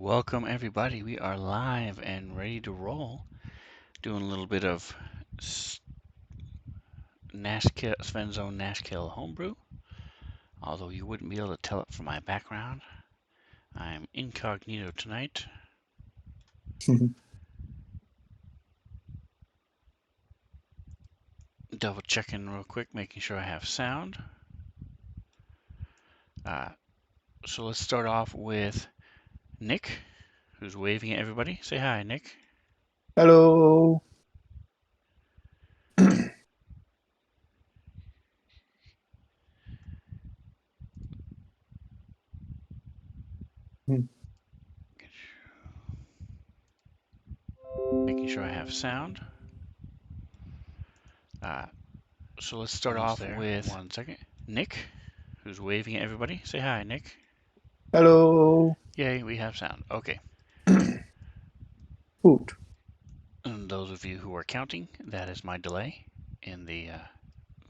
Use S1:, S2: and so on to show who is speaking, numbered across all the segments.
S1: Welcome everybody. We are live and ready to roll. Doing a little bit of Nashkel, Svenzone Nashkel Homebrew. Although you wouldn't be able to tell it from my background. I'm incognito tonight. Double checking real quick, making sure I have sound. So let's start off with Nick, who's waving at everybody. Say hi, Nick.
S2: Hello.
S1: Making sure I have sound. So let's start off with 1 second. Nick, who's waving at everybody. Say hi, Nick.
S2: Hello.
S1: Yay, we have sound. Okay.
S2: Food.
S1: And those of you who are counting, that is my delay in the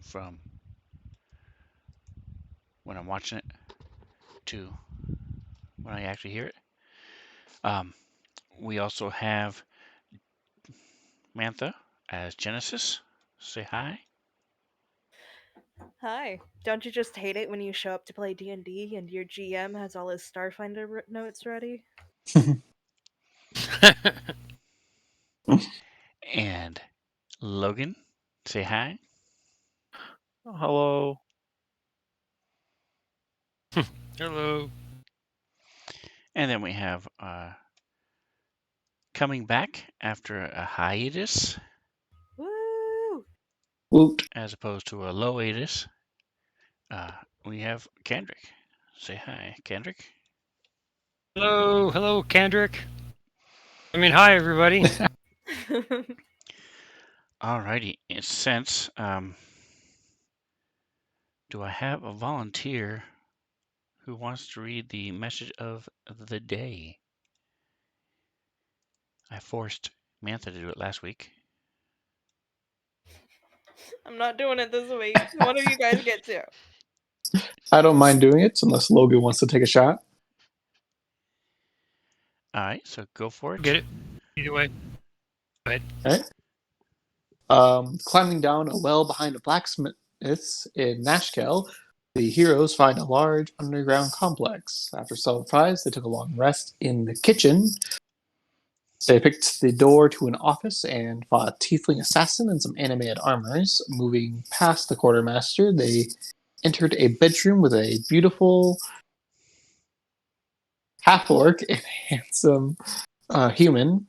S1: from when I'm watching it to when I actually hear it. Um, we also have Mantha as Genesis. Say hi.
S3: Hi. Don't you just hate it when you show up to play D&D and your GM has all his Starfinder notes ready?
S1: And Logan. Say hi.
S4: Hello. Hello.
S1: And then we have coming back after a hiatus
S3: Woo!
S2: Woot.
S1: as opposed to a loatus. We have Kendrick. Say hi, Kendrick.
S4: Hello. Hello, Kendrick. Hi, everybody.
S1: Alrighty. Since do I have a volunteer who wants to read the message of the day? I forced Mantha to do it last week.
S3: I'm not doing it this week. One of you guys get to.
S2: I don't mind doing it unless Logan wants to take a shot.
S1: All right, so go for it.
S4: Get it. Either way. Go ahead.
S2: Okay. Climbing down a well behind a blacksmith's in Nashkel, the heroes find a large underground complex. After some surprise, they took a long rest in the kitchen. They picked the door to an office and fought a tiefling assassin and some animated armors. Moving past the quartermaster, they entered a bedroom with a beautiful half orc and handsome human.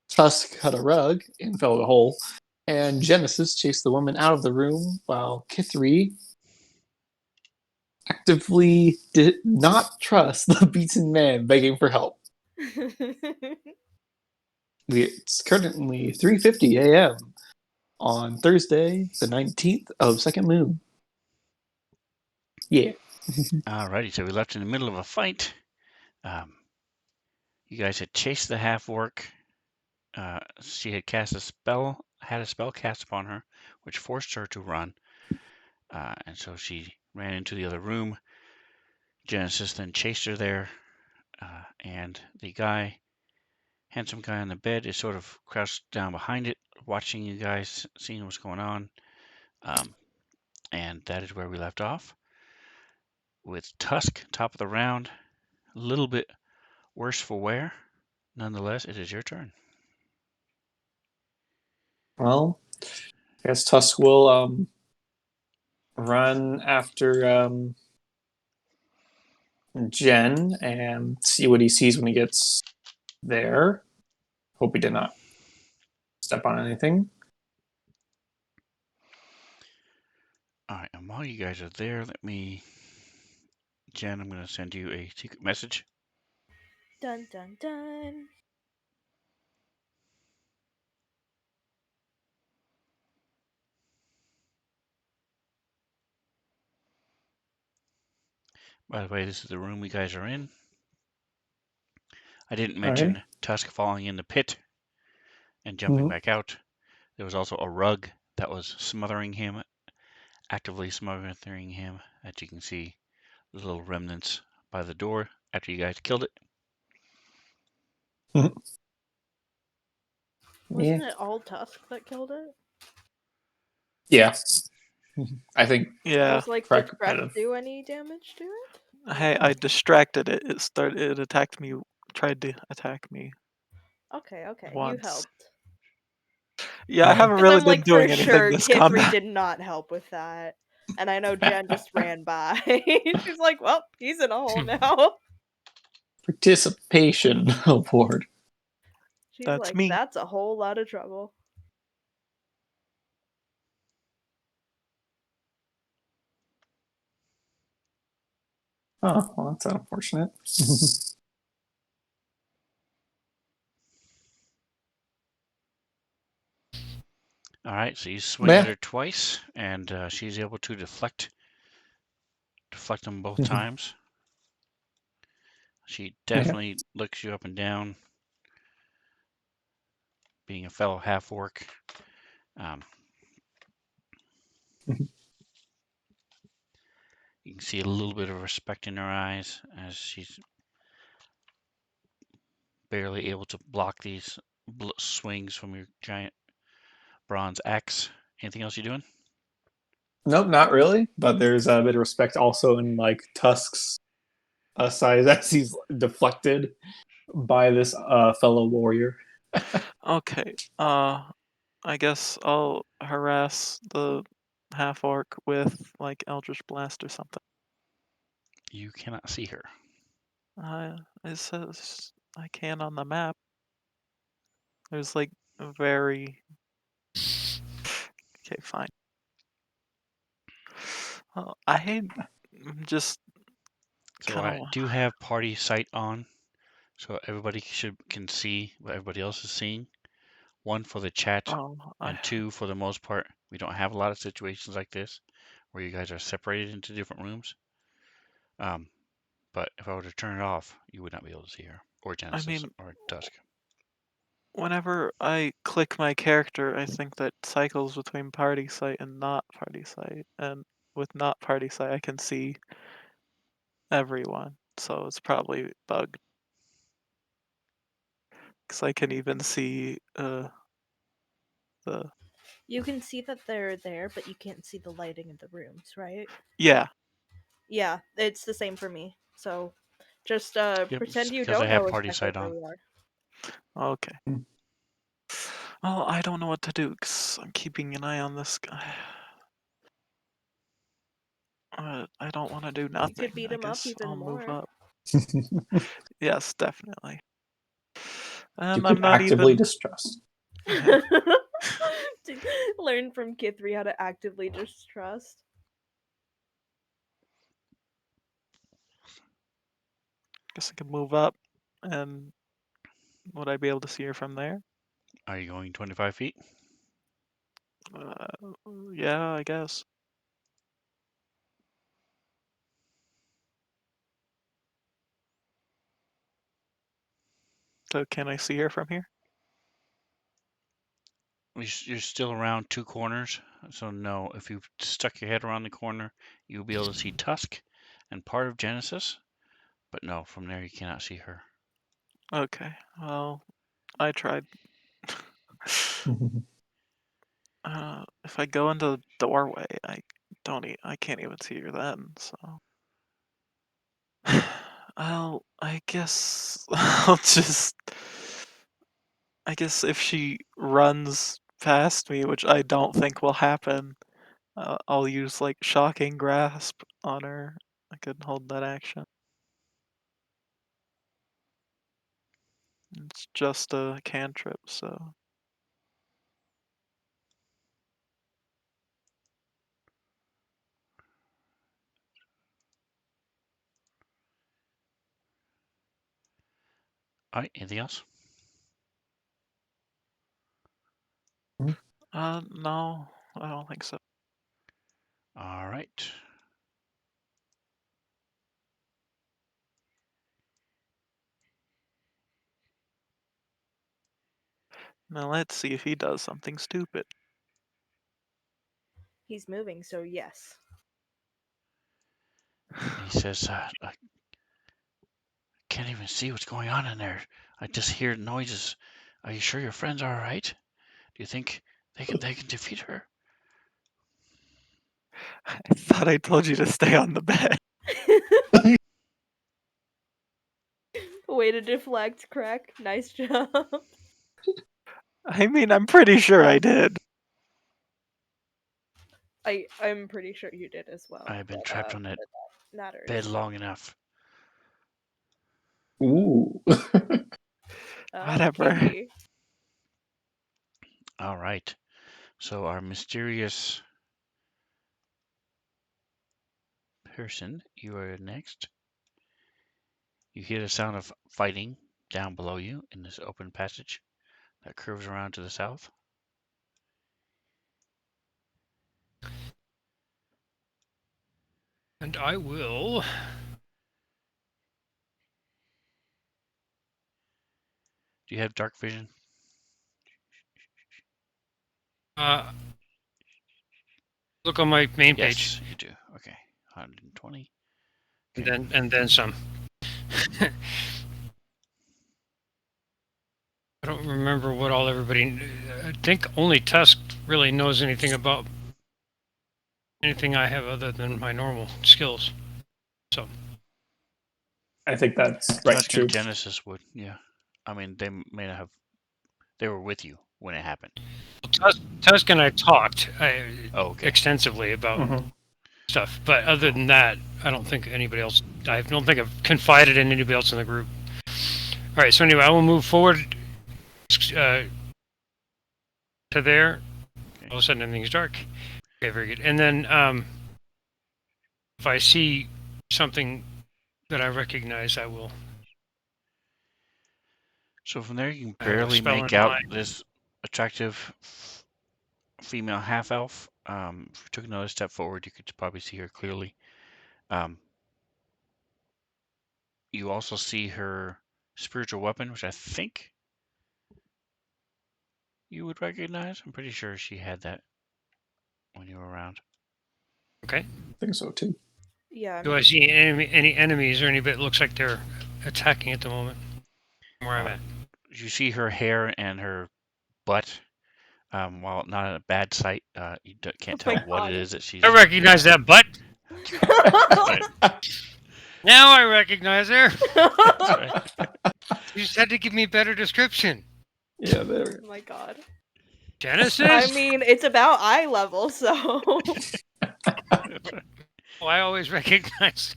S2: Tusk cut a rug and fell in a hole, and Genesis chased the woman out of the room while Kithri actively did not trust the beaten man begging for help. It's currently 3:50 a.m. on Thursday, the 19th of Second Moon. Yeah.
S1: Alrighty, so we left in the middle of a fight. You guys had chased the half orc. She had cast a spell, had a spell cast upon her, which forced her to run. And so she ran into the other room. Genesis then chased her there, and the guy, handsome guy on the bed, is sort of crouched down behind it, watching you guys, seeing what's going on. And that is where we left off with Tusk, top of the round, a little bit worse for wear. Nonetheless, it is your turn.
S2: Well, I guess Tusk will run after Jen and see what he sees when he gets there. Hope he did not step on anything.
S1: All right, and while you guys are there, Jen, I'm going to send you a secret message.
S3: Dun dun dun.
S1: By the way, this is the room you guys are in. I didn't
S2: All right.
S1: mention Tusk falling in the pit and jumping back out. There was also a rug that was smothering him, actively smothering him. As you can see, the little remnants by the door after you guys killed it.
S3: Wasn't it all Tusk that killed it?
S2: Yeah. I think
S5: Yeah.
S3: Was like
S2: Correct,
S3: did Breath
S2: kind of.
S3: do any damage to it?
S5: Hey, I distracted it. It attacked me. Tried to attack me
S3: Okay, you
S5: once.
S3: helped.
S5: Yeah, I haven't
S3: Because
S5: really
S3: I'm
S5: been
S3: like
S5: doing
S3: for
S5: anything
S3: sure
S5: this
S3: Kithri
S5: combat.
S3: did not help with that. And I know Jen just ran by. She's like, well, he's in a hole now.
S2: Participation award.
S3: She's
S5: That's
S3: like,
S5: me.
S3: that's a whole lot of trouble.
S2: Oh, well, that's unfortunate.
S1: All right, so you swing at
S2: Yeah.
S1: her twice, and she's able to deflect them both times. She definitely looks you up and down, being a fellow half-orc. You can see a little bit of respect in her eyes as she's barely able to block these swings from your giant bronze axe. Anything else you doing?
S2: Nope, not really. But there's a bit of respect also in like Tusk's size as he's deflected by this fellow warrior.
S5: Okay. I guess I'll harass the half orc with like Eldritch Blast or something.
S1: You cannot see her.
S5: It says I can on the map. There's like a very. Okay, fine. I just
S1: So
S5: kind
S1: I
S5: of.
S1: do have party sight on, so everybody can see what everybody else is seeing. One for the chat, and two for the most part. We don't have a lot of situations like this where you guys are separated into different rooms. But if I were to turn it off, you would not be able to see her, or Genesis, or Tusk.
S5: Whenever I click my character, I think that cycles between party sight and not party sight, and with not party sight, I can see everyone, so it's probably bugged. Because I can even see the.
S3: You can see that they're there, but you can't see the lighting in the rooms, right?
S5: Yeah.
S3: Yeah, it's the same for me. So just pretend you
S1: because I
S3: don't
S1: have
S3: know
S1: party
S3: exactly
S1: sight
S3: where
S1: on.
S3: we are.
S5: Okay. Well, I don't know what to do because I'm keeping an eye on this guy. I don't want to do nothing.
S3: You could beat
S5: I
S3: him up
S5: guess
S3: even
S5: I'll
S3: more.
S5: move up. Yes, definitely. And
S2: You
S5: I'm
S2: could
S5: not
S2: actively
S5: even.
S2: distrust.
S3: To learn from Kithri how to actively distrust.
S5: Guess I could move up, and would I be able to see her from there?
S1: Are you going 25 feet?
S5: Yeah, I guess. So can I see her from here?
S1: You're still around two corners, so no. If you stuck your head around the corner, you'll be able to see Tusk and part of Genesis, but no, from there you cannot see her.
S5: Okay, well, I tried. If I go into the doorway, I can't even see her then, so. I guess I'll just. I guess if she runs past me, which I don't think will happen, I'll use like shocking grasp on her. I could hold that action. It's just a cantrip, so.
S1: All right, anything else?
S5: No, I don't think so.
S1: All right.
S5: Now let's see if he does something stupid.
S3: He's moving, so yes.
S1: He says, can't even see what's going on in there. I just hear noises. Are you sure your friends are all right? Do you think they can defeat her?
S5: I thought I told you to stay on the bed.
S3: Way to deflect, Crack. Nice job.
S5: I mean, I'm pretty sure I did.
S3: I'm pretty sure you did as well.
S1: I've been trapped on that
S3: matters.
S1: bed long enough.
S2: Ooh.
S5: Whatever.
S3: Kinky.
S1: All right. So our mysterious person, you are next. You hear the sound of fighting down below you in this open passage that curves around to the south.
S4: And I will.
S1: Do you have dark vision?
S4: Look on my main page.
S1: Yes, you do. Okay. 120.
S4: And then some. I don't remember what all everybody. I think only Tusk really knows anything about anything I have other than my normal skills. So
S2: I think that's right
S1: Tusk
S2: too.
S1: and Genesis would, yeah. I mean, they may not have. They were with you when it happened.
S4: Tusk and I talked
S1: Okay.
S4: extensively about
S2: Mhm.
S4: stuff, but other than that, I don't think anybody else. I don't think I've confided in anybody else in the group. All right. So anyway, I will move forward to there.
S1: Okay.
S4: All of a sudden, everything's dark. Okay, very good. And then if I see something that I recognize, I will.
S1: So from there, you can
S4: I have a
S1: barely
S4: spell
S1: make
S4: in
S1: out
S4: mind.
S1: this attractive female half elf. If you took another step forward, you could probably see her clearly. You also see her spiritual weapon, which I think you would recognize. I'm pretty sure she had that when you were around.
S4: Okay.
S2: I think so too.
S3: Yeah.
S4: Do I see any enemies or anybody that looks like they're attacking at the moment? Where I'm at.
S1: You see her hair and her butt. While not a bad sight, you can't
S3: Oh my
S1: tell what
S3: God.
S1: it is that she's.
S4: I recognize that butt.
S1: Right.
S4: Now I recognize her.
S1: That's right.
S4: You just had to give me a better description.
S2: Yeah, there.
S3: Oh my God.
S4: Genesis?
S3: I mean, it's about eye level, so.
S1: That's right.
S4: Well, I always recognize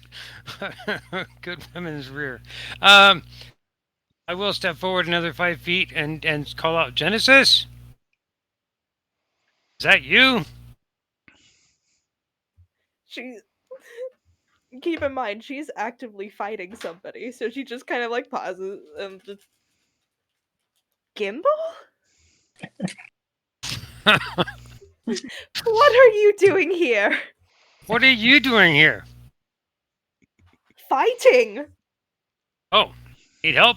S4: good women's rear. I will step forward another 5 feet and call out, Genesis? Is that you?
S3: She. Keep in mind, she's actively fighting somebody, so she just kind of like pauses and just. Gimbal? What are you doing here?
S4: What are you doing here?
S3: Fighting!
S4: Oh, need help?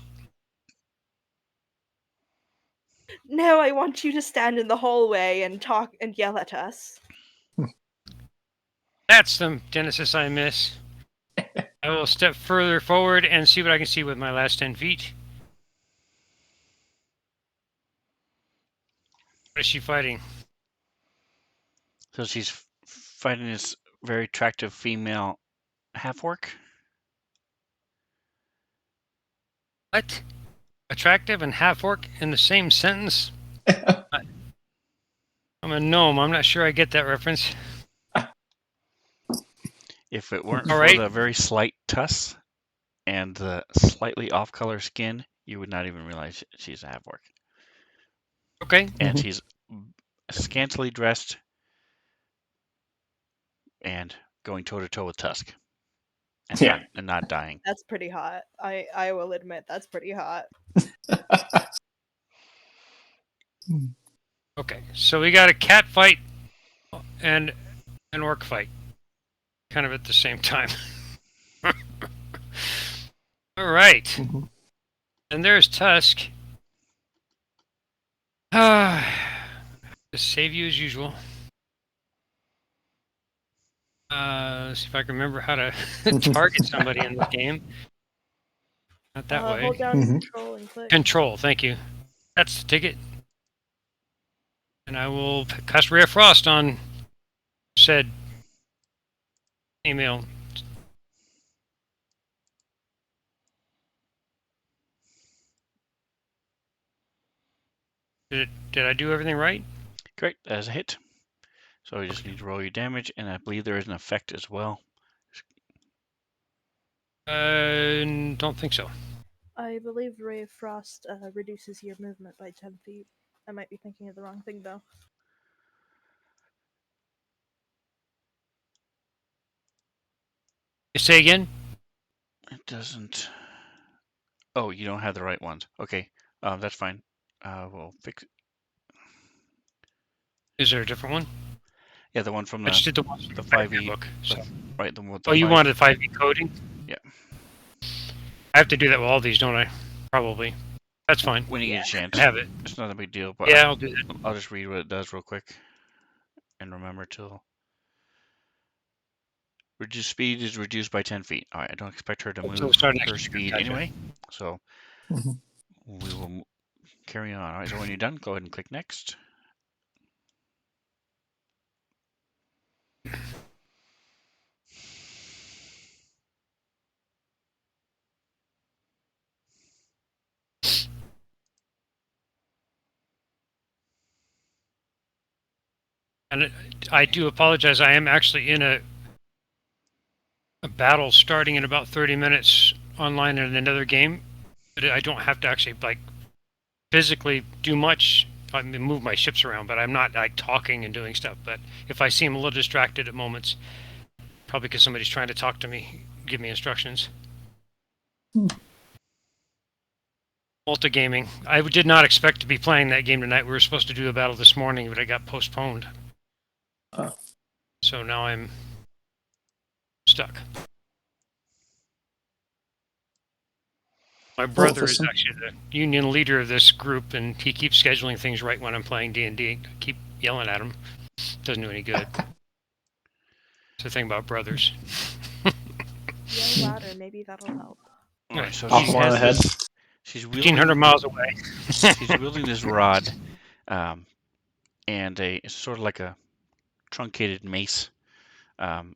S3: No, I want you to stand in the hallway and talk and yell at us.
S4: That's the Genesis I miss. I will step further forward and see what I can see with my last 10 feet. What is she fighting?
S1: So she's fighting this very attractive female half orc.
S4: What? Attractive and half orc in the same sentence? I'm a gnome. I'm not sure I get that reference.
S1: If it weren't
S4: All
S1: for
S4: right.
S1: the very slight tusks and the slightly off-color skin, you would not even realize she's a half orc.
S4: Okay.
S1: And she's scantily dressed and going toe-to-toe with Tusk. And,
S2: Yeah.
S1: not dying.
S3: That's pretty hot. I will admit that's pretty hot.
S4: Okay. So we got a cat fight and an orc fight, kind of at the same time. All right.
S2: Mhm.
S4: And there's Tusk. Just save you as usual. Let's see if I can remember how to target somebody in this game. Not that way.
S3: Hold down
S2: Mhm.
S3: control and click.
S4: Control, thank you. That's the ticket. And I will cast Ray of Frost on said email. Did I do everything right?
S1: Great, as a hit. So you just need to roll your damage, and I believe there is an effect as well.
S4: Don't think so.
S3: I believe Ray of Frost reduces your movement by 10 feet. I might be thinking of the wrong thing, though.
S4: Say again?
S1: It doesn't. Oh, you don't have the right ones. Okay, that's fine. We'll fix it.
S4: Is there a different one?
S1: Yeah, the one from
S4: I just did the one
S1: the
S4: from the
S1: 5e,
S4: book. So.
S1: right? The one with
S4: Oh,
S1: the
S4: you
S1: 5.
S4: wanted 5e coding?
S1: Yeah.
S4: I have to do that with all these, don't I? Probably. That's fine.
S1: When you get a chance.
S4: I have it.
S1: It's not a big deal, but
S4: Yeah, I'll do that.
S1: I'll just read what it does real quick, and remember to. Reduced speed is reduced by 10 feet. All right, I don't expect her to
S4: So
S1: move
S4: start next
S1: her
S4: year.
S1: speed
S4: Gotcha.
S1: anyway, so
S2: Mhm.
S1: we will carry on. All right, so when you're done, go ahead and click next.
S4: And I do apologize. I am actually in a battle starting in about 30 minutes online in another game. But I don't have to actually like physically do much. I mean, move my ships around, but I'm not like talking and doing stuff. But if I seem a little distracted at moments, probably because somebody's trying to talk to me, give me instructions. Multigaming. I did not expect to be playing that game tonight. We were supposed to do a battle this morning, but it got postponed.
S2: Oh.
S4: So now I'm stuck. My brother is
S2: Listen.
S4: actually the union leader of this group, and he keeps scheduling things right when I'm playing D&D. I keep yelling at him. Doesn't do any good. It's the thing about brothers.
S3: Yell louder, maybe that'll help.
S1: All right, so
S2: Off
S1: she
S2: one
S1: has
S2: ahead.
S1: this. She's
S4: 1,500
S1: wielding.
S4: miles away.
S1: She's wielding this rod, and it's sort of like a truncated mace, and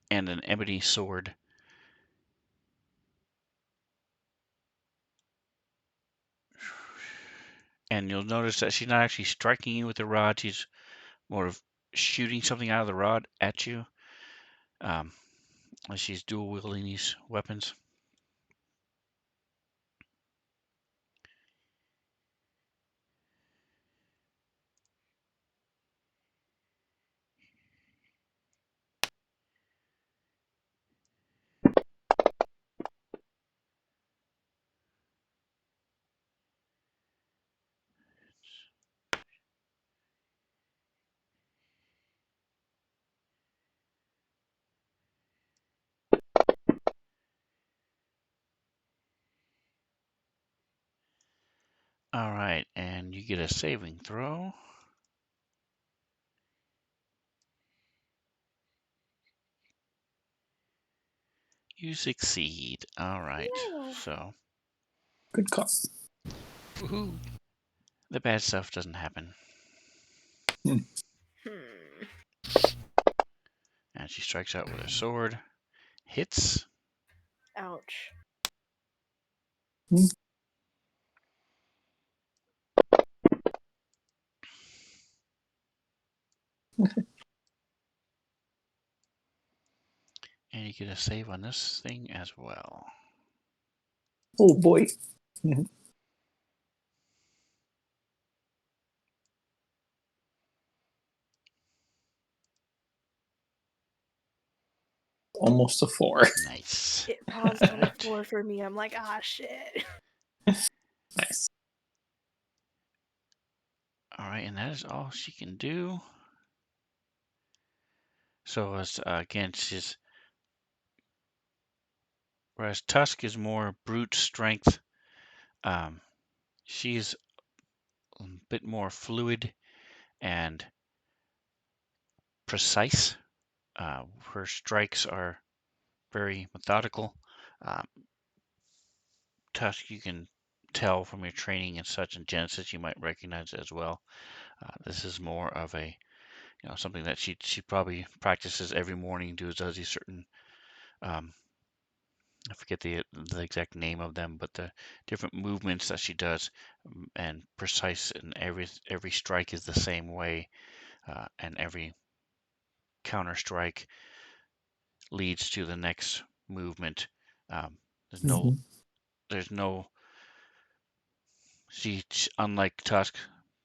S1: an ebony sword. And you'll notice that she's not actually striking you with the rod. She's more of shooting something out of the rod at you. As she's dual wielding these weapons. All right, and you get a saving throw. You succeed. All right,
S3: Yeah.
S1: so
S2: Good call.
S4: Woohoo.
S1: the bad stuff doesn't happen.
S3: Hmm.
S1: And she strikes out with her sword. Hits.
S3: Ouch.
S1: And you get a save on this thing as well.
S2: Oh boy. Mhm. Almost a 4.
S1: Nice.
S3: It paused on a 4 for me. I'm like, ah, shit.
S2: Nice.
S1: All right, and that is all she can do. So as again, whereas Tusk is more brute strength, she's a bit more fluid and precise. Her strikes are very methodical. Um, Tusk, you can tell from your training and such in Genesis, you might recognize it as well. This is more of a, something that she probably practices every morning, does these certain, I forget the exact name of them, but the different movements that she does, and precise, and every strike is the same way, and every counter strike leads to the next movement. Um, there's no,
S2: Mhm.
S1: there's no. Unlike Tusk,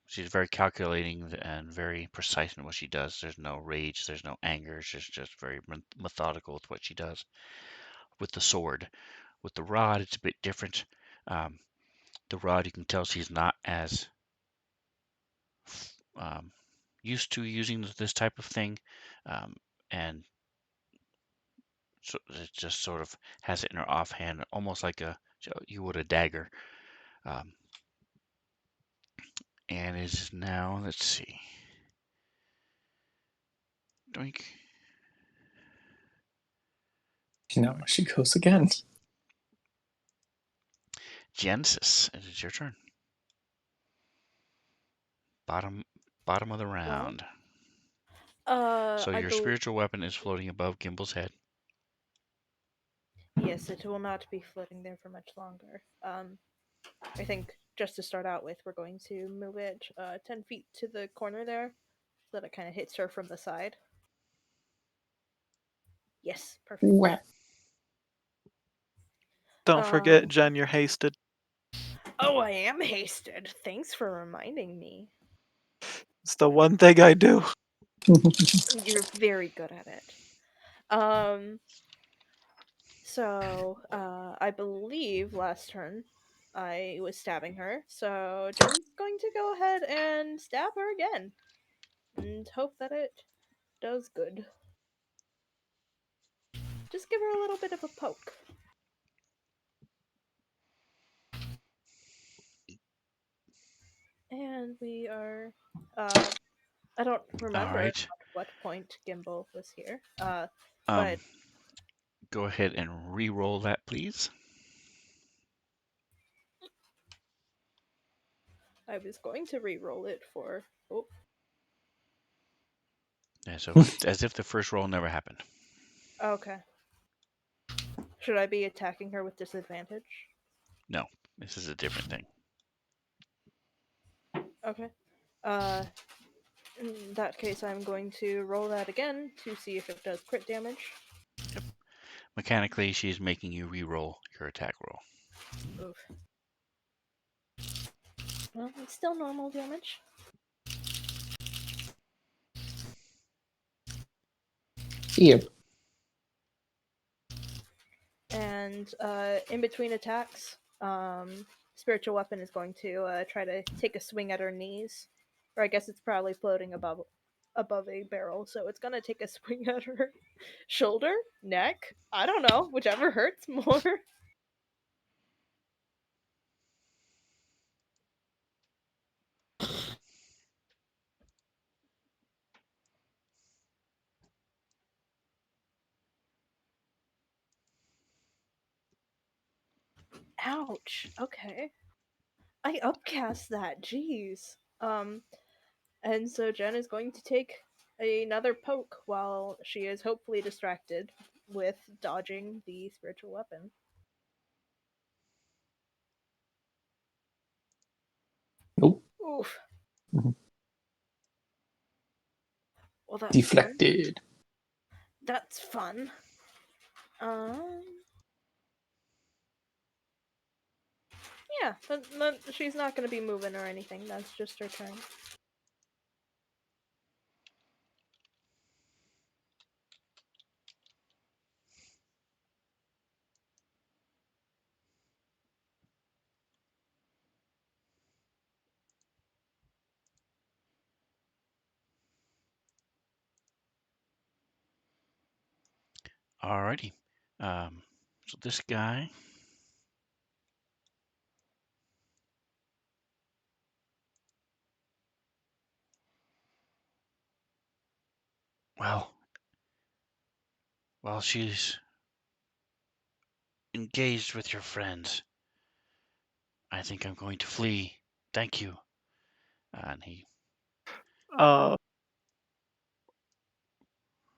S1: she's very calculating and very precise in what she does. There's no rage, there's no anger. She's just very methodical with what she does. With the sword, with the rod, it's a bit different. Um, the rod, you can tell she's not as um, used to using this type of thing, and so it just sort of has it in her offhand, almost like you would a dagger. Um, and is now, let's see, doink,
S2: Now she goes again.
S1: Genesis, it is your turn. Bottom of the
S3: Well,
S1: round. So
S3: I
S1: your
S3: believe
S1: spiritual weapon is floating above Gimble's head.
S3: yes, it will not be floating there for much longer. I think just to start out with, we're going to move it 10 feet to the corner there so that it kind of hits her from the side. Yes, perfect.
S2: Whap.
S5: Don't forget,
S3: Um,
S5: Jen, you're hasted.
S3: oh, I am hasted. Thanks for reminding me.
S5: It's the one thing I do.
S3: You're very good at it. Um, I believe last turn I was stabbing her, so Jen's going to go ahead and stab her again and hope that it does good. Just give her a little bit of a poke. And we are. I don't
S1: All
S3: remember
S1: right.
S3: at what point Gimbal was here.
S1: Um,
S3: But
S1: go ahead and re-roll that, please.
S3: I was going to re-roll it for. Oh,
S1: Yeah, so as if the first roll never happened.
S3: okay. Should I be attacking her with disadvantage?
S1: No, this is a different thing.
S3: Okay. Uh, in that case, I'm going to roll that again to see if it does crit damage.
S1: Yep. Mechanically, she's making you re-roll your attack roll.
S3: Oof. Well, it's still normal damage.
S2: Yep.
S3: And in between attacks, spiritual weapon is going to try to take a swing at her knees, or I guess it's probably floating above a barrel, so it's gonna take a swing at her shoulder, neck. I don't know, whichever hurts more. Ouch. Okay, I upcast that. Jeez. And so Jen is going to take another poke while she is hopefully distracted with dodging the spiritual weapon.
S2: Nope.
S3: Oof.
S2: Mhm.
S3: Well, that's fun.
S2: Deflected.
S3: That's fun. Um, yeah, but she's not going to be moving or anything. That's just her turn.
S1: Alrighty. So this guy, well, while she's engaged with your friends, I think I'm going to flee. Thank you. And he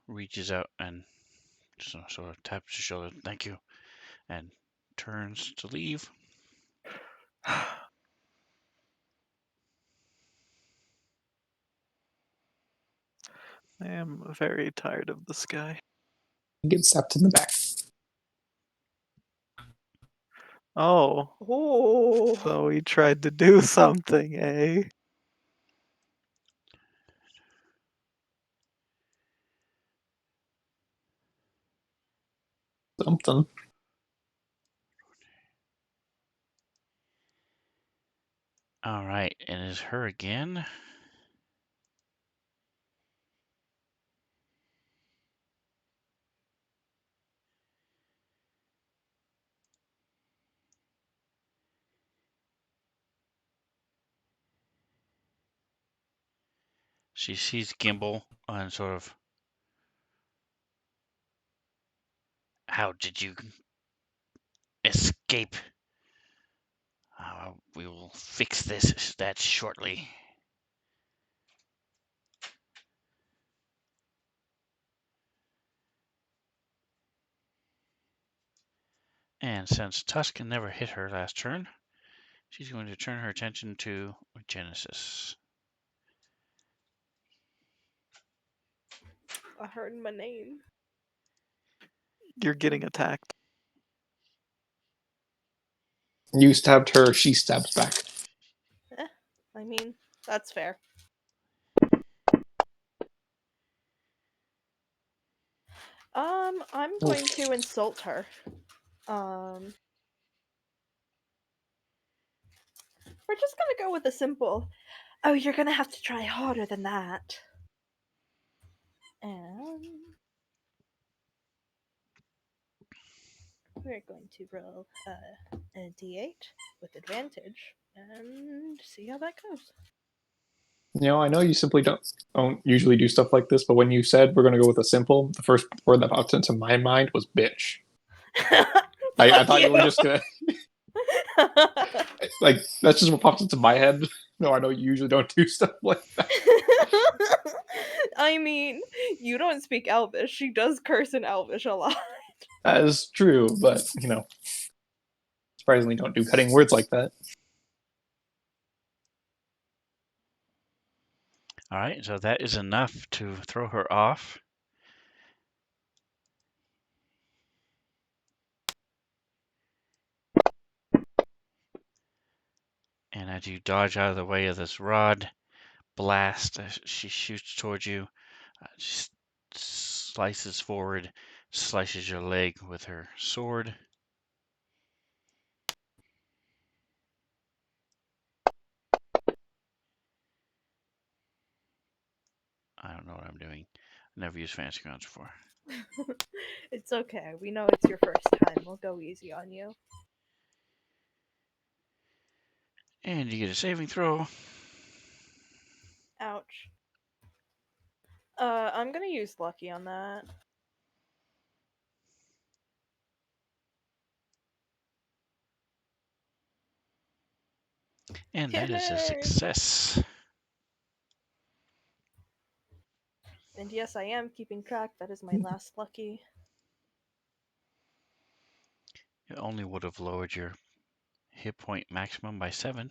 S1: reaches out and sort of taps his shoulder. Thank you. And turns to leave.
S5: I am very tired of this guy.
S2: Get stepped in the back.
S5: Oh,
S3: Oh.
S5: so he tried to do something, eh?
S2: Something.
S1: All right, it is her again. She sees Gimbal and sort of, how did you escape? We will fix that shortly. And since Tusk never hit her last turn, she's going to turn her attention to Genesis.
S3: I heard my name.
S5: You're getting attacked.
S2: You stabbed her, she stabs back.
S3: I mean, that's fair. I'm going to insult her. We're just gonna go with a simple, oh, you're gonna have to try harder than that. And we're going to roll a d8 with advantage and see how that goes.
S2: I know you simply don't usually do stuff like this, but when you said we're going to go with a simple, the first word that popped into my mind was bitch. I thought you were just gonna like that's just what popped into my head. No, I know you usually don't do stuff like that.
S3: I mean, you don't speak Elvish. She does curse in Elvish a lot.
S2: That is true, but surprisingly don't do cutting words like that.
S1: All right, so that is enough to throw her off. And as you dodge out of the way of this rod blast, she shoots towards you. She slices forward, slices your leg with her sword. I don't know what I'm doing. Never used fancy grounds before.
S3: It's okay. We know it's your first time. We'll go easy on you.
S1: And you get a saving throw.
S3: Ouch. I'm gonna use lucky on that.
S1: And that is a
S3: Yay!
S1: success.
S3: And yes, I am keeping track. That is my last lucky.
S1: It only would have lowered your hit point maximum by 7.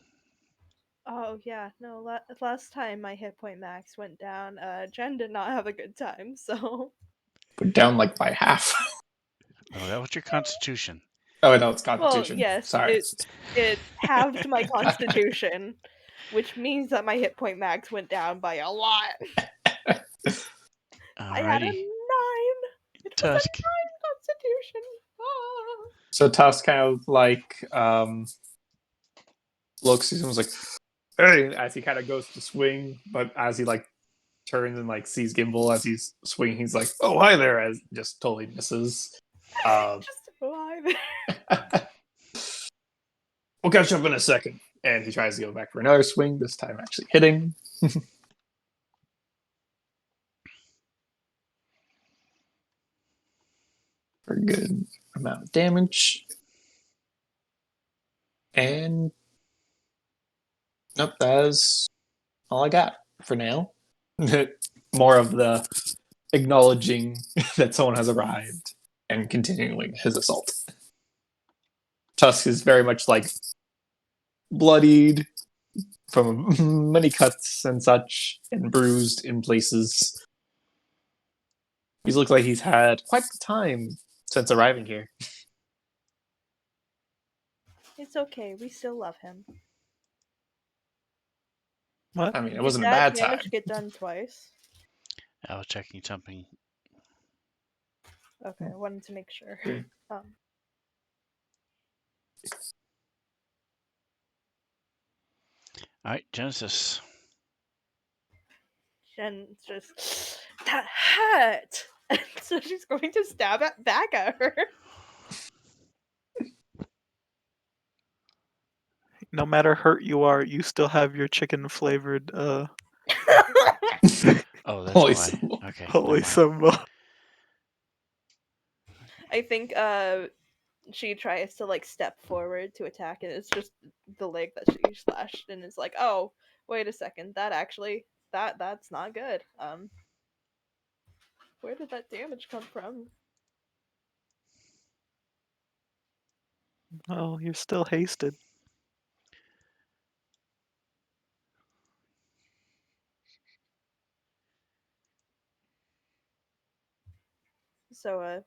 S3: Oh yeah, no. Last time my hit point max went down, Jen did not have a good time. So.
S2: Put down like by half.
S1: No, that was your constitution.
S2: Oh no, it's
S3: Well,
S2: Constitution.
S3: yes,
S2: Sorry.
S3: it halved my constitution, which means that my hit point max went down by a lot. I had a 9.
S1: Alrighty.
S3: It was a 9
S1: Tusk.
S3: constitution. Ah.
S2: So Tusk kind of like looks. He's almost like, hey, as he kind of goes to swing, but as he like turns and like sees Gimbal as he's swinging, he's like, oh hi there, as just totally misses.
S3: Just alive.
S2: We'll catch up in a second. And he tries to go back for another swing, this time actually hitting. For a good amount of damage. And Nope, that is all I got for now. More of the acknowledging that someone has arrived and continuing his assault. Tusk is very much like bloodied from many cuts and such, and bruised in places. He looks like he's had quite the time since arriving here.
S3: It's okay. We still love him.
S5: What?
S2: I mean, it
S3: Did
S2: wasn't a
S3: that
S2: bad
S3: damage
S2: time.
S3: get done twice?
S1: I was checking something.
S3: Okay, I wanted to make sure.
S2: Good.
S1: All right, Genesis.
S3: Jen's just that hurt. And so she's going to stab back at her.
S5: No matter hurt you are, you still have your chicken flavored
S1: Oh, that's
S2: Holy
S1: why.
S2: symbol.
S1: Okay.
S5: holy
S1: never mind.
S5: symbol.
S3: I think she tries to like step forward to attack, and it's just the leg that she slashed, and it's like, oh, wait a second, that actually that's not good. Where did that damage come from?
S5: Oh, you're still hasted.
S3: So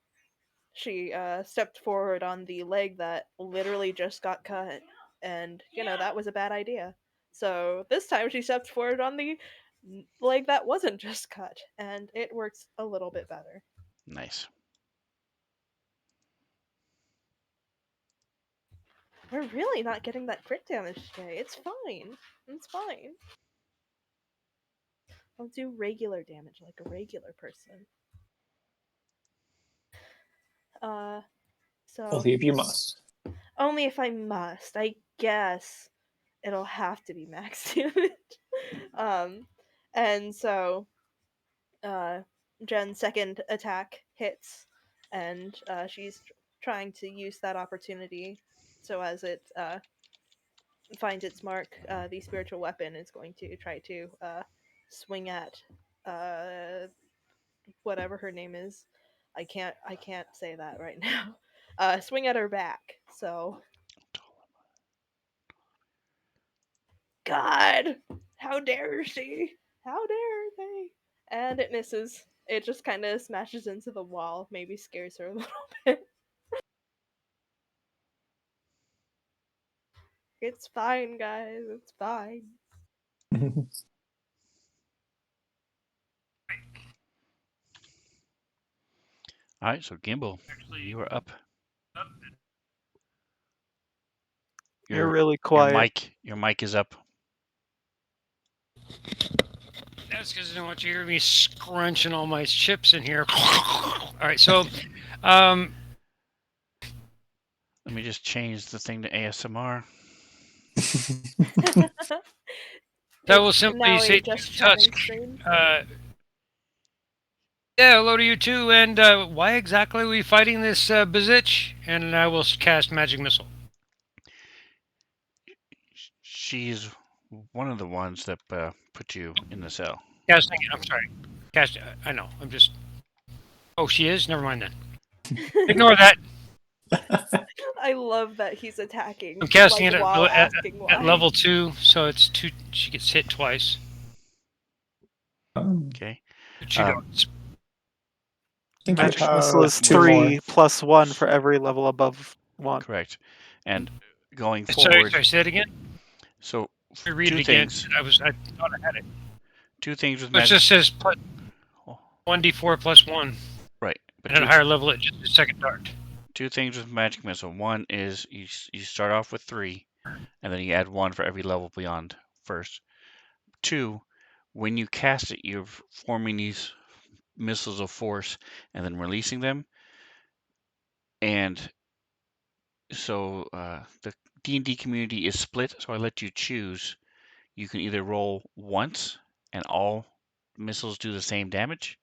S3: she stepped forward on the leg that literally just got cut, and that was a bad idea. So this time she stepped forward on the leg that wasn't just cut, and it works a little bit better.
S1: Nice.
S3: We're really not getting that crit damage today. It's fine. It's fine. I'll do regular damage like a regular person. So
S2: Only if you must.
S3: only if I must. I guess it'll have to be max damage. And so Jen's second attack hits, and she's trying to use that opportunity so as it finds its mark. The spiritual weapon is going to try to swing at whatever her name is. I can't say that right now. Swing at her back. So God, how dare she? How dare they? And it misses. It just kind of smashes into the wall. Maybe scares her a little bit. It's fine, guys. It's fine.
S1: All right, so Gimbal, you are up.
S5: You're really quiet.
S1: Your mic is up.
S4: That's because I don't want you to hear me scrunching all my chips in here. All right, so
S1: Let me just change the thing to ASMR.
S4: that will simply
S3: Now
S4: say
S3: a just
S4: to
S3: chatting
S4: Tusk,
S3: screen.
S4: yeah, hello to you too, and why exactly are we fighting this Bazitch? And I will cast Magic Missile.
S1: She's one of the ones that put you in the cell.
S4: Casting it, I'm sorry. I know, I'm just... Oh, she is? Never mind then. Ignore that.
S3: I love that he's attacking.
S4: I'm casting it
S3: while asking why.
S4: at level 2, so it's 2. She gets hit twice.
S1: Okay.
S4: 2 dots.
S2: Think you
S5: Magic
S2: have
S5: missile is
S2: two
S5: 3
S2: more.
S5: plus 1 for every level above 1.
S1: Correct. And going
S4: Sorry,
S1: forward,
S4: say it again.
S1: so
S4: Read
S1: two
S4: it again.
S1: things.
S4: I thought I had it.
S1: Two things with
S4: It
S1: magic.
S4: just says
S1: Oh,
S4: 1d4 plus 1.
S1: right, but
S4: And at a higher level, it just a second dart.
S1: two things with magic missile. One is you start off with 3, and then you add 1 for every level beyond first. 2, when you cast it, you're forming these missiles of force and then releasing them. And so the D&D community is split, so I let you choose. You can either roll once and all missiles do the same damage,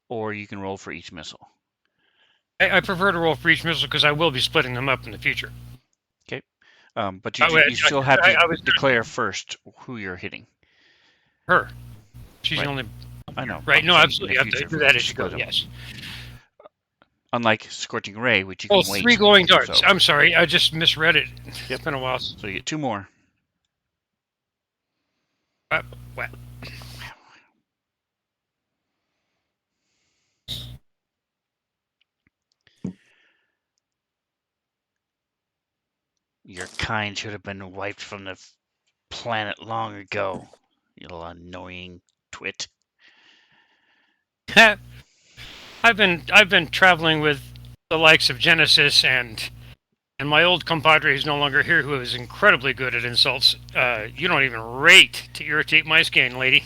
S1: or you can roll for each missile.
S4: I prefer to roll for each missile because I will be splitting them up in the future.
S1: Okay. But you still have to declare first who you're hitting.
S4: Her. She's
S1: Right.
S4: the only.
S1: I know.
S4: Right.
S1: I'm
S4: No,
S1: saying
S4: absolutely.
S1: in
S4: You
S1: the
S4: have to
S1: future,
S4: do that as you go.
S1: split 'em.
S4: Yes.
S1: Unlike Scorching Ray, which you
S4: Oh,
S1: can wait.
S4: 3 glowing darts.
S1: So.
S4: I'm sorry. I just misread it.
S1: Yep.
S4: It's been a while.
S1: So you get 2 more.
S4: What?
S1: Your kind should have been wiped from the planet long ago. You little annoying twit.
S4: I've been traveling with the likes of Genesis and my old compadre who's no longer here, who is incredibly good at insults. You don't even rate to irritate my skin, lady.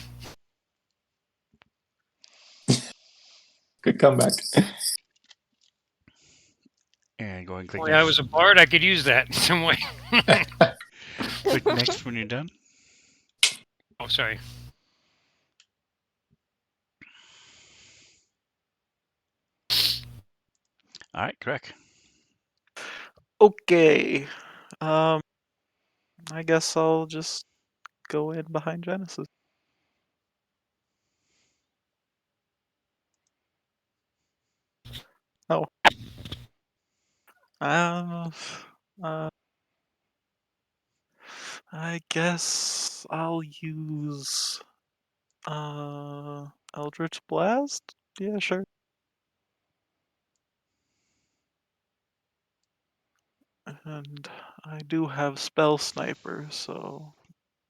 S2: Good comeback.
S1: And go and click
S4: Boy,
S1: next.
S4: I was a bard. I could use that in some way.
S1: Click next when you're done.
S4: Oh, sorry.
S1: All right, correct.
S5: Okay. I guess I'll just go in behind Genesis. Oh. I guess I'll use Eldritch Blast? Yeah, sure. And I do have Spell Sniper, so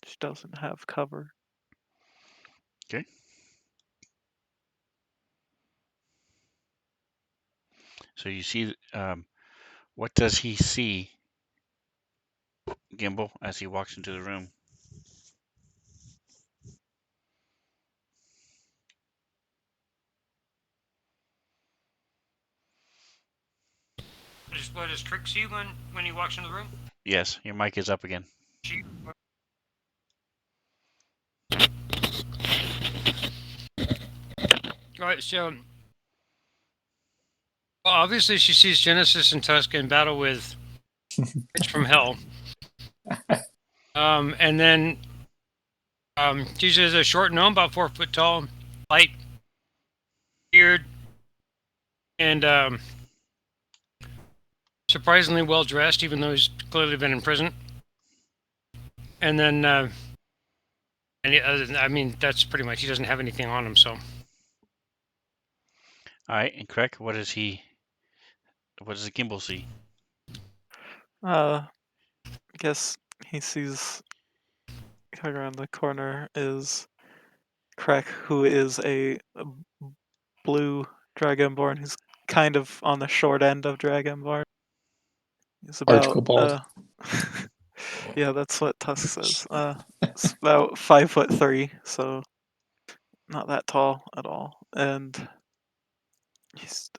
S5: she doesn't have cover.
S1: Okay. So you see, what does he see, Gimbal, as he walks into the room?
S4: What does Trick see when he walks into the room?
S1: Yes, your mic is up again.
S4: All right, so well, obviously she sees Genesis and Tusk in battle with Bitch from Hell. And then she's a short gnome, about 4 foot tall, light beard, and surprisingly well dressed, even though he's clearly been in prison. And then, I mean, that's pretty much. He doesn't have anything on him, so.
S1: All right, and correct. What does the Gimbal see?
S5: I guess he sees around the corner is Krek, who is a blue Dragonborn. He's kind of on the short end of Dragonborn. He's about
S2: Archibald.
S5: yeah, that's what Tusk says. It's about 5'3", so not that tall at all. And he's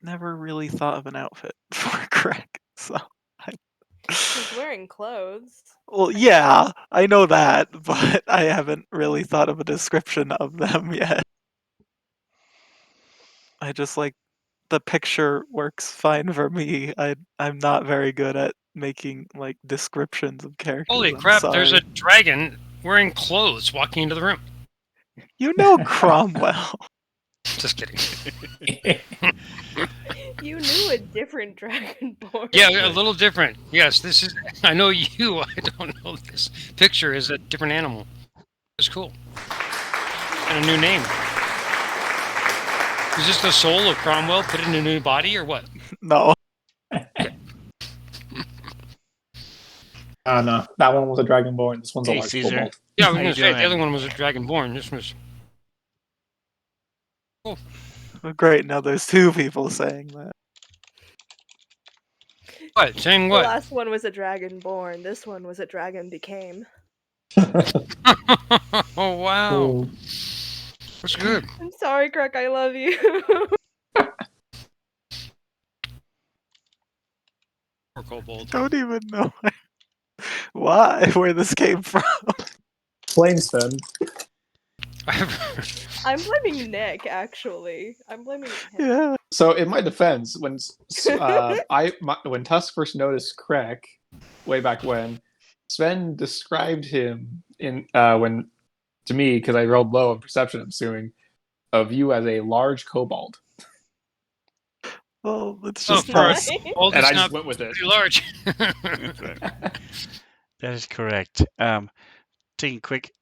S5: never really thought of an outfit for Krek, so
S3: He's wearing clothes.
S5: well, yeah, I know that, but I haven't really thought of a description of them yet. I just like the picture works fine for me. I'm not very good at making like descriptions of characters.
S4: Holy
S5: I'm
S4: crap!
S5: sorry.
S4: There's a dragon wearing clothes walking into the room.
S5: You know Cromwell.
S4: Just kidding.
S3: You knew a different Dragonborn.
S4: Yeah, a little different. Yes, this is. I know you. I don't know this picture is a different animal. It's cool. And a new name. Is this the soul of Cromwell put in a new body or what?
S5: No.
S2: No, that one was a Dragonborn. This one's a
S1: Hey,
S2: large
S1: Caesar.
S2: kobold.
S4: Yeah, I was
S1: How
S4: going
S1: you
S4: to say the
S1: doing?
S4: other one was a dragonborn. This was.
S5: Oh, great, now there's two people saying that.
S4: What? Saying
S3: The
S4: what?
S3: last one was a Dragonborn. This one was a Dragon Became.
S4: Oh wow,
S2: Oh,
S4: that's good.
S3: I'm sorry, Krek. I love you.
S4: Poor kobold.
S5: Don't even know why, where this came from.
S2: Flames then.
S3: I'm blaming Nick, actually. I'm blaming him.
S5: Yeah.
S2: So in my defense, when when Tusk first noticed Krek way back when, Sven described him in when to me because I rolled low on perception. I'm assuming of you as a large kobold,
S5: Well, it's
S4: Oh,
S5: just
S4: for
S5: Tusk.
S4: all
S2: and
S4: this
S2: I just
S4: not
S2: went with it.
S4: pretty large.
S1: That's right. That is correct. Taking a quick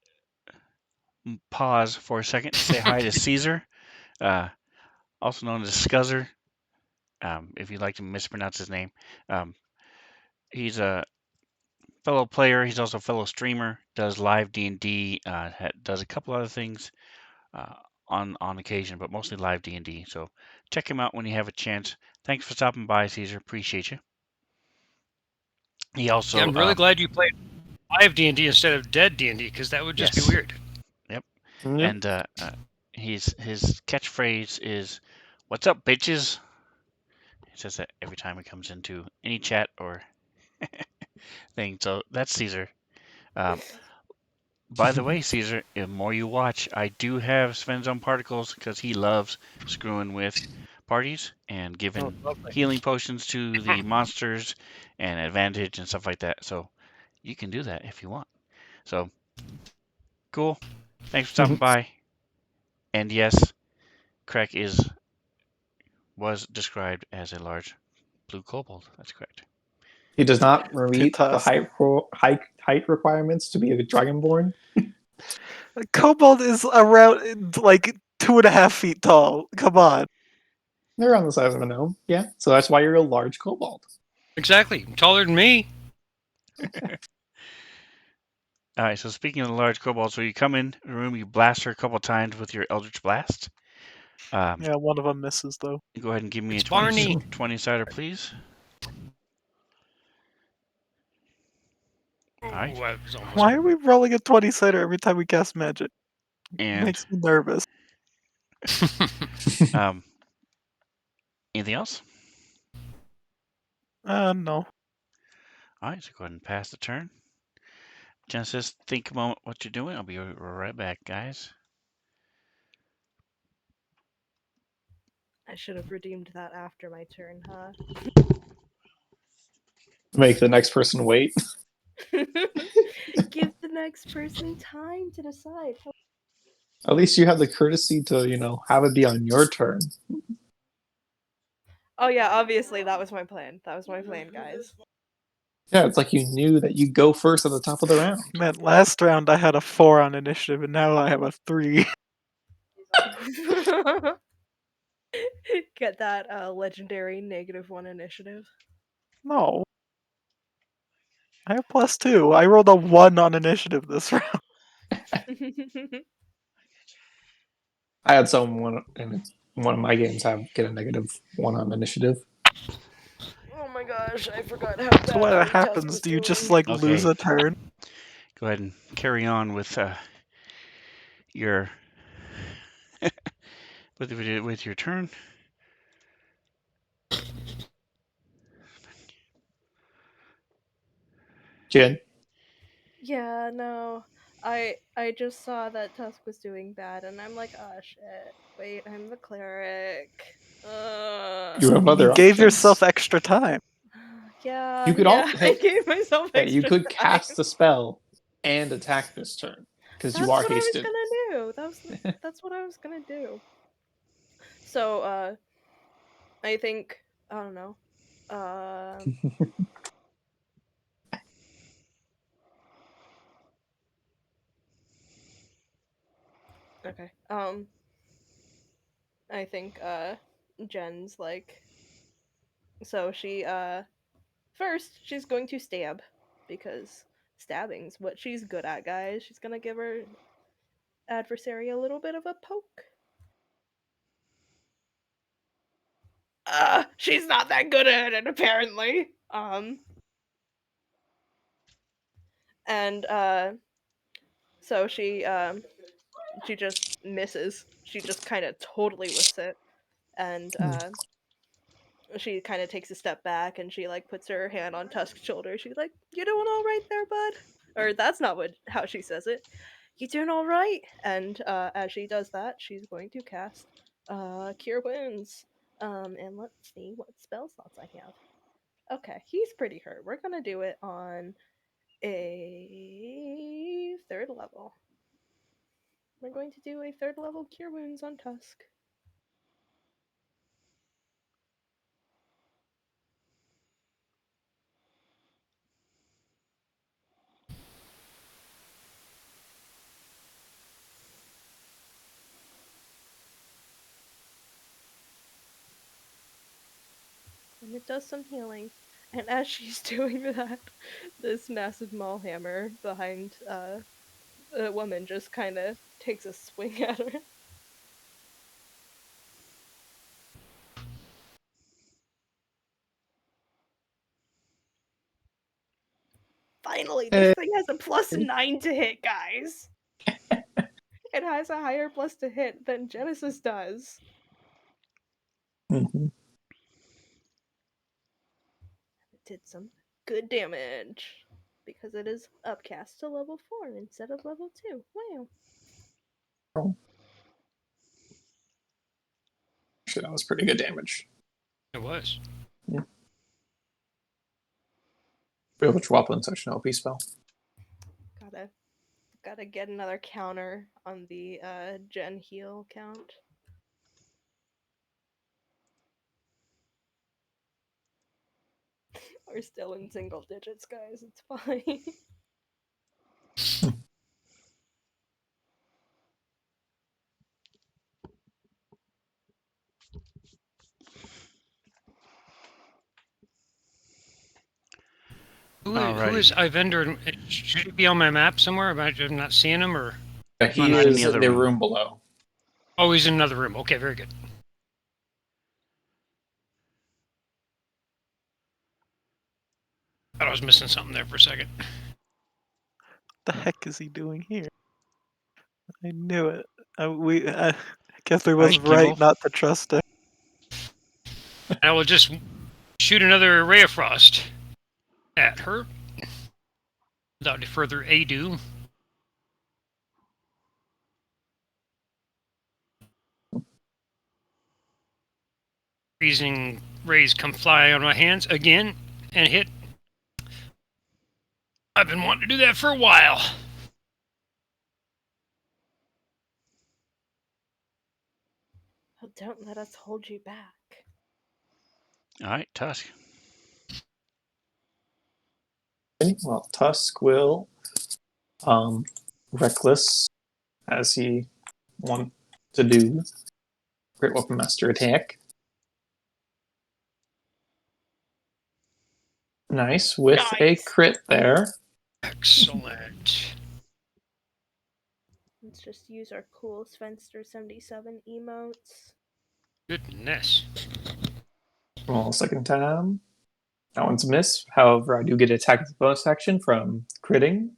S1: pause for a second to say hi to Caesar, uh, also known as Scuzzer, if you'd like to mispronounce his name. He's a fellow player. He's also a fellow streamer. Does live D&D. Does a couple other things uh, on occasion, but mostly live D&D. So check him out when you have a chance. Thanks for stopping by, Caesar. Appreciate you. He also
S4: Yeah, I'm really glad you played live D&D instead of dead D&D, because that would just
S1: Yes.
S4: be weird.
S1: Yep.
S2: Yep.
S1: And his catchphrase is "What's up, bitches?" He says that every time he comes into any chat or thing. So that's Caesar. Um, by the way, Caesar, the more you watch, I do have Svenzone particles because he loves screwing with parties and
S4: Oh,
S1: giving
S4: lovely.
S1: healing potions to the monsters and advantage and stuff like that. So you can do that if you want. So cool. Thanks for stopping by. And yes, Crack was described as a large blue kobold. That's correct.
S2: He does not
S5: To
S2: meet the
S5: Tusk.
S2: height requirements to be a dragonborn.
S5: Kobold is around like 2.5 feet tall. Come on.
S2: They're on the size of a gnome. Yeah, so that's why you're a large kobold.
S4: Exactly. Taller than me.
S1: All right. So speaking of the large kobold, so you come in the room, you blast her a couple times with your Eldritch Blast.
S5: Yeah, one of them misses though.
S1: Go ahead and give me
S4: It's
S1: a 20,
S4: Barney.
S1: 20 cider, please. All right.
S4: Ooh, I was almost.
S5: Why are we rolling a 20 cider every time we cast magic?
S1: And
S5: Makes me nervous.
S1: um, anything else?
S5: No.
S1: All right. So go ahead and pass the turn. Genesis, think a moment what you're doing. I'll be right back, guys.
S3: I should have redeemed that after my turn, huh?
S2: Make the next person wait.
S3: Give the next person time to decide.
S2: At least you have the courtesy to, have it be on your turn.
S3: Oh yeah, obviously that was my plan. That was my plan, guys.
S2: Yeah, it's like you knew that you go first at the top of the round.
S5: Man, last round I had a 4 on initiative and now I have a 3.
S3: Get that legendary -1 initiative.
S5: No. I have +2. I rolled a 1 on initiative this round.
S2: I had someone in one of my games get a -1 on initiative.
S3: Oh my gosh, I forgot how
S5: So what
S3: badly Tusk
S5: happens?
S3: was
S5: Do you just
S3: doing.
S5: like
S1: Okay.
S5: lose a turn?
S1: Go ahead and carry on with your with your turn.
S2: Jen,
S3: Yeah, no. I just saw that Tusk was doing bad, and I'm like, oh shit. Wait, I'm the cleric.
S2: you have
S5: You
S2: other
S5: gave yourself
S2: options.
S5: extra time.
S3: Yeah,
S2: You could
S3: yeah. I
S2: hey,
S3: gave myself
S2: hey, you
S3: extra
S2: could
S3: time.
S2: cast the spell and attack this turn because you
S3: That's
S2: are
S3: what I was
S2: hasted.
S3: gonna do. That's what I was gonna do. So, I think I don't know. Okay. I think Jen's like, so she first she's going to stab because stabbing's what she's good at, guys. She's gonna give her adversary a little bit of a poke. She's not that good at it apparently. And so she just misses. She just kind of totally whiffs it, and she kind of takes a step back and she like puts her hand on Tusk's shoulder. She's like, "You doing all right there, bud?" Or that's not how she says it. "You doing all right?" And as she does that, she's going to cast Cure Wounds And let's see what spell slots I have. Okay, he's pretty hurt. We're gonna do it on a 3rd level. We're going to do a 3rd level Cure Wounds on Tusk. And it does some healing. And as she's doing that, this massive maul hammer behind the woman just kind of takes a swing at her. Finally, this thing has a +9 to hit, guys. It has a higher plus to hit than Genesis does.
S2: Mhm.
S3: It did some good damage because it is upcast to level 4 instead of level 2. Wow.
S2: Actually, that was pretty good damage.
S4: It was.
S2: Which weapon such an OP spell?
S3: Gotta get another counter on the gen heal count. We're still in single digits, guys. It's fine.
S4: Who
S1: Alrighty.
S4: is Ivender? Should he be on my map somewhere? Am I just not seeing him, or?
S2: He
S1: not in
S2: is
S1: the other
S2: in the
S1: room.
S2: room below.
S4: Oh, he's in another room. Okay, very good. Thought I was missing something there for a second.
S5: The heck is he doing here? I knew it. Kethler was
S1: Alright,
S5: right
S1: Gimbal.
S5: not to trust him.
S4: I will just shoot another ray of frost at her without any further ado. Freezing rays come fly on my hands again and hit. I've been wanting to do that for a while.
S3: Oh, don't let us hold you back.
S1: Alright, Tusk.
S2: Okay, well, Tusk will reckless as he want to do. Great Weapon Master attack. Nice, with a
S3: Nice.
S2: crit there.
S4: Excellent.
S3: Let's just use our cool Svenster77 emotes.
S4: Goodness.
S2: Roll a second time. That one's a miss. However, I do get attack with bonus action from critting.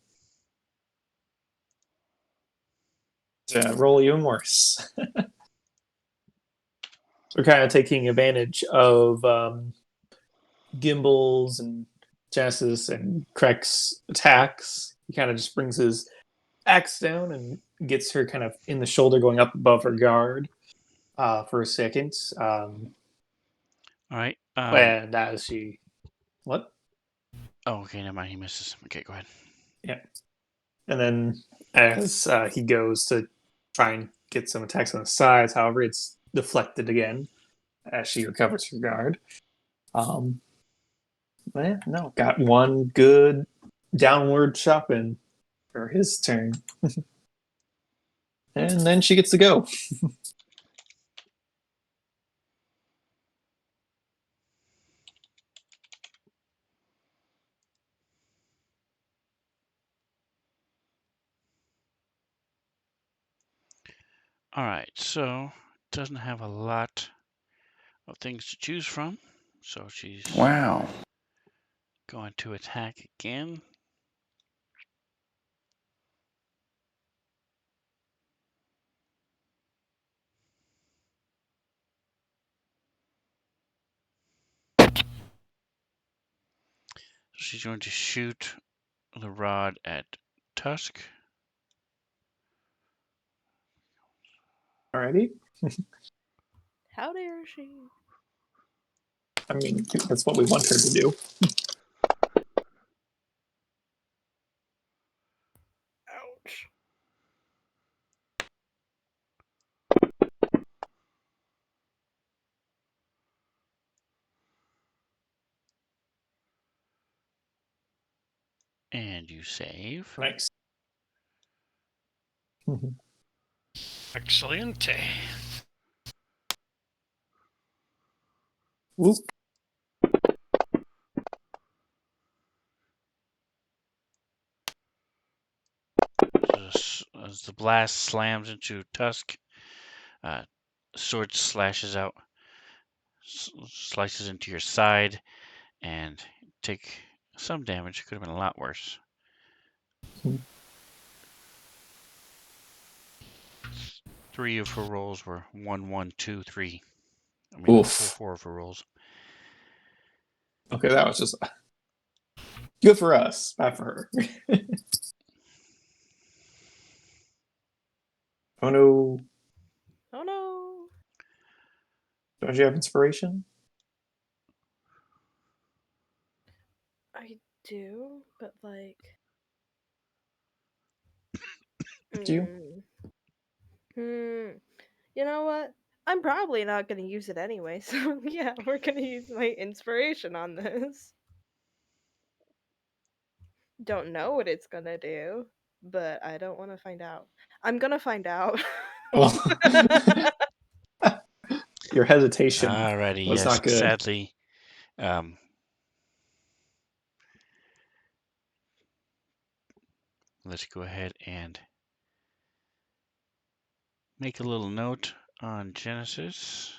S2: Roll even worse. We're kind of taking advantage of Gimbal's and Genesis and Kreck's attacks. He kind of just brings his axe down and gets her kind of in the shoulder, going up above her guard for a second.
S1: Alright.
S2: And as she... What?
S1: Oh, okay, never mind. He misses. Okay, go ahead.
S2: Yeah. And then as he goes to try and get some attacks on the sides, however, it's deflected again as she recovers her guard. No, got one good downward chopping for his turn. And then she gets to go.
S1: Alright, so doesn't have a lot of things to choose from. So she's going to attack again. She's going to shoot the rod at Tusk.
S2: Alrighty.
S3: How dare she?
S2: I mean, that's what we want her to do.
S3: Ouch.
S1: And you save.
S2: Nice.
S4: Excelente.
S2: Whoop.
S1: As the blast slams into Tusk, sword slashes out, slices into your side, and take some damage. Could have been a lot worse. 3 of her rolls were 1, 1, 2, 3. I mean,
S2: Oof.
S1: full 4 of her rolls.
S2: Okay, that was just good for us, bad for her. Oh no.
S3: Oh no.
S2: Don't you have inspiration?
S3: I do, but like.
S2: Do you?
S3: Hmm. You know what? I'm probably not gonna use it anyway, so yeah, we're gonna use my inspiration on this. Don't know what it's gonna do, but I don't want to find out. I'm gonna find out.
S2: Well, your hesitation
S1: Alrighty,
S2: was
S1: yes.
S2: not good.
S1: Sadly, let's go ahead and make a little note on Genesis.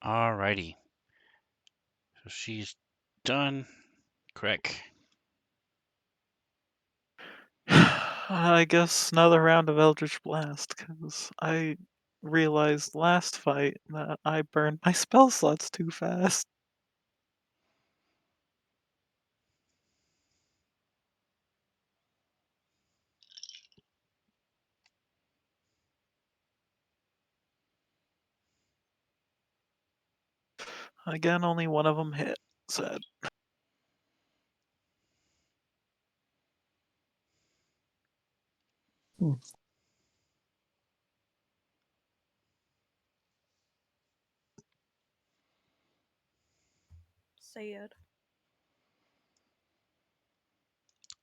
S1: Alrighty. So she's done. Correct.
S5: I guess another round of Eldritch Blast, because I realized last fight that I burned my spell slots too fast. Again, only one of them hit. Sad.
S3: Sad.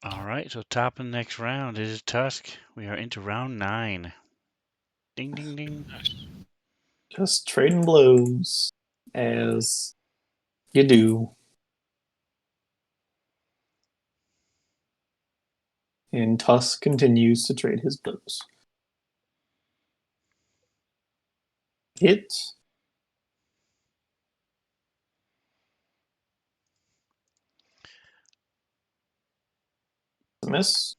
S1: Alright, so top of the next round is Tusk. We are into round 9. Ding, ding, ding.
S2: Just trading blows as you do. And Tusk continues to trade his blows. Hit. Miss.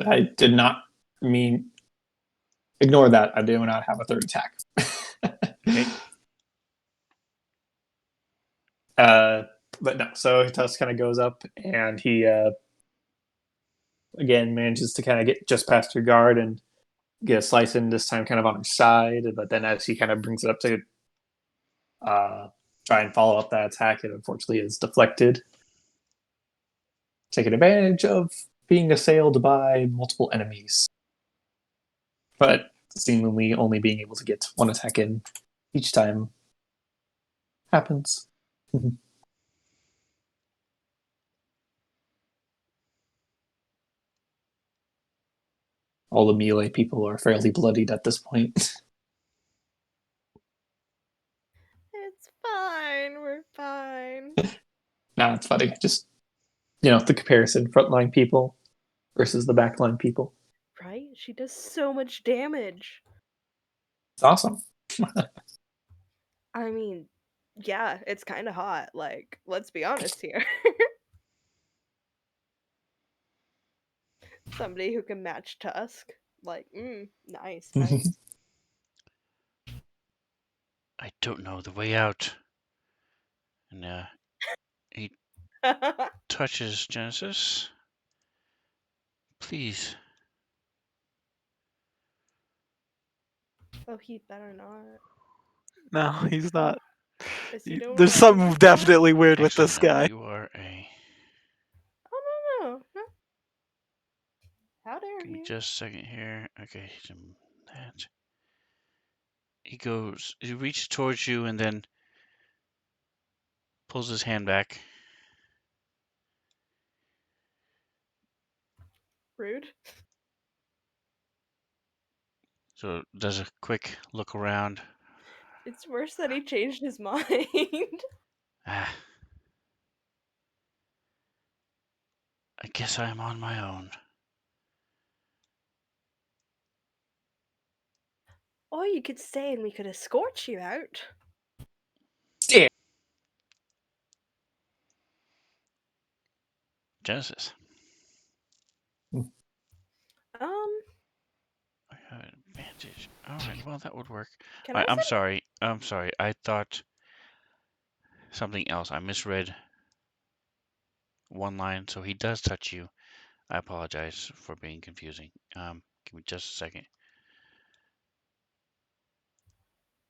S2: I did not mean. Ignore that. I do not have a third attack.
S1: Okay.
S2: But no, so Tusk kind of goes up and he again manages to kind of get just past your guard and get a slice in, this time kind of on her side. But then as he kind of brings it up to try and follow up that attack, it unfortunately is deflected, taking advantage of being assailed by multiple enemies, but seemingly only being able to get one attack in each time happens. All the melee people are fairly bloodied at this point.
S3: It's fine. We're fine.
S2: Nah, it's funny. Just the comparison: frontline people versus the backline people.
S3: Right? She does so much damage.
S2: It's awesome.
S3: I mean, yeah, it's kind of hot. Like, let's be honest here. Somebody who can match Tusk. Like, nice, nice.
S1: I don't know the way out. And he touches Genesis. Please.
S3: Oh, he better not.
S5: No, he's not.
S3: Is he doing
S5: There's
S3: what I think
S5: something
S3: he's doing?
S5: definitely weird with
S1: Actually,
S5: this
S1: no.
S5: guy.
S1: You are a.
S3: Oh, no. How dare
S1: Give me
S3: he?
S1: just a second here. Okay, that. He goes. He reaches towards you and then pulls his hand back.
S3: Rude.
S1: So does a quick look around.
S3: It's worse that he changed his mind.
S1: Ah, I guess I am on my own.
S3: Or you could stay and we could escort you out.
S2: Yeah.
S1: Genesis.
S3: Um,
S1: I have an advantage. All right. Well, that would work.
S3: can
S1: All
S3: I
S1: right, I'm
S3: send?
S1: sorry. I'm sorry. I thought something else. I misread one line. So he does touch you. I apologize for being confusing. Give me just a second.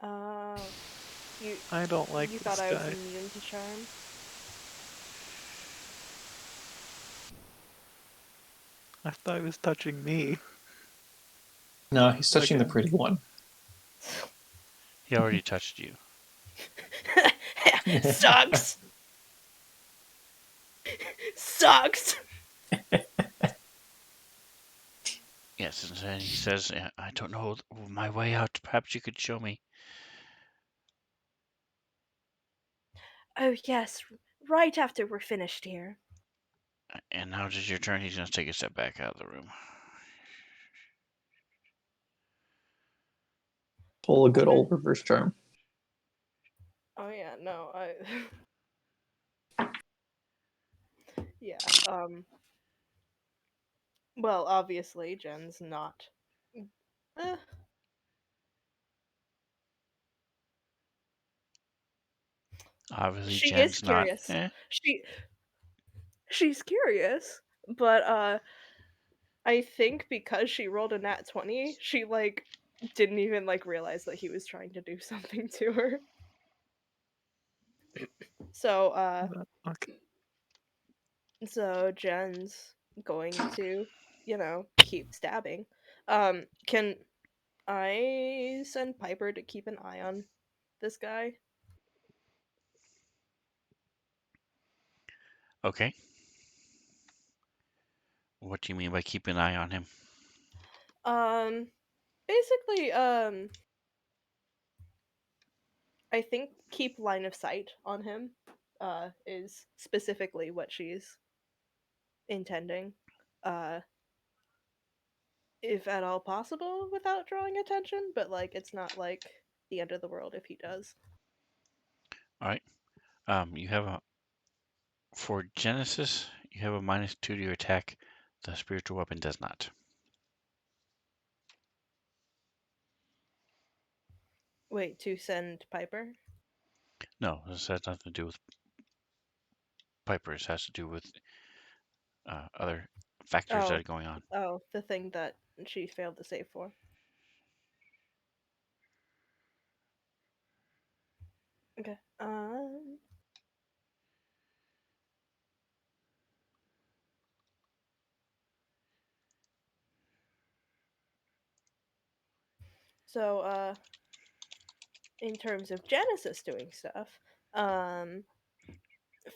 S3: Oh, you
S5: I don't like
S3: you thought
S5: this
S3: I was
S5: guy.
S3: immune to charm?
S5: I thought he was touching me.
S2: No, he's touching the
S5: Again.
S2: pretty one.
S1: He already touched you.
S3: Sucks. Sucks.
S1: Yes, and then he says, I don't know my way out. Perhaps you could show me.
S3: Oh yes, right after we're finished here.
S1: And now it is your turn. He's going to take a step back out of the room.
S2: Pull a good
S3: Okay.
S2: old reverse charm.
S3: Oh yeah, no, yeah. Well, obviously, Jen's not. Eh,
S1: Obviously,
S3: she is
S1: Jen's not.
S3: curious. She's curious, but I think because she rolled a nat 20, she like didn't even like realize that he was trying to do something to her. So
S5: Okay.
S3: so Jen's going to, keep stabbing. Can I send Piper to keep an eye on this guy?
S1: Okay. What do you mean by keep an eye on him?
S3: Um basically I think keep line of sight on him is specifically what she's intending. Uh if at all possible without drawing attention, but like it's not like the end of the world if he does.
S1: All right. You have a for Genesis. You have a -2 to your attack. The spiritual weapon does not.
S3: Wait, to send Piper?
S1: No, this has nothing to do with Piper. This has to do with other factors that
S3: Oh,
S1: are going on.
S3: oh, the thing that she failed to save for. Okay. So in terms of Genesis doing stuff, um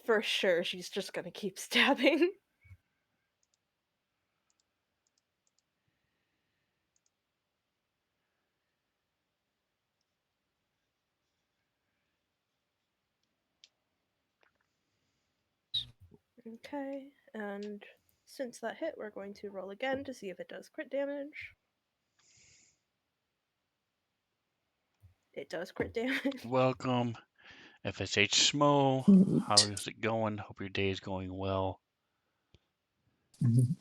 S3: for sure she's just gonna keep stabbing. Okay, and since that hit, we're going to roll again to see if it does crit damage. It does crit damage.
S1: Welcome, FSH Smo. How
S2: Neat.
S1: is it going? Hope your day is going well.
S2: Mhm.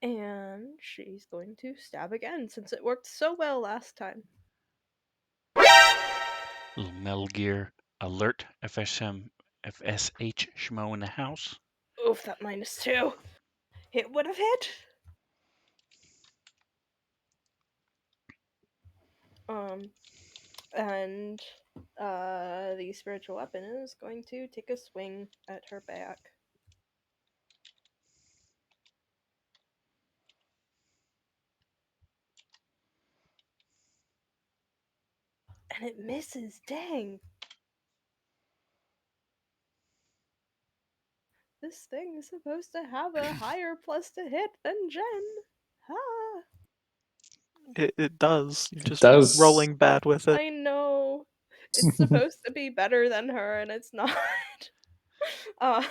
S3: And she's going to stab again since it worked so well last time.
S1: Little Metal Gear alert. FSH Schmo in the house.
S3: Oof, that -2. It would have hit. And the spiritual weapon is going to take a swing at her back. And it misses, dang. This thing is supposed to have a higher plus to hit than Jen. Ah,
S5: It does. You're
S2: It
S5: just
S2: does.
S5: rolling bad with it.
S3: I know. It's supposed to be better than her, and it's not. uh,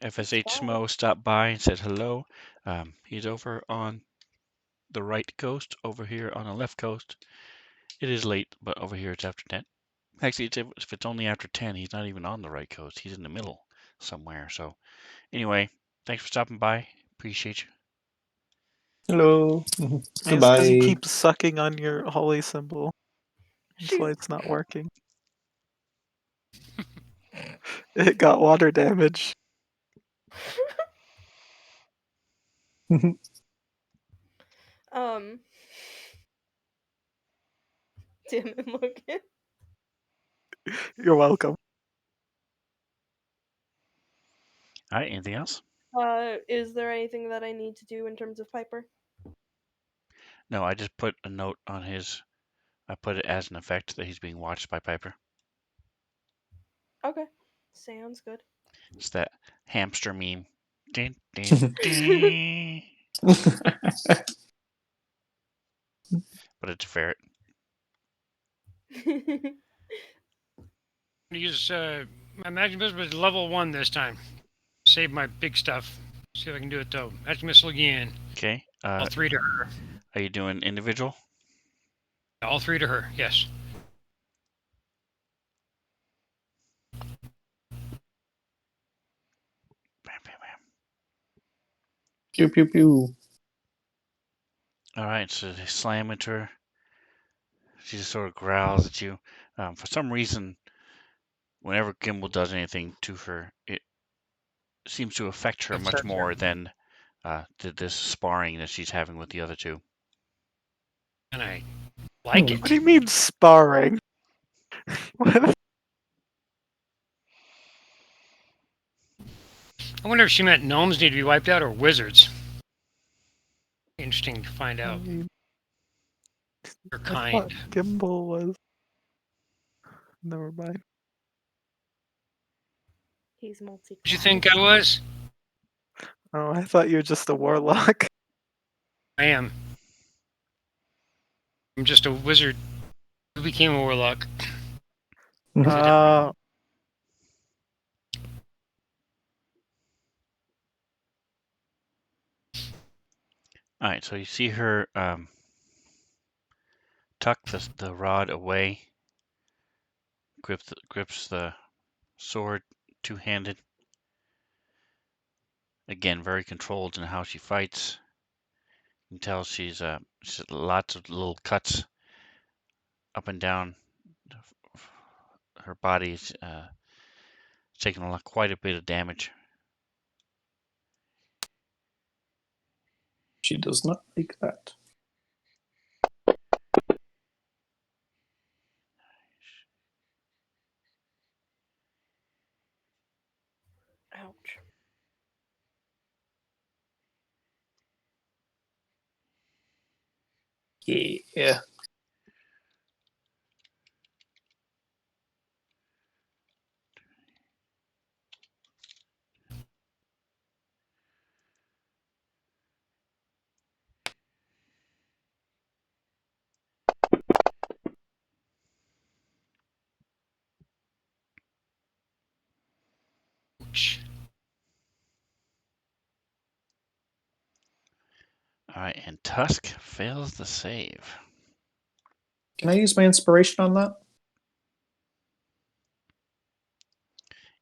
S1: FSH
S3: fine.
S1: Smo stopped by and said hello. He's over on the right coast, over here on the left coast. It is late, but over here it's after 10. Actually, if it's only after 10, he's not even on the right coast. He's in the middle somewhere. So, anyway, thanks for stopping by. Appreciate you.
S2: Hello.
S5: It's because you
S2: Goodbye.
S5: keep sucking on your holy symbol. That's
S3: She's
S5: why it's not working. It got water damage.
S3: um. Damn it, Logan.
S5: You're welcome.
S1: All right, anything else?
S3: Is there anything that I need to do in terms of Piper?
S1: No, I just put a note on his. I put it as an effect that he's being watched by Piper.
S3: Okay, sounds good.
S1: It's that hamster meme. Ding, ding, ding. But it's a ferret.
S4: Use my magic missile was level 1 this time. Save my big stuff. See if I can do it though. Magic missile again.
S1: Okay.
S4: All 3 to her.
S1: Are you doing individual?
S4: All 3 to her. Yes.
S1: Bam, bam, bam.
S2: Pew pew pew.
S1: All right, so they slam into her. She just sort of growls at you. For some reason, whenever Gimbal does anything to her, it seems to affect her much
S4: Upsets her.
S1: more than this sparring that she's having with the other two.
S4: And I like
S5: What do
S4: it.
S5: you mean sparring? What?
S4: I wonder if she meant gnomes need to be wiped out or wizards. Interesting to find
S5: I
S4: out.
S5: mean,
S4: Her
S5: I
S4: kind.
S5: thought Gimbal was. Never mind.
S3: He's multi.
S4: What do you think I was?
S5: Oh, I thought you were just a warlock.
S4: I am. I'm just a wizard who became a warlock.
S5: Uh,
S1: All right, so you see her tuck the rod away, grips the sword two-handed. Again, very controlled in how she fights. You can tell she's lots of little cuts up and down her body. Is taking quite a bit of damage.
S2: She does not like that.
S3: Ouch.
S2: Yeah.
S1: All right, and Tusk fails the save.
S2: Can I use my inspiration on that?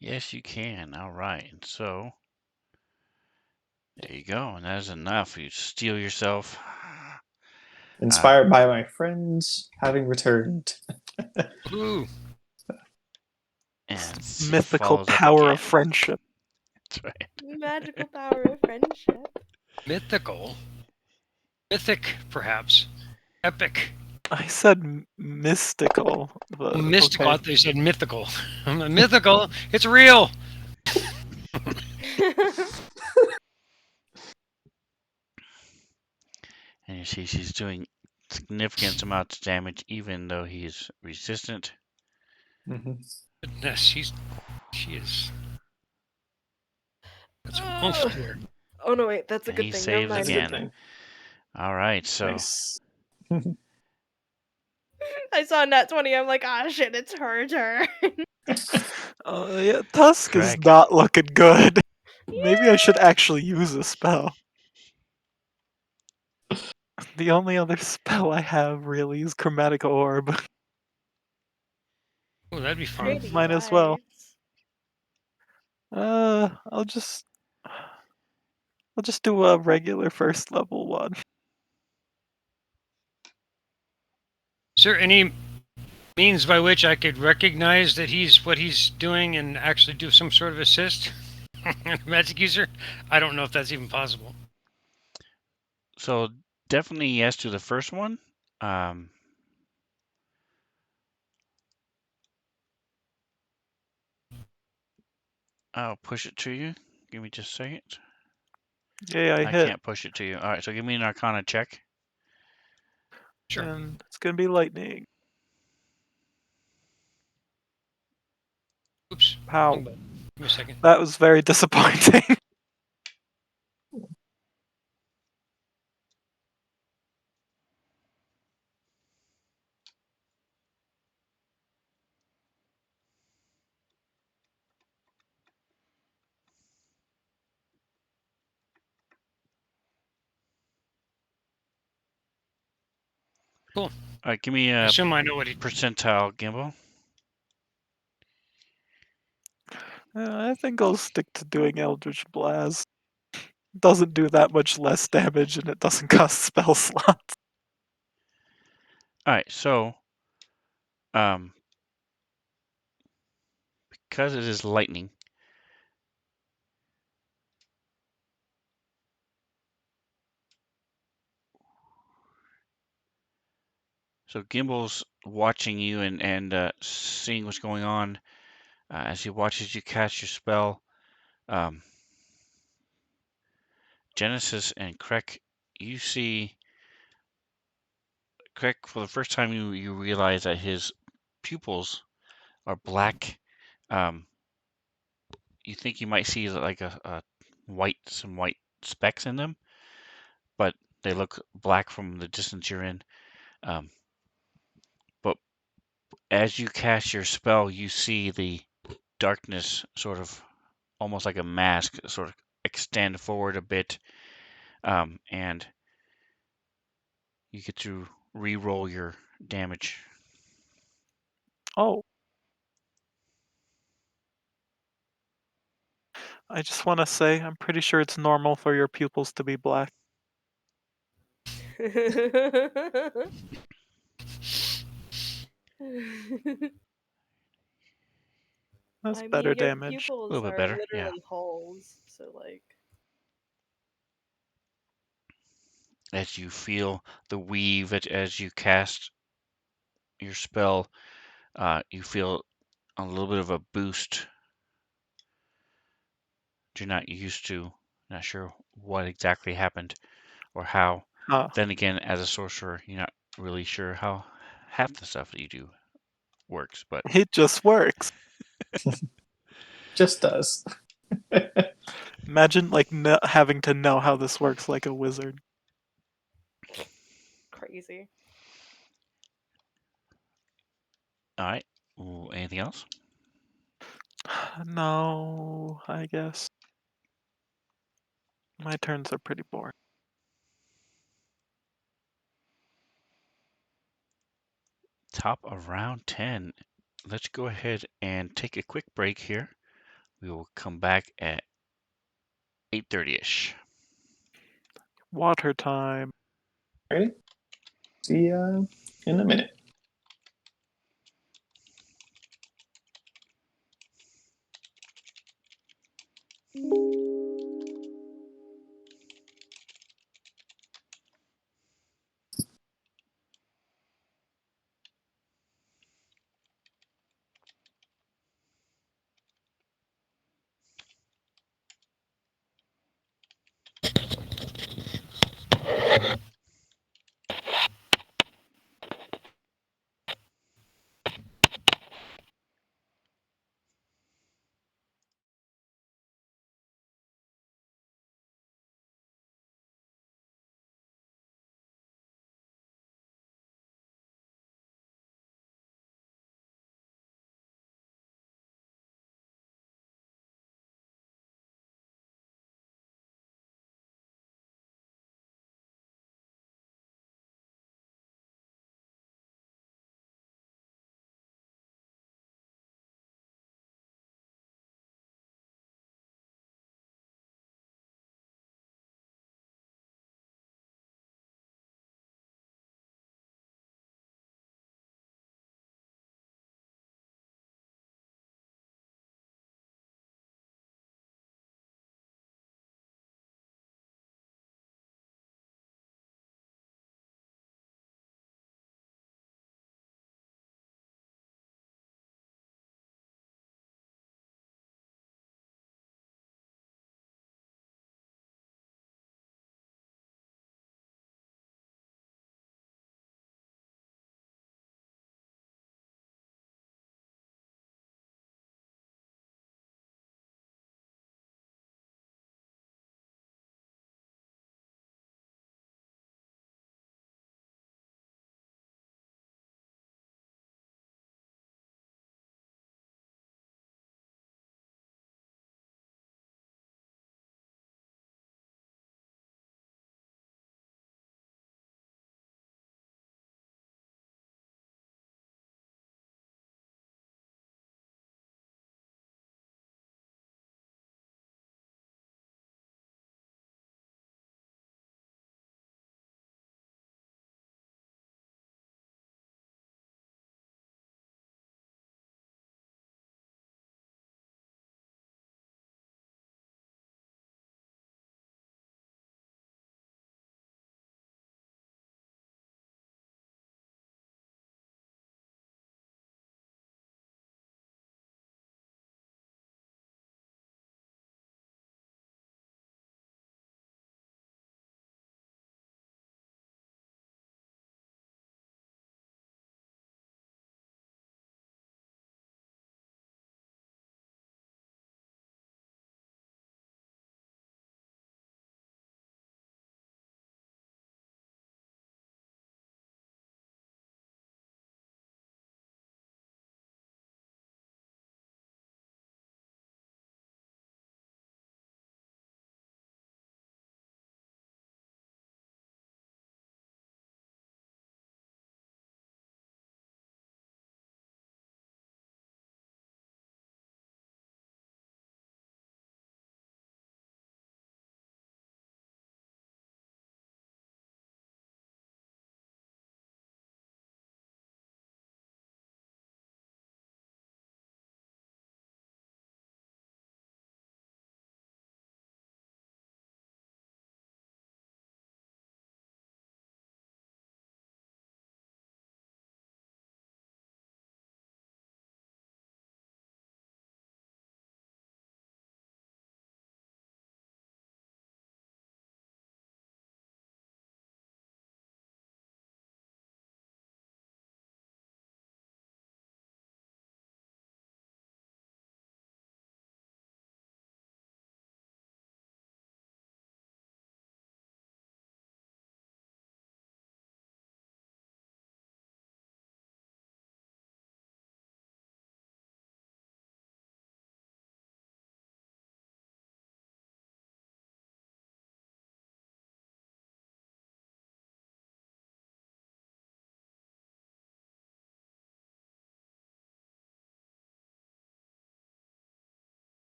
S1: Yes, you can. All right, and so there you go, and that is enough. You steel yourself.
S2: Inspired by my friends having returned.
S4: Ooh,
S1: And she
S5: Mythical
S1: follows up
S5: power
S1: again.
S5: of friendship.
S1: That's right.
S3: Magical power of friendship.
S4: mythical. Mythic, perhaps. Epic.
S5: I said mystical, but
S4: Mystical. I
S5: okay.
S4: thought you said mythical. Mythical. It's real.
S1: And you see she's doing significant amounts of damage, even though he's resistant.
S2: Mhm.
S4: Goodness, she is. That's some oomph to her.
S3: Oh no, wait, that's a
S1: And
S3: good
S1: he
S3: thing. Never
S1: saves
S2: That's a
S3: mind.
S2: good
S1: again.
S2: thing.
S1: All right, so
S2: Nice.
S3: I saw Nat 20. I'm like, ah, shit, it's her turn.
S5: Yeah, Tusk is
S1: Craig.
S5: not looking good. Maybe I should
S3: Yeah.
S5: actually use a spell. The only other spell I have really is Chromatic Orb.
S4: Oh, that'd be fun.
S3: Pretty
S5: Might as well.
S3: lights.
S5: I'll just do a regular first level one.
S4: Is there any means by which I could recognize that he's what he's doing and actually do some sort of assist? Magic user? I don't know if that's even possible.
S1: So definitely yes to the first one. Um, I'll push it to you. Give me just a second.
S5: Yeah, I
S1: I
S5: hit.
S1: can't push it to you. All right, so give me an Arcana check.
S4: Sure.
S5: And it's gonna be lightning.
S4: Oops.
S5: Pow.
S4: Wrong button. Give me a second.
S5: That was very disappointing.
S4: Cool.
S1: All right, give me
S4: I
S1: a
S4: assume I know what he.
S1: percentile, Gimbal.
S5: I think I'll stick to doing Eldritch Blast. Doesn't do that much less damage and it doesn't cost spell slots.
S1: All right, so because it is lightning, so Gimbal's watching you and seeing what's going on as he watches you cast your spell. Genesis and Krek, you see Krek for the first time. You realize that his pupils are black. Um, you think you might see like a some white specks in them, but they look black from the distance you're in. Um, but as you cast your spell, you see the darkness sort of almost like a mask sort of extend forward a bit, and you get to re-roll your damage.
S5: Oh. I just want to say, I'm pretty sure it's normal for your pupils to be black. That's
S3: I
S5: better
S3: mean, your
S5: damage.
S1: A
S3: pupils
S1: little bit
S3: are
S1: better, yeah.
S3: literally holes, so like.
S1: As you feel the weave as you cast your spell, you feel a little bit of a boost. You're not used to, not sure what exactly happened or how.
S5: Huh.
S1: Then again, as a sorcerer, you're not really sure how half the stuff that you do works, but
S5: It just works.
S2: Just does.
S5: Imagine like having to know how this works like a wizard.
S3: Crazy.
S1: all right. Ooh, anything else?
S5: No, I guess. My turns are pretty boring.
S1: top of round 10. Let's go ahead and take a quick break here. We will come back at 8:30ish.
S5: Water time.
S2: Ready? See ya in a minute.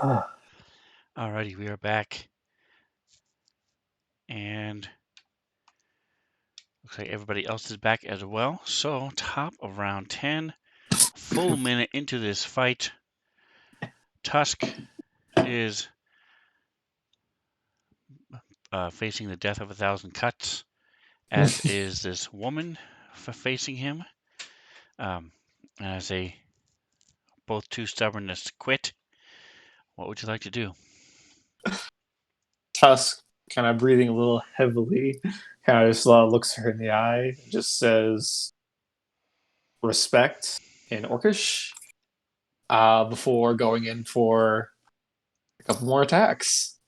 S1: Alrighty, we are back. And looks like everybody else is back as well. So, top of round 10, full minute into this fight. Tusk is facing the death of 1,000 cuts, as is this woman facing him. And as they both too stubborn to quit, what would you like to do?
S2: Tusk, kind of breathing a little heavily, kind of just looks her in the eye and just says, respect in Orcish, before going in for a couple more attacks.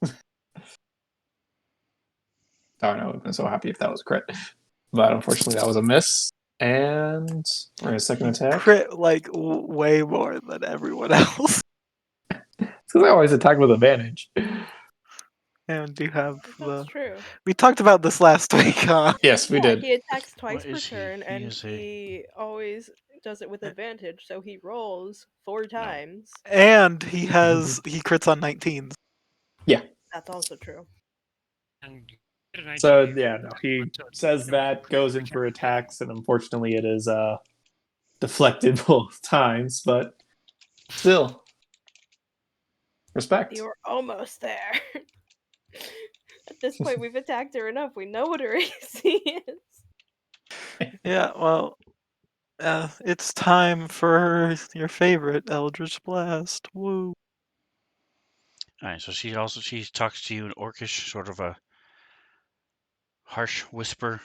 S2: Darn, I would have been so happy if that was a crit. But unfortunately, that was a miss. And we're in a second attack.
S5: Crit like way more than everyone else.
S2: Because I always attack with advantage.
S5: And you have
S3: That's true.
S5: We talked about this last week, huh?
S2: Yes, we did.
S3: He attacks twice
S1: What
S3: per
S1: is he?
S3: turn,
S1: He
S3: and
S1: is a
S3: he always does it with advantage, so he rolls 4 times.
S5: And he crits on 19s.
S3: That's also true.
S4: And you get a 19
S2: So,
S4: maybe.
S2: yeah, no, he says that, goes in for attacks, and unfortunately it is deflected both times, but still, respect.
S3: You're almost there. At this point, we've attacked her enough. We know what her AC is.
S5: Yeah, well, it's time for your favorite Eldritch Blast. Woo.
S1: Alright, so she talks to you in Orcish, sort of a harsh whisper.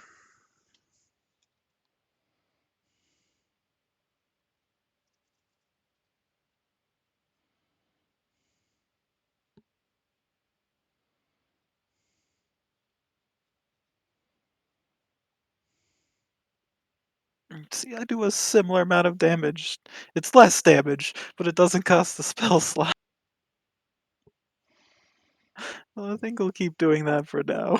S5: See, I do a similar amount of damage. It's less damage, but it doesn't cost the spell slot. Well, I think we'll keep doing that for now.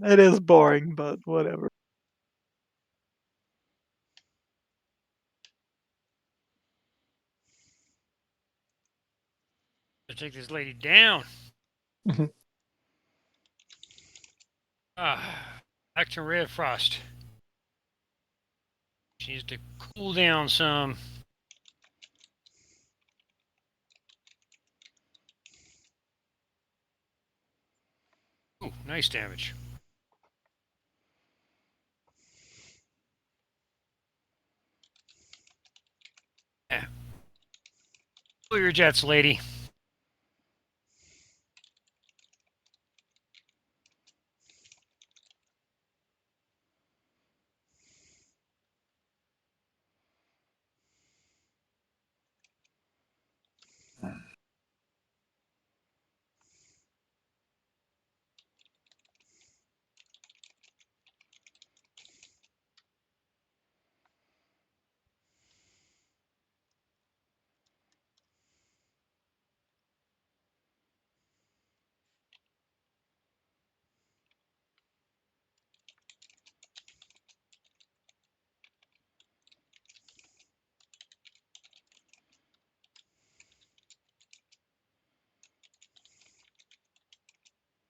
S5: It is boring, but whatever.
S4: To take this lady down.
S2: Mhm.
S4: Back to Red Frost. She needs to cool down some. Ooh, nice damage. Yeah. Pull your jets, lady.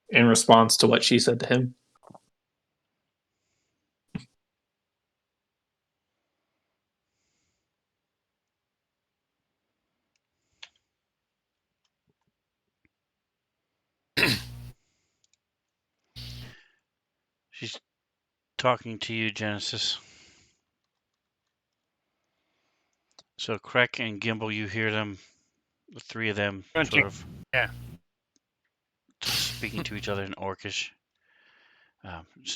S2: In response to what she said to him.
S1: She's talking to you, Genesis. So Krek and Gimbal, you hear them, the three of them,
S4: Grunting.
S1: sort of
S4: Yeah.
S1: speaking to each other in Orcish.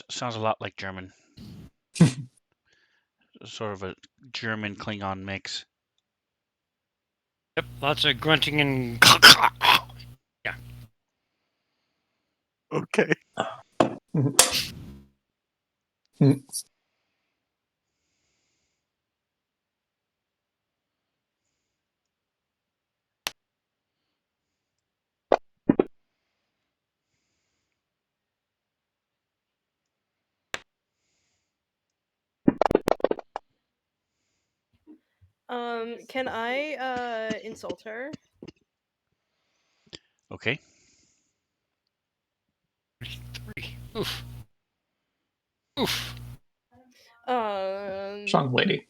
S1: Sounds a lot like German. Sort of a German Klingon mix.
S4: Yep. Lots of grunting and. Yeah.
S5: Okay.
S3: Can I insult her?
S1: Okay.
S4: 3. Oof. Oof.
S2: Strong lady.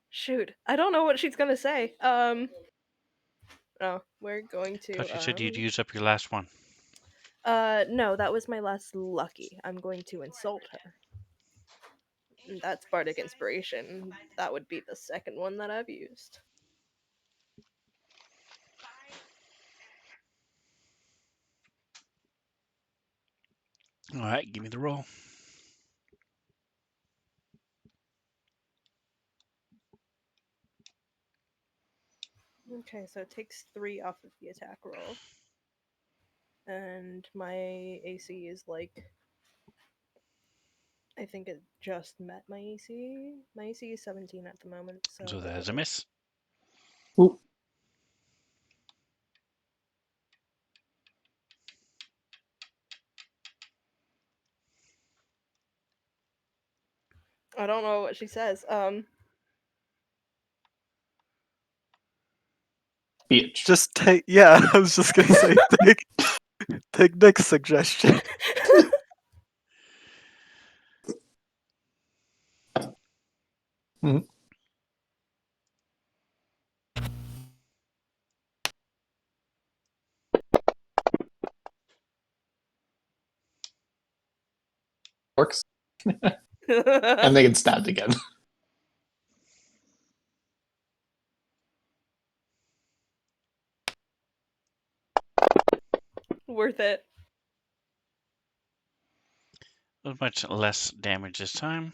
S3: Shoot, I don't know what she's gonna say. Oh, we're going to.
S1: Thought you said you'd use up your last one.
S3: No, that was my last lucky. I'm going to insult her. That's Bardic Inspiration. That would be the second one that I've used.
S1: All right, give me the roll.
S3: Okay, so it takes 3 off of the attack roll. And my AC is like. I think it just met my AC. My AC is 17 at the moment, so.
S1: So that is a miss.
S2: Ooh.
S3: I don't know what she says.
S2: Bitch.
S5: Just take. Yeah, I was just gonna say take Nick's suggestion.
S2: Mhm. Works. And they get stabbed again.
S3: Worth it.
S1: Much less damage this time.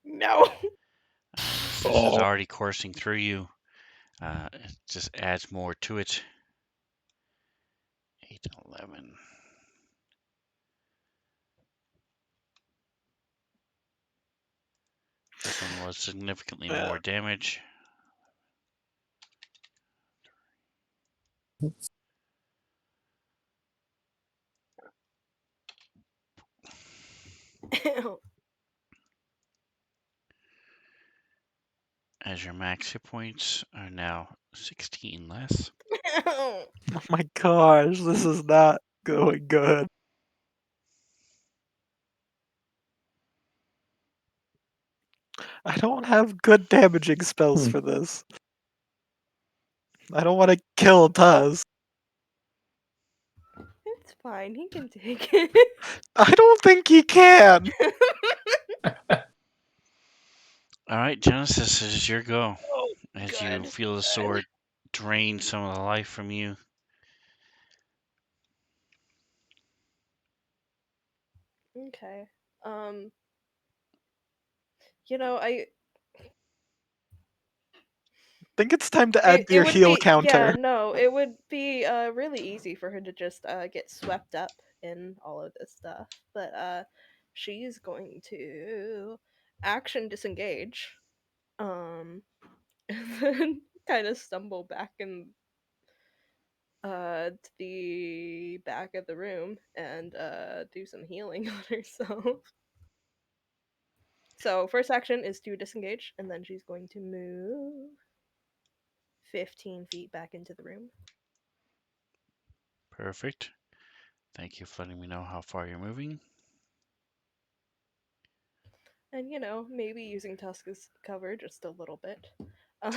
S3: No.
S1: This is already coursing through you. It just adds more to it. 8 and 11. This one was significantly more damage. As your max hit points are now 16 less.
S5: Oh my gosh, this is not going good. I don't have good damaging spells for this. I don't want to kill Tuz.
S3: It's fine. He can take it.
S5: I don't think he can.
S1: All right, Genesis, it is your go.
S3: Oh,
S1: As you
S3: good.
S1: feel the sword drain some of the life from you.
S3: Okay. You know, I
S5: think it's time to add to
S3: it
S5: your
S3: would
S5: heal
S3: be
S5: counter.
S3: no, it would be really easy for her to just get swept up in all of this stuff. But she's going to action disengage. And then kind of stumble back in to the back of the room and do some healing on herself. So first action is to disengage, and then she's going to move 15 feet back into the room.
S1: Perfect. Thank you for letting me know how far you're moving.
S3: And maybe using Tusk as cover just a little bit.
S5: I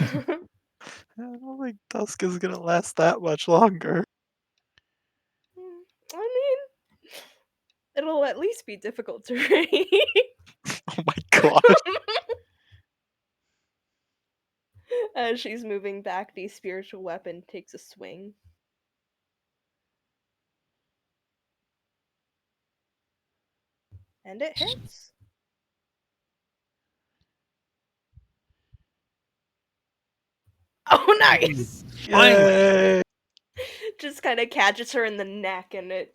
S5: don't think Tusk is gonna last that much longer.
S3: I mean, it'll at least be difficult to read.
S5: Oh my god.
S3: As she's moving back, the spiritual weapon takes a swing. And it hits. Oh, nice!
S4: Finally.
S5: Yay.
S3: Just kind of catches her in the neck, and it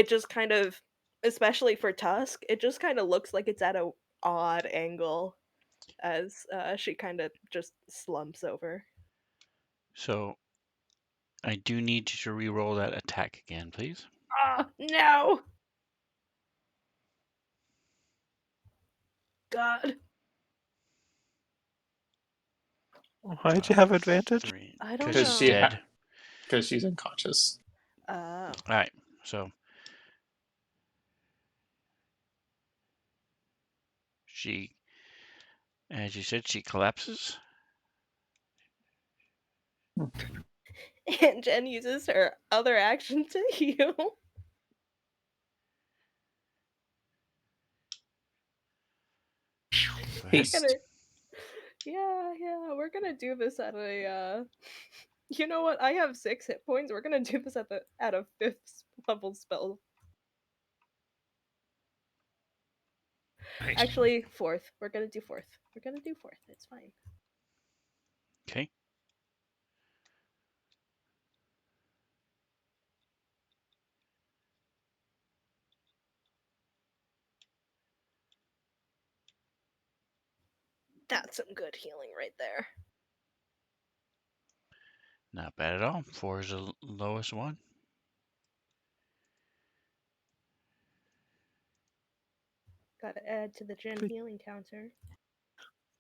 S3: just kind of, especially for Tusk, it just kind of looks like it's at a odd angle. as she kind of just slumps over.
S1: So I do need you to re-roll that attack again, please.
S3: Oh, no! God.
S5: Why'd you have advantage?
S1: 3.
S3: I don't
S1: Because
S3: know.
S1: she's
S2: She
S1: dead.
S2: because she's unconscious.
S3: Oh.
S1: All right. So she, as you said, she collapses.
S3: And Jen uses her other action to heal.
S1: Go ahead.
S2: Haste.
S3: Yeah, we're gonna do this at a you know what? I have 6 hit points. We're gonna do this at a 5th level spell.
S4: Nice.
S3: Actually, 4th. We're gonna do 4th. We're gonna do 4th. It's fine.
S1: Okay.
S3: That's some good healing right there.
S1: Not bad at all. 4 is the lowest one.
S3: Gotta add to the Jen healing counter.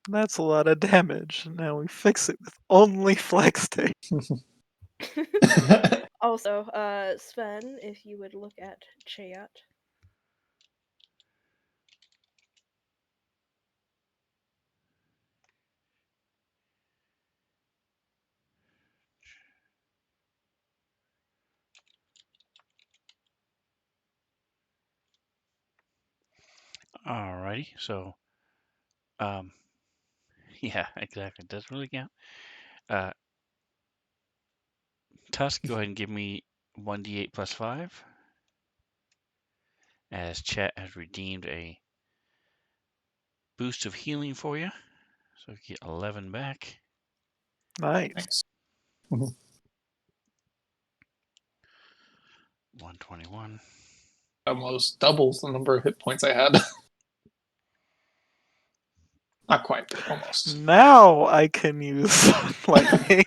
S5: That's a lot of damage. Now we fix it with only flex tape.
S3: Also, Sven, if you would look at chat.
S1: Alrighty. So, yeah, exactly. Doesn't really count. Tusk, go ahead and give me 1d8 plus 5. As Chet has redeemed a boost of healing for you. So you get 11 back.
S5: Nice.
S2: Nice.
S1: 121.
S2: Almost doubles the number of hit points I had. Not quite, but almost.
S5: Now I can use lightning.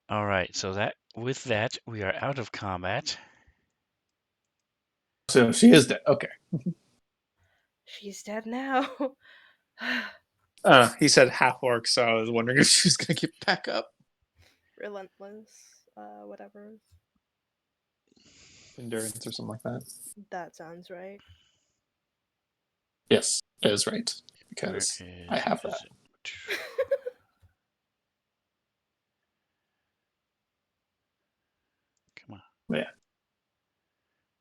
S1: All right, so with that, we are out of combat.
S2: So she is dead. Okay.
S3: She's dead now.
S2: He said half orc, so I was wondering if she was gonna get back up.
S3: Relentless, whatever.
S2: Endurance or something like that.
S3: That sounds right.
S2: Yes, it is right.
S1: Where
S2: Because
S1: is,
S2: I have
S1: what
S2: that.
S1: is it? Come on,
S2: Yeah.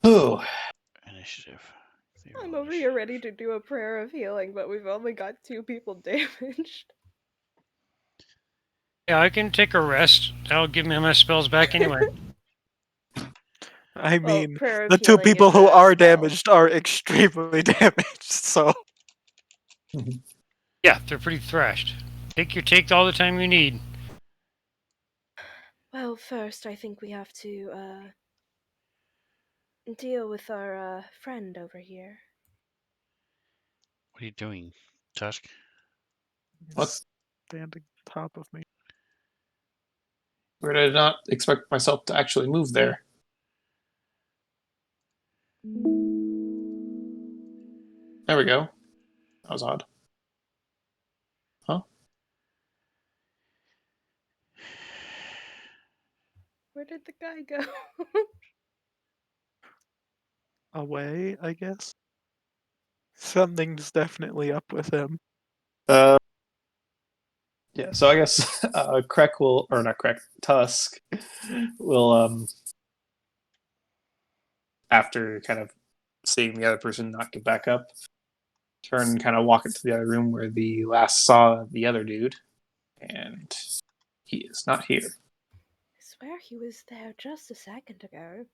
S2: Oh,
S1: initiative.
S3: I'm over here ready to do a prayer of healing, but we've only got 2 people damaged.
S4: Yeah, I can take a rest. That'll give me my spells back anyway.
S5: I
S3: Well,
S5: mean,
S3: prayer of
S5: the two
S3: healing
S5: people
S3: is
S5: who
S3: a
S5: are
S3: spell.
S5: damaged are extremely damaged, so.
S4: Yeah, they're pretty thrashed. Take all the time you need.
S3: Well, first I think we have to deal with our friend over here.
S1: What are you doing, Tusk?
S2: what?
S5: Standing on top of me.
S2: Where did I not expect myself to actually move there? There we go. That was odd. Huh?
S3: Where did the guy go?
S5: Away, I guess. Something's definitely up with him.
S2: Yeah, so I guess Krek will, or not Krek, Tusk will, after kind of seeing the other person not get back up, turn and kind of walk into the other room where the last saw the other dude, and he is not here.
S3: I swear he was there just a second ago.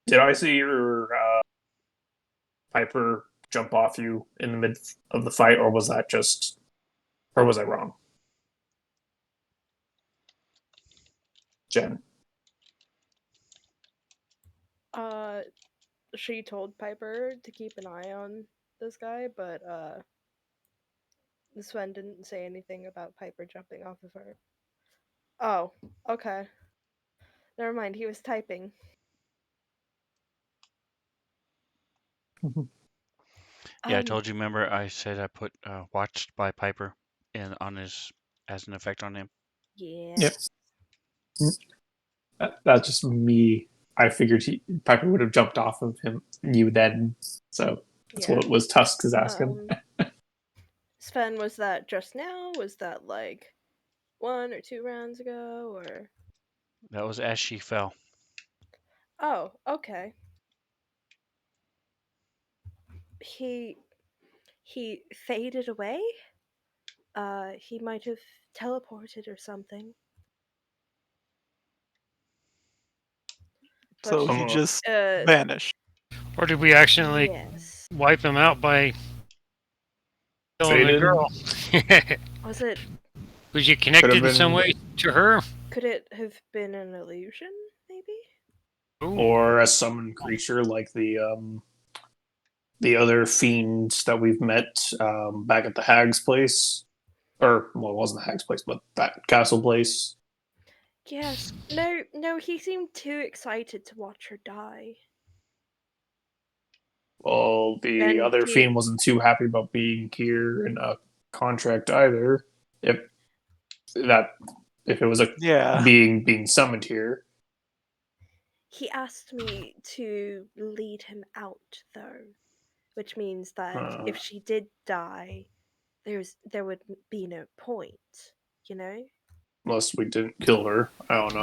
S2: Did I see your Piper jump off you in the mid of the fight, or was that just, or was I wrong? Jen.
S3: She told Piper to keep an eye on this guy, but Sven didn't say anything about Piper jumping off of her. Oh, okay. Never mind, he was typing.
S1: Yeah, I told you. Remember, I said I put "watched by Piper" on his as an effect on him.
S3: Yeah.
S2: Yep. That's just me. I figured Piper would have jumped off of you then. So that's what was Tusk is asking.
S3: Sven, was that just now? Was that like 1 or 2 rounds ago, or?
S1: That was as she fell.
S3: Oh, okay. He faded away? He might have teleported or something.
S5: So
S3: But
S5: he just
S3: uh
S5: vanished.
S4: Or did we accidentally
S3: yes.
S4: wipe him out by killing the
S2: Faded?
S4: girl?
S3: Was it
S4: Was you connected in some
S2: been-
S4: way to her?
S3: could it have been an illusion, maybe?
S4: Ooh.
S2: Or a summoned creature like the other fiends that we've met back at the Hag's place. Or, well, it wasn't the Hag's place, but that castle place.
S3: Yes. No, he seemed too excited to watch her die.
S2: Well, the
S3: And
S2: other
S3: he-
S2: fiend wasn't too happy about being here in a contract either. If it was a
S5: Yeah.
S2: being summoned here.
S3: He asked me to lead him out, though, which means that if she did die, there would be no point, you know?
S2: Unless we didn't kill her. I don't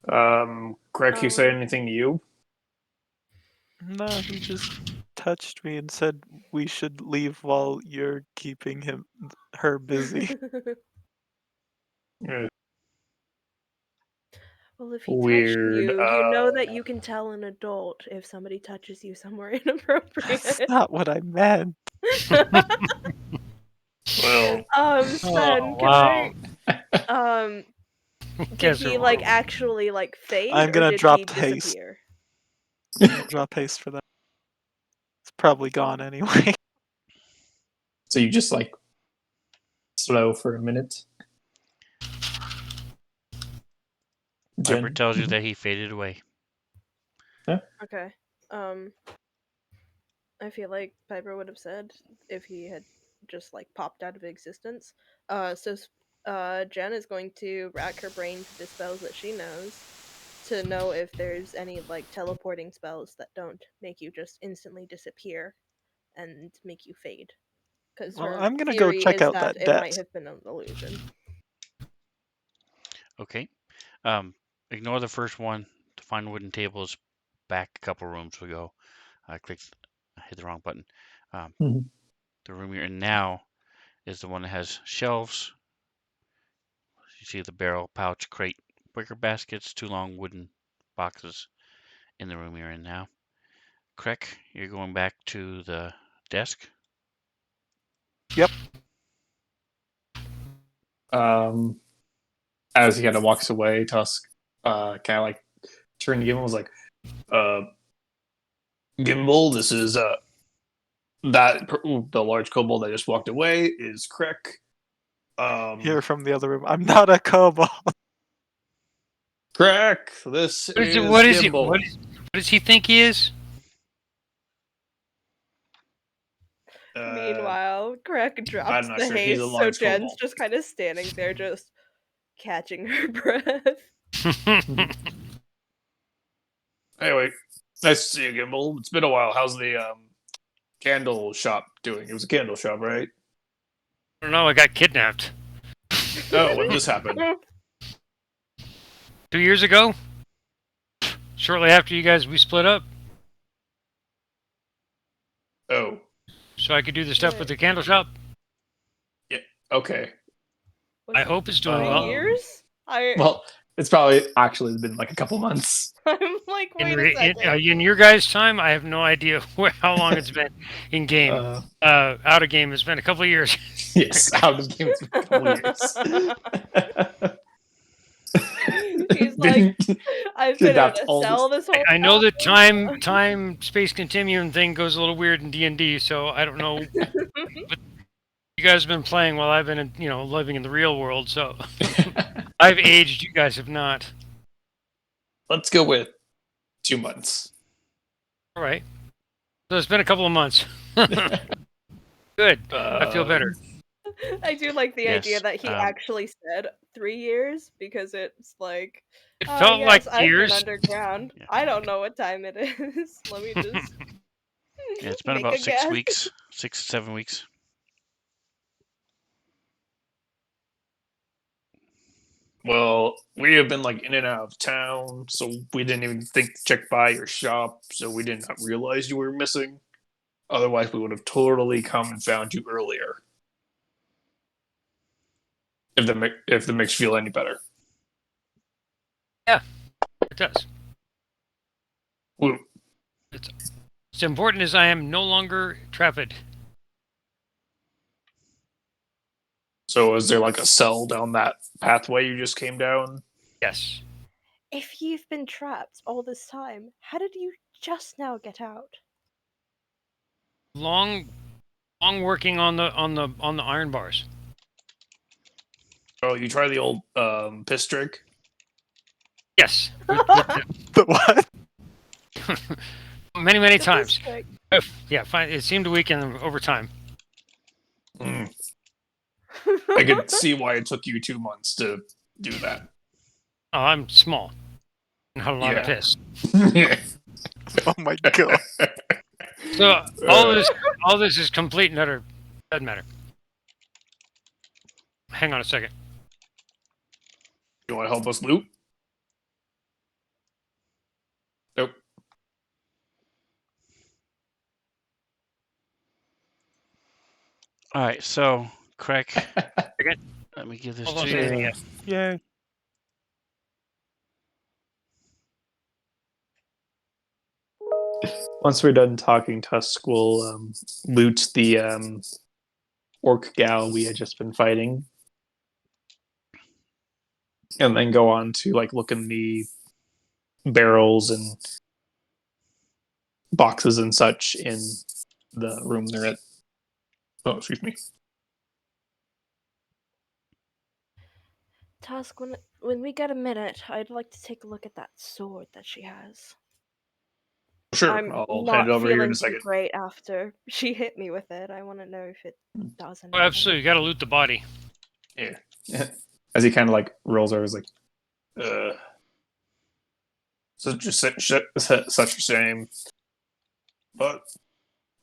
S2: know. Greg, he say anything to you?
S5: No, he just touched me and said we should leave while you're keeping her busy.
S2: Yeah.
S3: Well, if he
S2: Weird.
S3: touched you, you know that you can tell an adult if somebody touches you somewhere inappropriate.
S5: That's not what I meant.
S2: Well,
S3: Sven,
S4: wow.
S3: did
S4: Guess
S3: he
S4: it
S3: like
S4: wrong.
S3: actually like fade,
S5: I'm
S3: or
S5: gonna
S3: did
S5: drop
S3: he
S5: haste.
S3: disappear?
S5: Drop haste for that. It's probably gone anyway.
S2: so you just like slow for a minute.
S1: Piper tells you that he faded away.
S3: Okay. I feel like Piper would have said if he had just like popped out of existence. Jen is going to rack her brain for the spells that she knows to know if there's any like teleporting spells that don't make you just instantly disappear and make you fade. Because
S5: Well,
S3: her
S5: I'm gonna go
S3: theory
S5: check
S3: is
S5: out
S3: that
S5: that
S3: it might
S5: desk.
S3: have been an illusion.
S1: Okay. Ignore the first one. To find wooden tables back a couple rooms ago. I hit the wrong button. The room you're in now is the one that has shelves. You see the barrel, pouch, crate, wicker baskets, 2 long wooden boxes in the room you're in now. Krek, you're going back to the desk.
S5: Yep.
S2: As he kind of walks away, Tusk kind of like turned to Gimbal and was like, Gimbal, this is the large kobold that just walked away is Krek.
S5: Here from the other room. I'm not a kobold.
S2: Krek, this is Gimbal.
S4: What does he think he is?
S3: Meanwhile, Crack drops
S2: I'm not
S3: the
S2: sure. He's a
S3: haste, so
S2: large
S3: Jen's
S2: kobold.
S3: just kind of standing there, just catching her breath.
S2: Anyway, nice to see you, Gimbal. It's been a while. How's the candle shop doing? It was a candle shop, right?
S4: I don't know, I got kidnapped.
S2: Oh, when did this happen?
S4: 2 years ago? Shortly after we split up.
S2: Oh,
S4: So I could do the stuff with the candle shop.
S2: okay.
S4: I hope it's doing
S3: 3
S4: well.
S3: years?
S2: Well, it's probably actually been like a couple months.
S3: I'm like, wait a second.
S4: In your guys' time, I have no idea how long it's been in game. Out of game, it's been a couple of years.
S2: Yes, out of game it's been a couple years.
S3: He's like, I've been in
S2: Kidnapped
S3: a
S2: all
S3: cell this whole
S4: I know the
S3: time.
S4: time space continuum thing goes a little weird in D&D, so I don't know. But you guys have been playing while I've been, living in the real world. So I've aged. You guys have not.
S2: Let's go with 2 months.
S4: All right. So it's been a couple of months. Good. I feel better.
S3: I do like the idea
S1: Yes.
S3: that he actually said 3 years because it's like,
S4: It felt
S3: yes,
S4: like
S3: I've been
S4: years.
S3: underground.
S1: Yeah.
S3: I don't know what time it is. Let me just
S1: Yeah, it's been
S3: make
S1: about
S3: a
S1: 6
S3: guess.
S1: weeks, 6 to 7 weeks.
S2: Well, we have been like in and out of town, so we didn't even think to check by your shop, so we did not realize you were missing. Otherwise, we would have totally come and found you earlier. If the makes you feel any better.
S4: Yeah, it does.
S2: Woo.
S4: It's important as I am no longer trapped.
S2: So, is there like a cell down that pathway you just came down?
S4: Yes.
S3: If you've been trapped all this time, how did you just now get out?
S4: Long working on the iron bars.
S2: Oh, you try the old piss trick?
S4: Yes.
S5: The what?
S4: Many
S3: The
S4: times.
S3: district.
S4: Yeah, fine. It seemed to weaken over time.
S2: Mm. I could see why it took you 2 months to do that.
S4: Oh, I'm small. Not a lot of
S2: Yeah.
S4: piss.
S5: Oh my god.
S4: So all this is complete and utter. Doesn't matter. Hang on a second.
S2: You want to help us loot? Nope.
S1: All right, so Craig,
S4: Again?
S1: let me give this
S4: Hold on
S1: to
S4: a second.
S1: you.
S4: Yeah.
S5: Yay.
S2: Once we're done talking, Tusk will loot the orc gal we had just been fighting, and then go on to like look in the barrels and boxes and such in the room they're in. Oh, excuse me.
S3: Tusk, when we get a minute, I'd like to take a look at that sword that she has.
S2: Sure,
S3: I'm
S2: I'll hand it
S3: not
S2: over here in
S3: feeling
S2: a
S3: too
S2: second.
S3: great after she hit me with it. I want to know if it does anything.
S4: Oh, absolutely. You got to loot the body.
S2: Yeah. As he kind of like rolls over, he's like, such a shame. But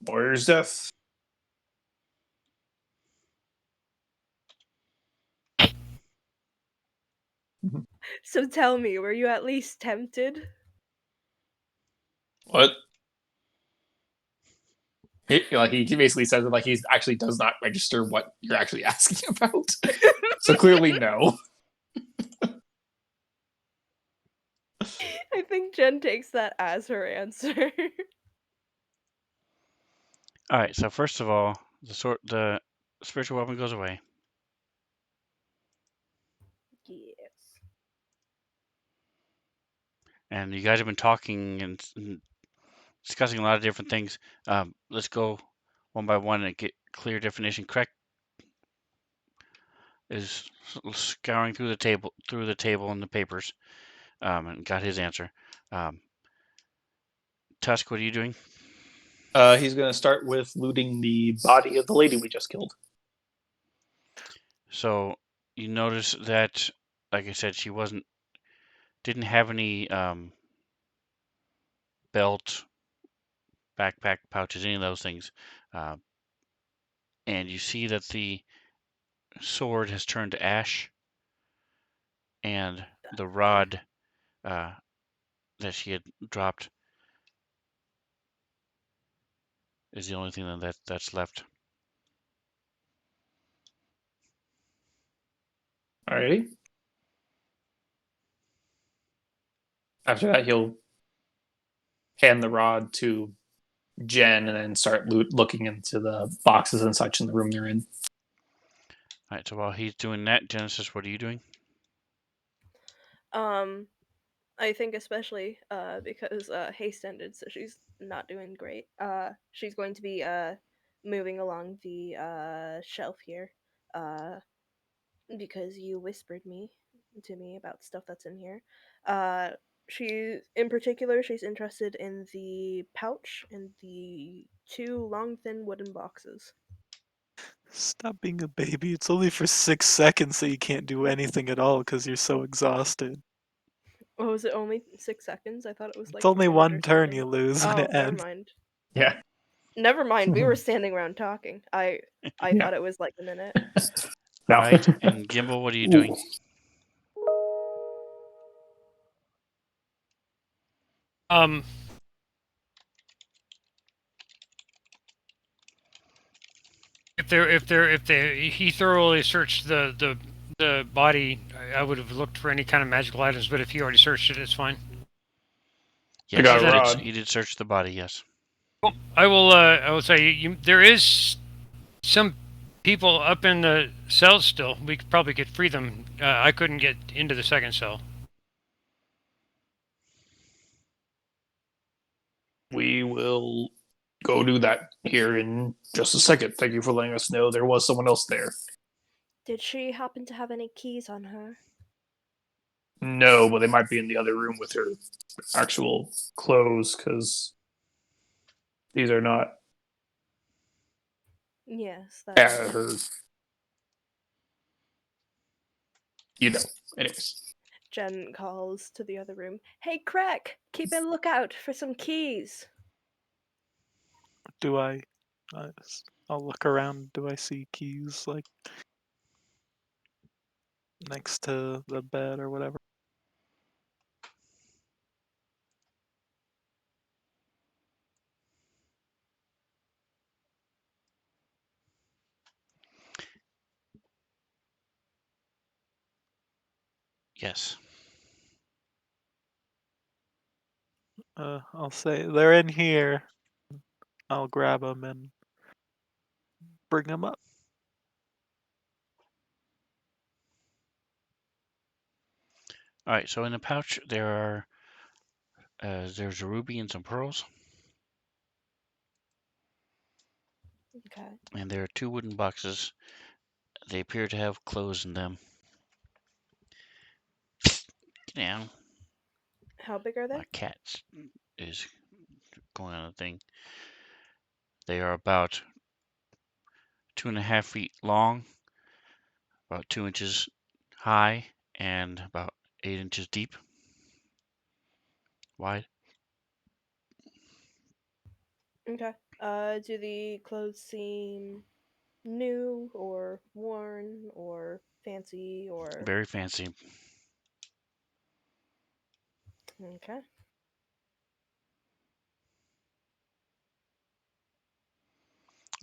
S2: warrior's death.
S3: So tell me, were you at least tempted?
S2: What? He basically says it like he actually does not register what you're actually asking about. So clearly, no.
S3: I think Jen takes that as her answer.
S1: All right, so first of all, the spiritual weapon goes away,
S3: Yes.
S1: and you guys have been talking and discussing a lot of different things. Let's go one by one and get clear definition. Craig is scouring through the table and the papers, and got his answer. Tusk, what are you doing?
S2: He's going to start with looting the body of the lady we just killed.
S1: So you notice that, like I said, she didn't have any belt, backpack, pouches, any of those things. And you see that the sword has turned to ash, and the rod that she had dropped is the only thing that's left.
S2: Alrighty. After that, he'll hand the rod to Jen and then start looking into the boxes and such in the room they're in.
S1: All right, so while he's doing that, Genesis, what are you doing?
S3: I think especially because haste ended, so she's not doing great. She's going to be moving along the shelf here, uh, because you whispered to me about stuff that's in here. Uh, she, in particular, she's interested in the pouch and the two long, thin wooden boxes.
S5: Stop being a baby. It's only for 6 seconds so you can't do anything at all because you're so exhausted.
S3: Oh, was it only 6 seconds? I thought it was
S5: It's
S3: like
S5: only
S3: a minute
S5: one
S3: or
S5: turn
S3: something.
S5: you lose when
S3: Oh,
S5: it
S3: never
S5: ends.
S3: mind.
S2: Yeah.
S3: Never mind. We were standing around talking. I
S2: Yeah.
S3: thought it was like a minute.
S2: No.
S1: All right, and Gimbal, what are you doing?
S4: If he thoroughly searched the body, I would have looked for any kind of magical items. But if he already searched it, it's fine.
S2: I
S1: Yes,
S2: got
S4: a rod.
S1: he did search the body. Yes.
S4: I will say there is some people up in the cells still. We probably could free them. I couldn't get into the second cell.
S2: We will go do that here in just a second. Thank you for letting us know there was someone else there.
S3: Did she happen to have any keys on her?
S2: No, but they might be in the other room with her actual clothes because these are not
S3: Yes, that
S2: at her. You know. Anyways.
S3: Jen calls to the other room. Hey, Crack! Keep a lookout for some keys.
S5: Do I? I'll look around. Do I see keys like next to the bed or whatever?
S1: Yes.
S5: I'll say they're in here. I'll grab them and bring them up.
S1: All right. So in the pouch there's a ruby and some pearls,
S3: Okay.
S1: and there are two wooden boxes. They appear to have clothes in them. Get down.
S3: How big are they?
S1: My cat is going on a thing. They are about 2.5 feet long, about 2 inches high, and about 8 inches deep, wide.
S3: Okay. Do the clothes seem new or worn or fancy or
S1: Very fancy.
S3: okay?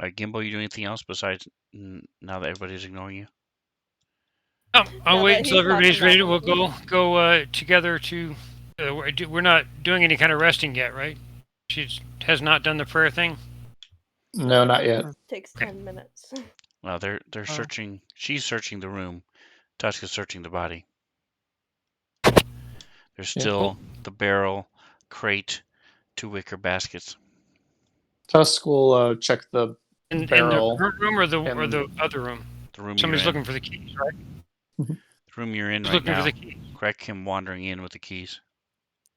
S1: All right, Gimbal, you do anything else besides now that everybody's ignoring you?
S4: Oh, I'll
S3: Now
S4: wait
S3: that
S4: until
S3: he's not
S4: everybody's ready. We'll
S3: acknowledging.
S4: go together to. We're not doing any kind of resting yet, right? She has not done the prayer thing.
S2: No, not yet.
S3: Takes 10 minutes.
S1: Well, they're searching. She's searching the room. Tusk is searching the body. There's still the barrel, crate, 2 wicker baskets.
S2: Tusk will check the
S4: In
S2: barrel.
S4: the room or
S2: and
S4: the other room.
S1: The room
S4: Somebody's
S1: you're in.
S4: looking for the keys, right?
S1: The room you're in
S4: Who's
S1: right
S4: looking for
S1: now.
S4: the keys?
S1: Correct him wandering in with the keys.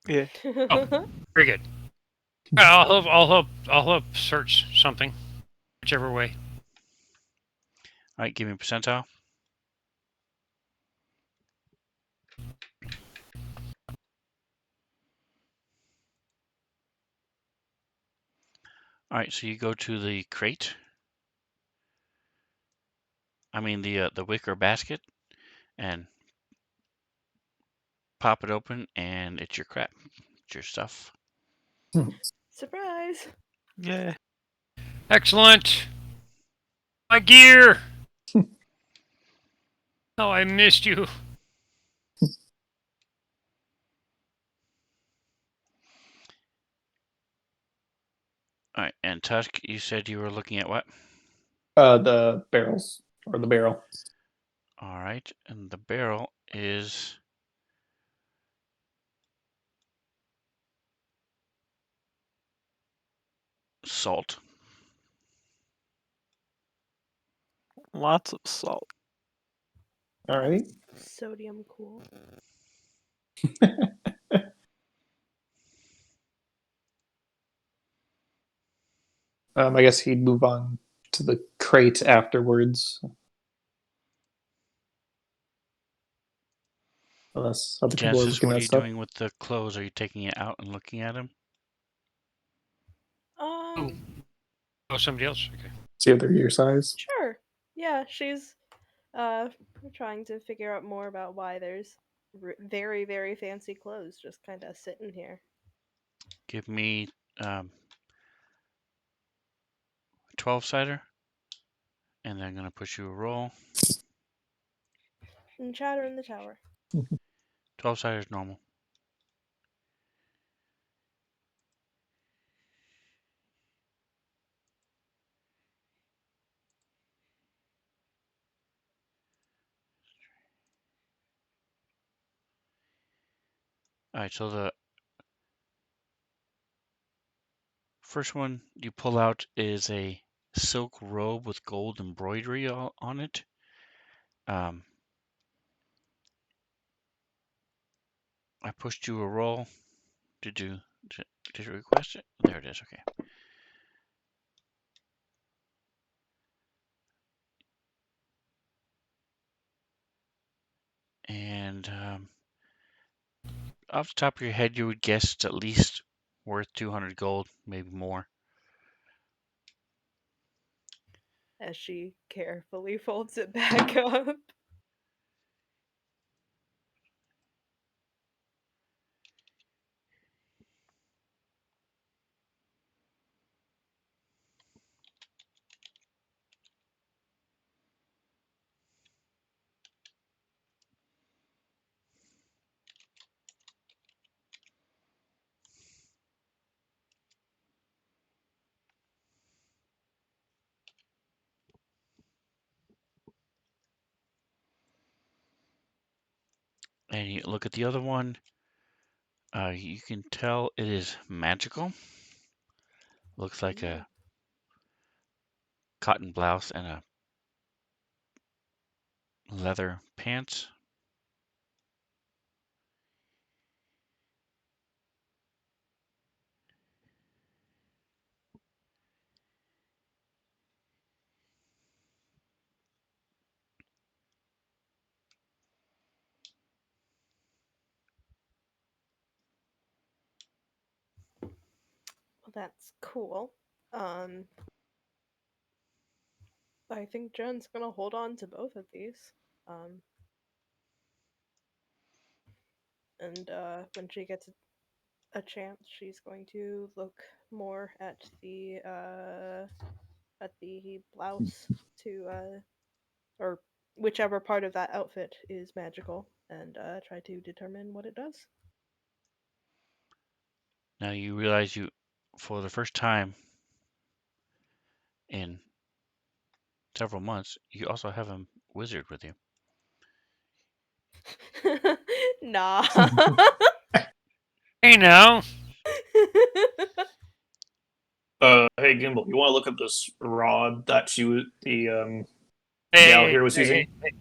S5: Yeah.
S4: Oh, very good. I'll help search something, whichever way.
S1: All right, give me a percentile. All right, so you go to the crate. I mean the wicker basket, and pop it open, and it's your crap. It's your stuff.
S3: Surprise!
S5: Yeah.
S4: Excellent. My gear. Oh, I missed you.
S1: All right, and Tusk, you said you were looking at what?
S2: The barrels or the barrel.
S1: All right, and the barrel is salt.
S5: Lots of salt.
S2: All right.
S3: Sodium cool.
S2: I guess he'd move on to the crate afterwards. Unless other people are
S1: Genesis,
S2: looking
S1: what are
S2: at
S1: you
S2: stuff.
S1: doing with the clothes? Are you taking it out and looking at them?
S4: Oh, somebody else. Okay.
S2: See if they're your size.
S3: Sure. Yeah, she's trying to figure out more about why there's very, very fancy clothes just kind of sitting here.
S1: Give me 12-sider, and then I'm going to push you a roll.
S3: And chatter in the tower.
S1: 12-sider is normal. All right, so the first one you pull out is a silk robe with gold embroidery on it. I pushed you a roll. Did you request it? There it is. Okay. And off the top of your head, you would guess it's at least worth 200 gold, maybe more.
S3: As she carefully folds it back up.
S1: And you look at the other one. You can tell it is magical. Looks like a cotton blouse and a leather pants.
S3: Well, that's cool. I think Jen's gonna hold on to both of these. And when she gets a chance, she's going to look more at the blouse to or whichever part of that outfit is magical, and try to determine what it does.
S1: Now you realize you, for the first time in several months, you also have a wizard with you.
S3: Nah.
S4: Hey now.
S6: Hey Gimbal, you want to look at this rod that the
S4: Hey,
S6: gal
S4: hey,
S6: here was
S4: hey,
S6: using?
S4: hey, hey.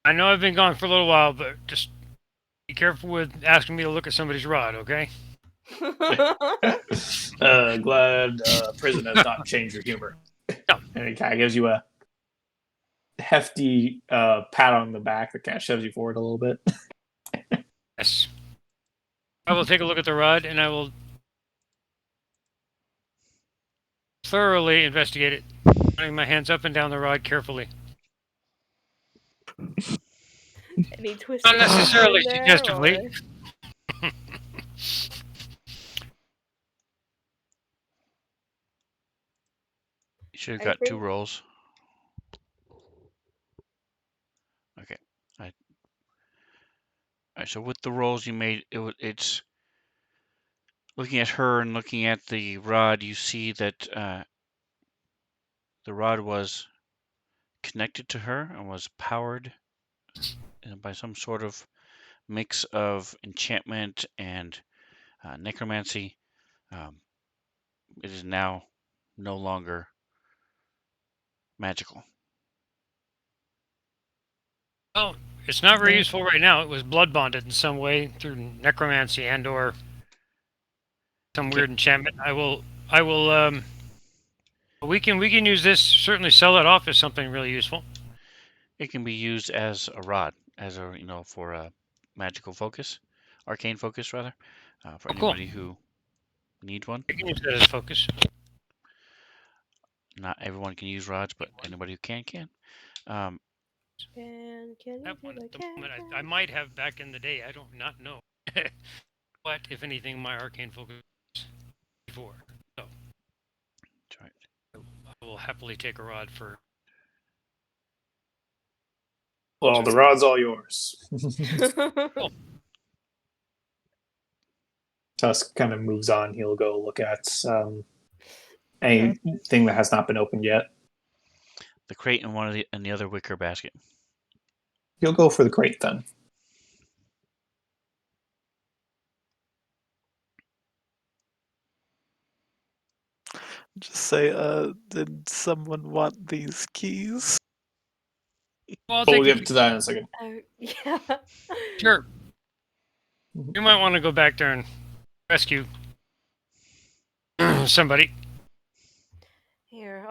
S4: I know I've been gone for a little while, but just be careful with asking me to look at somebody's rod, okay?
S6: Glad prison has not changed your humor.
S4: No.
S6: And he kind of gives you a hefty pat on the back that kind of shoves you forward a little bit.
S4: Yes. I will take a look at the rod and I will thoroughly investigate it, running my hands up and down the rod carefully.
S3: Any twisted
S4: Not
S3: paper
S4: necessarily
S3: in there,
S4: suggestively.
S3: or
S1: You should have
S3: I
S1: got 2
S3: think
S1: rolls. Okay. All right, so with the rolls you made, it's looking at her and looking at the rod. You see that the rod was connected to her and was powered by some sort of mix of enchantment and necromancy. Um, it is now no longer magical.
S4: Well, it's not very
S2: Yeah.
S4: useful right now. It was blood bonded in some way through necromancy and/or some
S1: Okay.
S4: weird enchantment. I will. We can use this. Certainly, sell it off as something really useful.
S1: It can be used as a rod, as a for a magical focus, arcane focus rather, for
S4: Oh, cool.
S1: anybody who needs one.
S4: We can use that as focus.
S1: Not everyone can use rods, but anybody who can. Um,
S3: Can you
S4: That
S3: do
S4: one
S3: the
S4: at the
S3: can?
S4: moment I might have back in the day. I don't not know what, if anything, my arcane focus is before. So
S1: that's right.
S4: I will happily take a rod for.
S6: Well, the rod's all yours.
S4: Cool.
S6: Tusk kind of moves on. He'll go look at anything that has not been opened yet.
S1: The crate and and the other wicker basket.
S6: He'll go for the crate then.
S5: Just say, did someone want these keys?
S4: Well, I'll
S6: But
S4: take
S6: we'll
S4: the
S6: get to that in a second.
S3: Oh, yeah.
S4: sure.
S6: Mhm.
S4: You might want to go back there and rescue somebody.
S3: Here,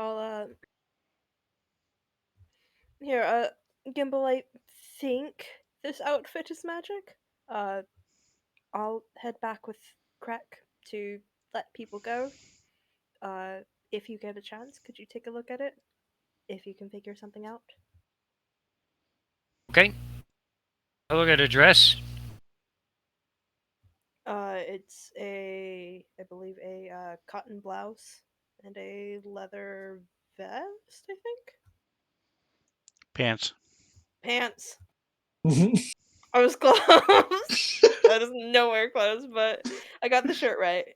S3: Gimbal, I think this outfit is magic. Uh, I'll head back with Crack to let people go. Uh, if you get a chance, could you take a look at it? If you can figure something out.
S4: Okay. I look at a dress.
S3: It's I believe a cotton blouse and a leather vest, I think.
S1: Pants.
S3: Pants. I was close. That is nowhere close, but I got the shirt right.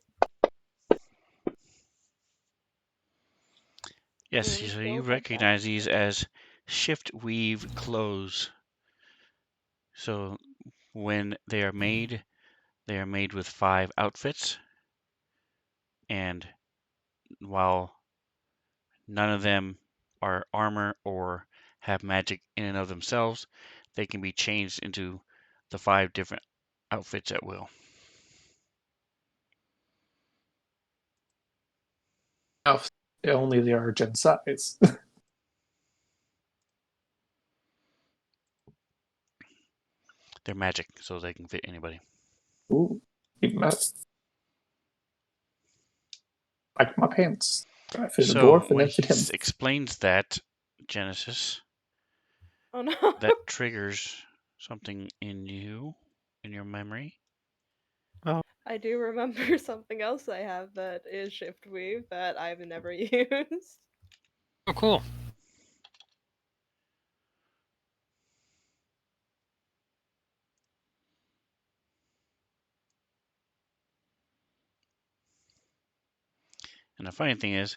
S1: Yes,
S3: And
S1: so
S3: go
S1: you
S3: head back.
S1: recognize these as shift weave clothes. So when they are made with 5 outfits, and while none of them are armor or have magic in and of themselves, they can be changed into the 5 different outfits at will.
S6: Only they are gen size.
S1: They're magic, so they can fit anybody.
S6: Ooh, even better. Like my pants. I fit a
S1: So
S6: dwarf and
S1: when
S6: then
S1: he
S6: fit him.
S1: explains that, Genesis,
S3: Oh no.
S1: that triggers something in you, in your memory.
S3: I do remember something else I have that is shift weave that I've never used.
S4: Oh, cool.
S1: And the funny thing is,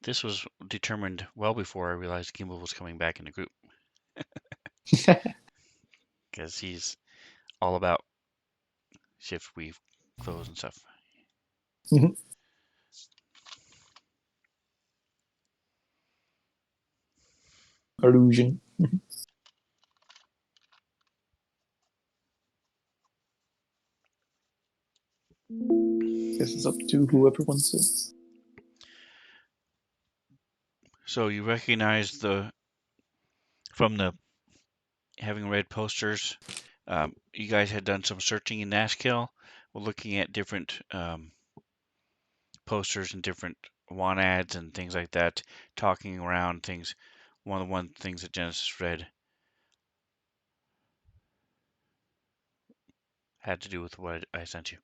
S1: this was determined well before I realized Gimbal was coming back in the group, because he's all about shift weave clothes and stuff.
S6: Illusion. Guess it's up to whoever wants it.
S1: So you recognize from the having read posters, you guys had done some searching in Nashkel. We're looking at different posters and different want ads and things like that, talking around things. One of the things that Genesis read had to do with what I sent you.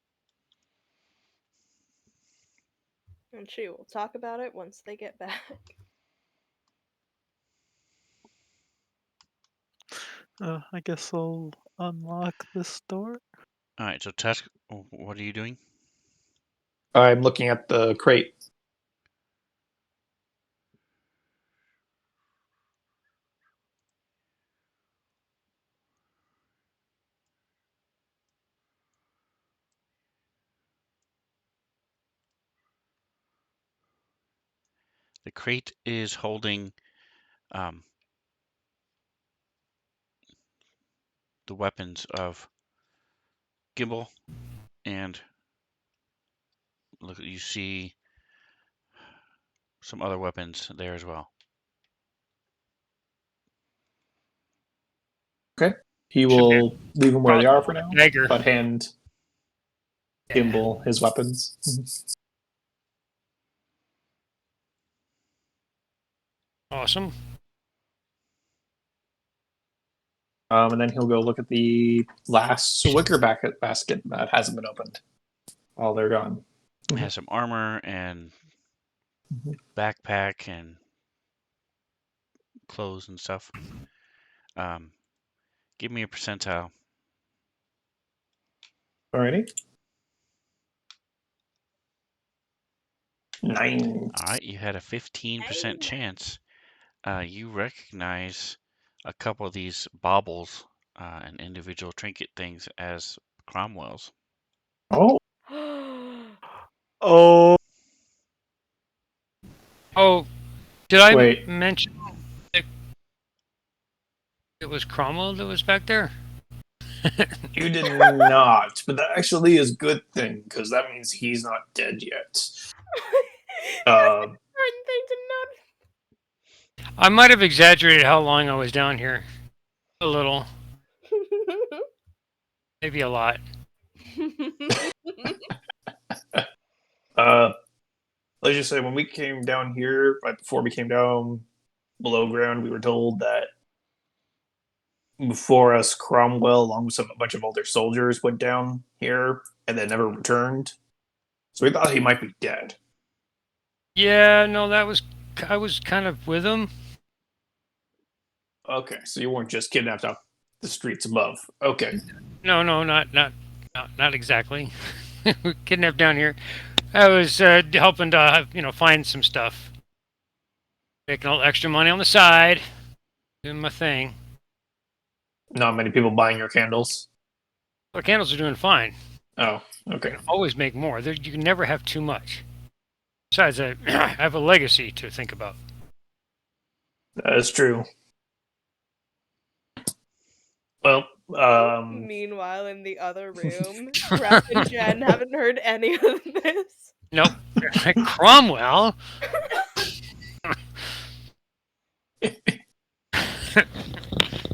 S3: And she will talk about it once they get back.
S5: I guess I'll unlock this door.
S1: All right, so Tusk, what are you doing?
S6: I'm looking at the crate.
S1: The crate is holding the weapons of Gimbal, and look, you see some other weapons there as well.
S2: Okay. He will leave them where they are for now,
S4: Dagger.
S2: but hand
S4: Yeah.
S2: Gimbal his weapons.
S4: Awesome.
S2: And then he'll go look at the last wicker basket that hasn't been opened while they're gone.
S1: It has some armor and
S2: Mhm.
S1: backpack and clothes and stuff. Give me a percentile.
S2: Alrighty. 9.
S1: All right, you had a 15% chance. You recognize a couple of these baubles and individual trinket things as Cromwell's.
S2: Oh,
S5: Oh,
S4: Oh, did I
S2: wait.
S4: mention that it was Cromwell that was back there?
S6: You did not, but that actually is a good thing because that means he's not dead yet.
S3: Important thing to
S4: I might have exaggerated how long I was down here. A little.
S3: note.
S4: Maybe a lot.
S6: Let's just say when we came down here, right before we came down below ground, we were told that before us, Cromwell, along with a bunch of older soldiers, went down here and then never returned. So we thought he might be dead.
S4: Yeah, no, I was kind of with him.
S6: Okay, so you weren't just kidnapped off the streets above. Okay.
S4: No, not exactly. Kidnapped down here. I was helping to, find some stuff. Making a little extra money on the side. Doing my thing.
S6: Not many people buying your candles.
S4: The candles are doing fine.
S6: Oh,
S4: You
S6: okay.
S4: can always make more. You can never have too much. Besides, I have a legacy to think about.
S6: That is true. Well,
S3: Meanwhile, in the other room, Rep and Jen haven't heard any of this.
S4: Nope. Cromwell?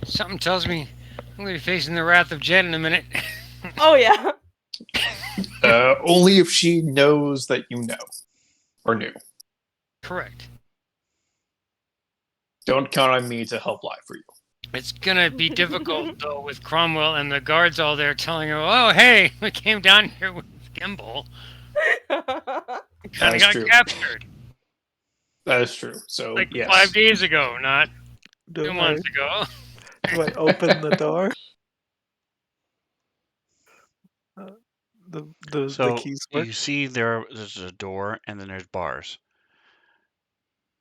S4: Something tells me I'm going to be facing the wrath of Jen in a minute.
S3: Oh yeah.
S2: Only if she knows that you know or knew.
S4: Correct.
S2: Don't count on me to help lie for you.
S4: It's going to be difficult, though, with Cromwell and the guards all there telling her, oh, hey, we came down here with Gimbal. Kind of got
S6: true.
S4: captured.
S2: That is true. So,
S4: Like
S2: yes.
S4: 5 days ago, not
S5: do
S4: 2
S5: I,
S4: months ago.
S5: do I open the door? The
S1: So
S5: keys work?
S1: you see there's a door and then there's bars.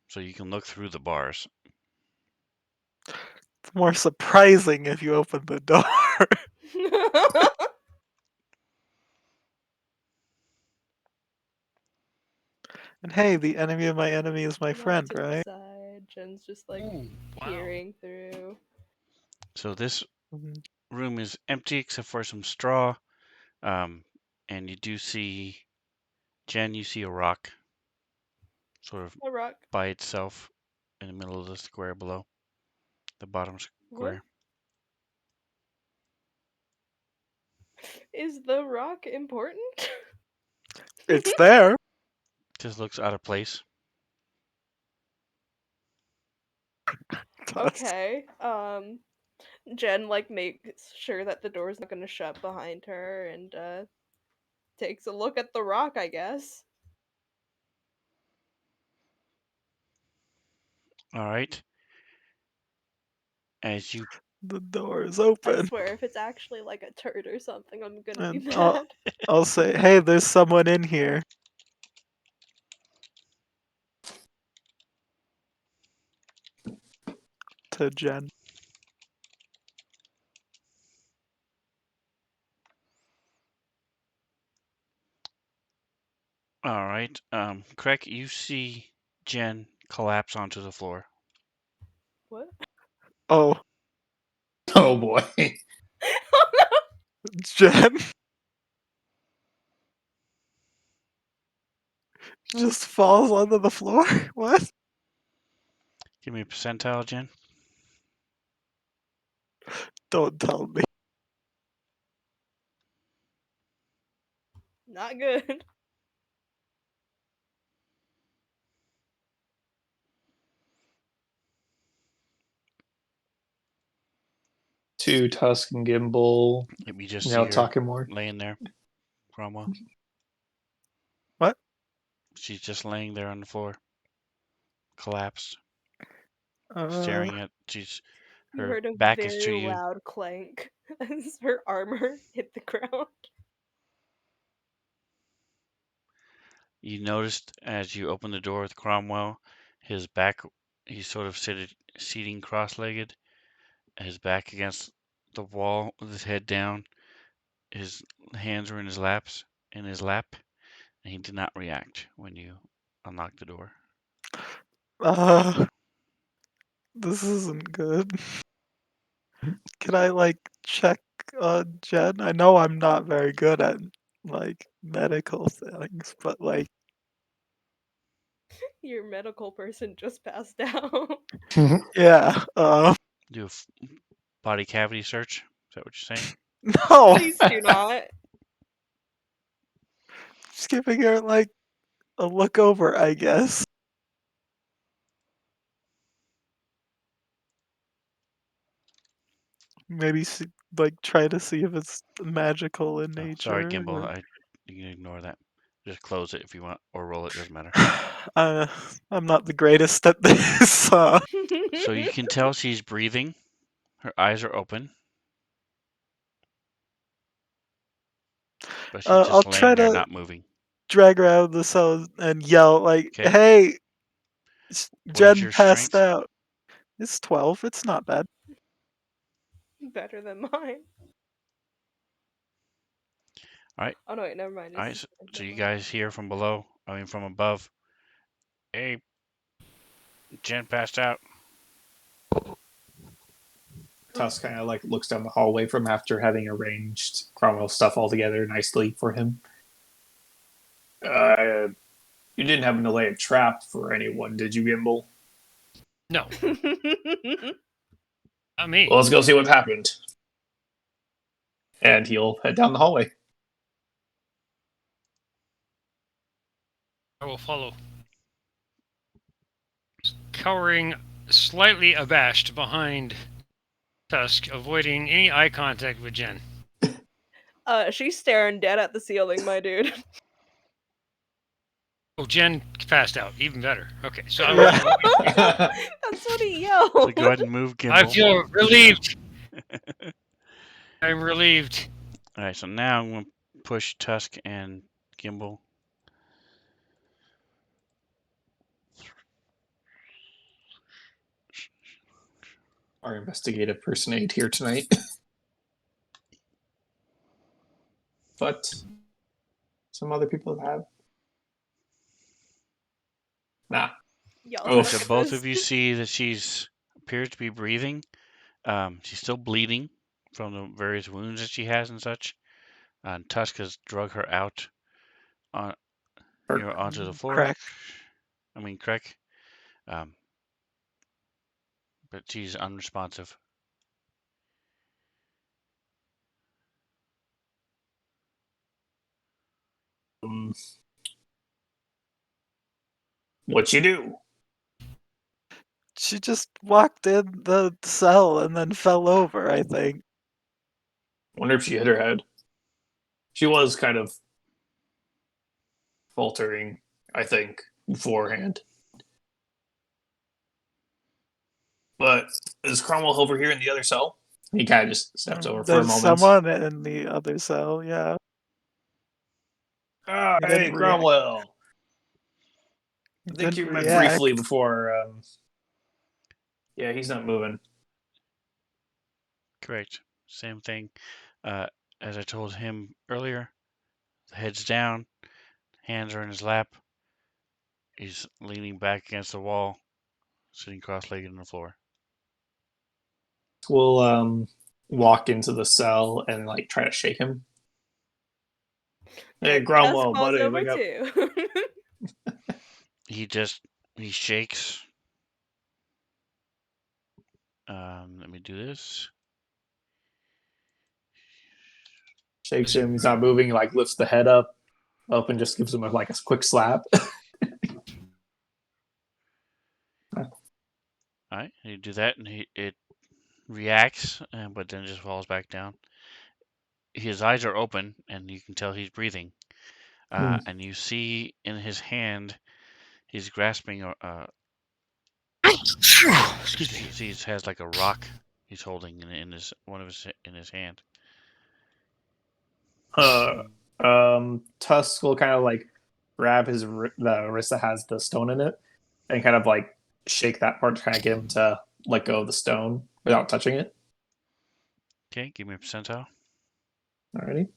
S1: So you can look through the bars.
S5: It's more surprising if you open the door. And hey, the enemy of my enemy is my friend,
S3: To the
S5: right?
S3: side, Jen's just like
S4: Ooh, wow.
S3: peering through.
S1: So this
S5: Mhm.
S1: room is empty except for some straw. And you do see, Jen, you see a rock sort of
S3: A rock.
S1: by itself in the middle of the square below. The bottom
S3: What?
S1: square.
S3: Is the rock important?
S5: It's there.
S1: Just looks out of place.
S3: Okay. Jen like makes sure that the door's not gonna shut behind her and takes a look at the rock, I guess.
S1: All right. As you
S5: The door is
S3: I
S5: open.
S3: swear, if it's actually like a turd or something, I'm gonna be
S5: And
S3: mad.
S5: I'll say, hey, there's someone in here. To Jen.
S1: All right. Craig, you see Jen collapse onto the floor.
S3: What?
S5: Oh,
S6: Oh boy.
S3: Oh no!
S5: Jen just falls onto the floor. What?
S1: Give me a percentile, Jen.
S5: Don't tell me.
S3: Not good.
S2: To Tusk and Gimbal,
S1: Let me just
S2: you
S1: see
S2: know,
S1: her
S2: talking more.
S1: laying there, Cromwell.
S5: What?
S1: She's just laying there on the floor, collapsed,
S5: Uh,
S1: staring at.
S3: You
S1: Her
S3: heard a
S1: back is to
S3: very
S1: you.
S3: loud clank as her armor hit the ground.
S1: You noticed as you opened the door with Cromwell, his back. He's sort of seating cross-legged, his back against the wall with his head down. His hands were in his lap, and he did not react when you unlocked the door.
S5: uh, this isn't good. Can I like check Jen? I know I'm not very good at like medical things, but like
S3: Your medical person just passed out.
S5: yeah,
S1: Do a body cavity search. Is that what you're saying?
S5: no,
S3: Please do not.
S5: just giving her like a look over, I guess. Maybe like try to see if it's magical in
S1: Oh, sorry,
S5: nature.
S1: Gimbal. You can ignore that. Just close it if you want, or roll it. Doesn't matter.
S5: I'm not the greatest at this.
S1: So you can tell she's breathing. Her eyes are open, but she's
S5: I'll
S1: just
S5: try
S1: laying there,
S5: to
S1: not moving.
S5: drag her out of the cell and yell like,
S1: Okay.
S5: "Hey,
S1: What is
S5: Jen
S1: your
S5: passed
S1: strength?
S5: out." It's 12. It's not bad.
S3: Better than mine.
S1: All right.
S3: Oh no, wait, never mind.
S1: All right.
S3: It's
S1: So you guys hear from below. I mean, from above. Hey, Jen passed out.
S6: Tusk kind of like looks down the hallway from after having arranged Cromwell's stuff all together nicely for him. You didn't happen to lay a trap for anyone, did you, Gimbal?
S4: No, not me.
S6: Well, let's go see what happened. And he'll head down the hallway.
S4: I will follow. Cowering, slightly abashed behind Tusk, avoiding any eye contact with Jen.
S3: She's staring dead at the ceiling, my dude.
S4: Oh, Jen passed out. Even better. Okay, so
S3: That's what he yelled.
S1: So go ahead and move
S4: I
S1: Gimbal.
S4: feel relieved. I'm relieved.
S1: All right. So now I'm going to push Tusk and Gimbal.
S6: Our investigative person aide here tonight. But some other people have. Nah.
S3: Y'all
S6: Oh.
S1: So
S3: suck at
S1: both
S3: this.
S1: of you see that she's appears to be breathing. She's still bleeding from the various wounds that she has and such. And Tusk has drug her out on onto the floor.
S5: Crack.
S1: I mean, Craig. Um, but she's unresponsive.
S6: What you do?
S5: She just walked in the cell and then fell over, I think.
S6: Wonder if she hit her head. She was kind of faltering, I think, beforehand. But is Cromwell over here in the other cell? He kind of just steps over for a
S5: There's
S6: moment.
S5: someone in the other cell, yeah.
S6: Ah,
S5: He
S6: hey,
S5: didn't react.
S6: Cromwell.
S5: He
S6: I think
S5: didn't
S6: you met
S5: react.
S6: briefly before. Yeah, he's not moving.
S1: Correct. Same thing. As I told him earlier, the head's down, hands are in his lap. He's leaning back against the wall, sitting cross-legged on the floor.
S6: We'll walk into the cell and like try to shake him. Hey,
S3: And
S6: Cromwell,
S3: Tusk falls
S6: buddy,
S3: over
S6: wake up.
S3: too.
S1: He shakes. Let me do this.
S6: Shakes him. He's not moving. Like lifts the head up, and just gives him like a quick slap.
S1: All right, you do that, and it reacts, but then just falls back down. His eyes are open, and you can tell he's breathing. And you see in his hand, he's grasping
S4: Excuse me.
S1: you see, he has like a rock he's holding in his hand.
S6: Tusk will kind of like grab the wrist that has the stone in it, and kind of like shake that part to kind of get him to let go of the stone without touching it.
S1: Okay, give me a percentile.
S6: Alrighty.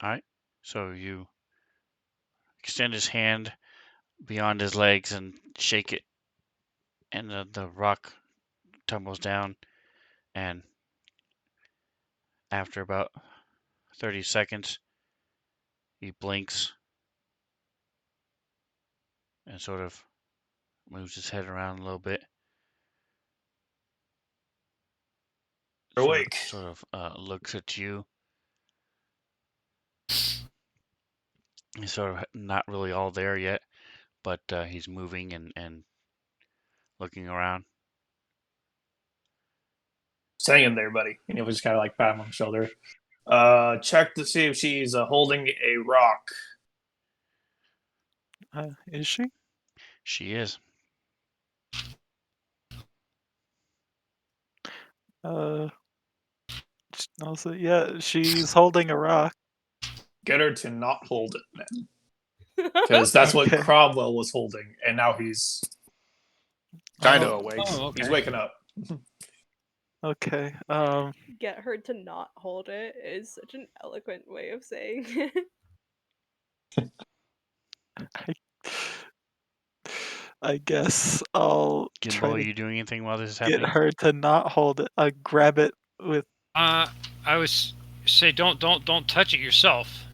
S1: All right, so you extend his hand beyond his legs and shake it, and the rock tumbles down, and after about 30 seconds, he blinks and sort of moves his head around a little bit.
S6: Awake.
S1: Sort of looks at you. He's sort of not really all there yet, but he's moving and looking around.
S6: Just hang in there, buddy. And he'll just kind of like pat him on the shoulder. Check to see if she's holding a rock.
S5: Is she?
S1: She is.
S5: Also, yeah, she's holding a rock.
S6: Get her to not hold it then. Because that's what
S5: Okay.
S6: Cromwell was holding, and now he's kind of awake.
S4: okay.
S6: He's waking up.
S5: Okay.
S3: Get her to not hold it is such an eloquent way of saying it.
S5: I guess I'll
S1: Gimbo,
S5: try
S1: are
S5: to
S1: you doing anything while this is
S5: get
S1: happening?
S5: her to not hold it. I grab it with.
S4: I was say don't touch it yourself.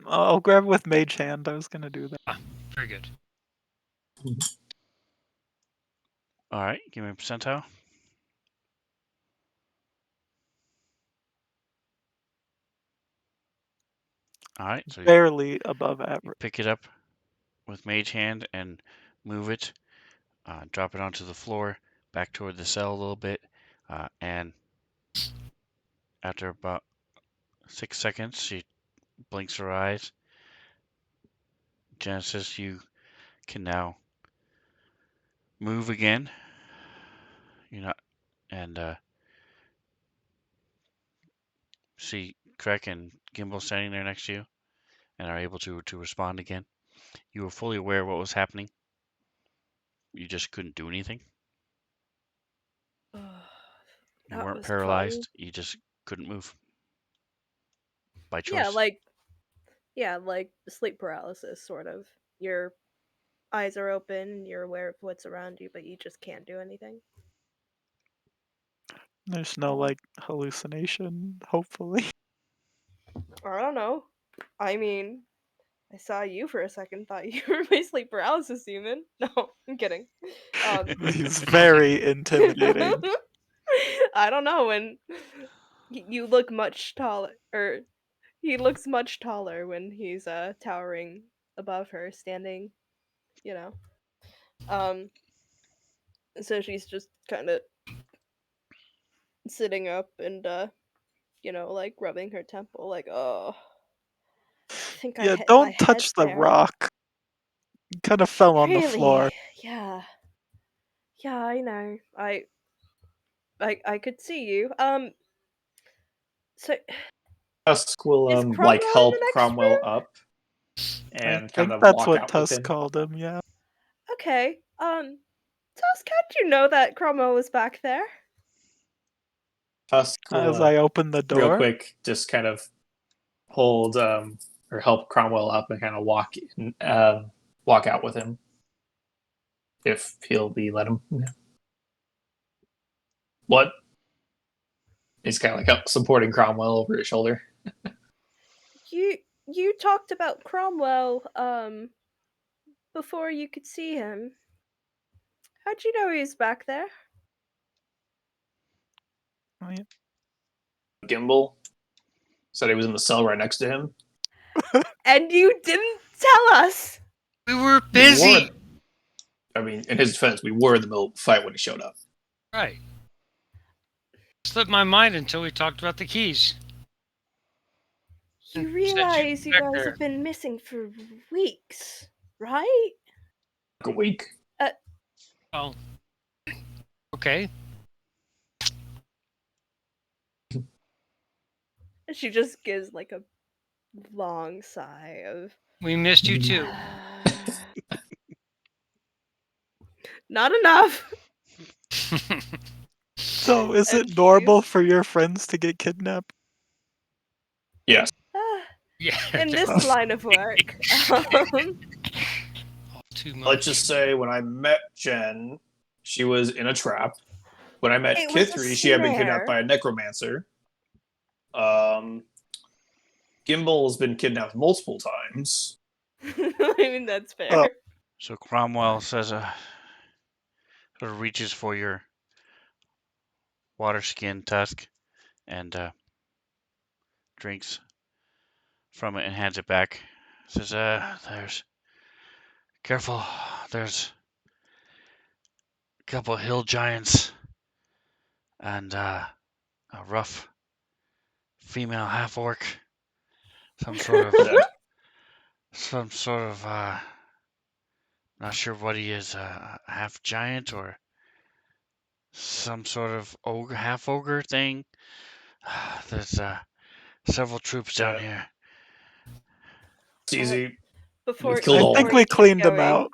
S5: I'll grab it with mage hand. I was gonna do that.
S4: Very good.
S1: All right, give me a percentile. All right, so you
S5: Barely above average.
S1: pick it up with mage hand and move it, drop it onto the floor, back toward the cell a little bit, and after about 6 seconds, she blinks her eyes. Genesis, you can now move again. You're not, and see Trek and Gimbal standing there next to you, and are able to respond again. You were fully aware of what was happening. You just couldn't do anything. You
S3: That
S1: weren't
S3: was
S1: paralyzed. You just couldn't move by choice.
S3: Yeah, like sleep paralysis, sort of. Your eyes are open, you're aware of what's around you, but you just can't do anything.
S5: There's no like hallucination. Hopefully.
S3: I don't know. I mean, I saw you for a second, thought you were my sleep paralysis demon. No, I'm kidding.
S5: He's very intimidating.
S3: I don't know, when you look much taller, or he looks much taller when he's towering above her, standing, you know. So she's just kind of sitting up and like rubbing her temple, like, oh, I think I
S5: Yeah,
S3: hit my
S5: don't
S3: head
S5: touch the
S3: there.
S5: rock. It kind of fell on the
S3: Really?
S5: floor.
S3: Yeah. Yeah, I know. I could see you. So
S6: Tusk will
S3: is
S6: like
S3: Cromwell in the
S6: help
S3: next
S6: Cromwell
S3: room?
S6: up
S5: I
S6: and kind
S5: think
S6: of
S5: that's
S6: walk
S5: what
S6: out with
S5: Tusk
S6: him.
S5: called him. Yeah.
S3: Okay. Tusk, how'd you know that Cromwell was back there?
S6: Tusk
S5: As
S6: will
S5: I open the
S6: real
S5: door.
S6: quick just kind of hold or help Cromwell up and kind of walk out with him if he'll be let him. Yeah. What? He's kind of like supporting Cromwell over his shoulder.
S3: You talked about Cromwell before you could see him. How'd you know he was back there?
S5: Oh, yeah.
S6: Gimbal said he was in the cell right next to him.
S3: And you didn't tell us.
S4: We were
S6: We
S4: busy.
S6: weren't- I mean, in his defense, we were in the middle of a fight when he showed up.
S4: Right. Slipped my mind until we talked about the keys.
S3: You
S4: Said
S3: realize you
S4: back
S3: guys
S4: there.
S3: have been missing for weeks, right?
S6: Like a week.
S4: Oh. Okay.
S3: She just gives like a long sigh of
S4: We missed you too.
S3: not enough.
S5: So, is
S3: And
S5: it normal
S3: she's-
S5: for your friends to get kidnapped?
S6: Yes.
S3: Ah,
S4: Yeah.
S3: in this
S5: Oh.
S3: line of work.
S4: Too much.
S6: Let's just say when I met Jen, she was in a trap. When I met
S3: It was a
S6: Kithri, she had been kidnapped
S3: snare.
S6: by a necromancer. Gimbal's been kidnapped multiple times.
S3: I mean, that's fair.
S5: Oh.
S1: So Cromwell says, sort of reaches for your water skin tusk and drinks from it and hands it back. Says, careful, there's a couple of hill giants and a rough female half orc. Some sort of, not sure what he is, half giant or some sort of ogre, half ogre thing. There's several troops down
S6: Yeah.
S1: here.
S6: It's easy.
S3: Before
S6: We've killed
S5: I
S6: all
S5: think
S6: of
S5: we
S3: you keep
S5: cleaned them
S3: going,
S5: out.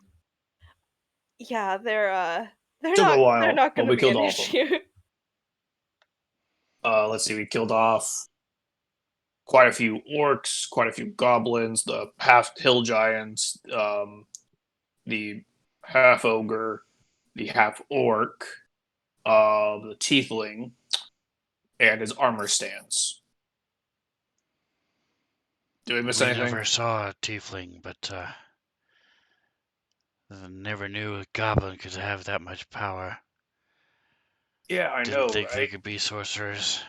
S3: Yeah, they're
S6: Took a
S3: not
S6: while,
S3: they're not
S6: but
S3: going
S6: we
S3: to be
S6: killed
S3: an
S6: all of them.
S3: issue.
S6: Let's see, we killed off quite a few orcs, quite a few goblins, the half hill giants, the half ogre, the half orc, the tiefling, and his armor stands. Did we miss
S1: We
S6: anything?
S1: never saw a tiefling, but never knew a goblin could have that much power.
S6: Yeah, I
S1: Didn't
S6: know,
S1: think they
S6: right?
S1: could be sorcerers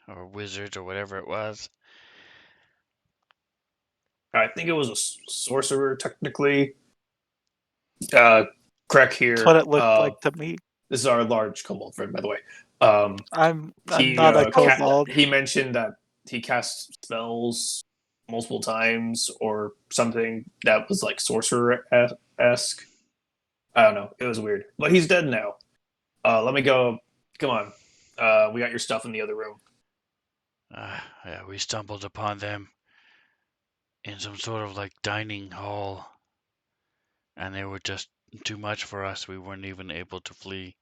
S1: or wizards or whatever it was.
S6: I think it was a sorcerer, technically. Correct here.
S5: That's what it looked like to me.
S6: This is our large kobold friend, by the way.
S5: I'm not a kobold.
S6: He mentioned that he cast spells multiple times or something that was like sorcerer-esque. I don't know. It was weird. But he's dead now. Let me go. Come on. We got your stuff in the other room.
S1: Yeah, we stumbled upon them in some sort of like dining hall, and they were just too much for us. We weren't even able to flee.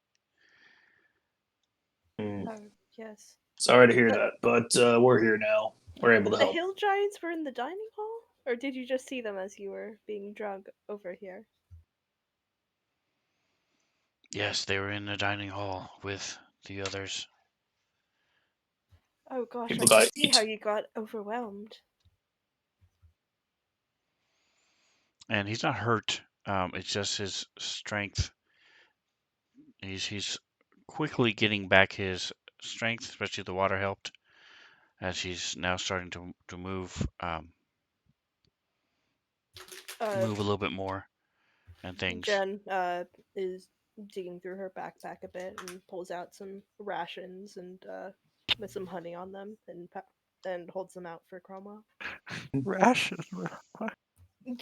S6: Hmm.
S3: Oh, yes.
S6: Sorry to hear that, but we're here now. We're able to
S3: The
S6: help.
S3: hill giants were in the dining hall, or did you just see them as you were being dragged over here?
S1: Yes, they were in the dining hall with the others.
S3: Oh gosh,
S6: People
S3: I
S6: got
S3: can see
S6: eat.
S3: how you got overwhelmed.
S1: And he's not hurt. It's just his strength. He's quickly getting back his strength, especially the water helped, as he's now starting to move move a little bit more and things.
S3: Jen is digging through her backpack a bit and pulls out some rations and with some honey on them and holds them out for Cromwell.
S5: Ration.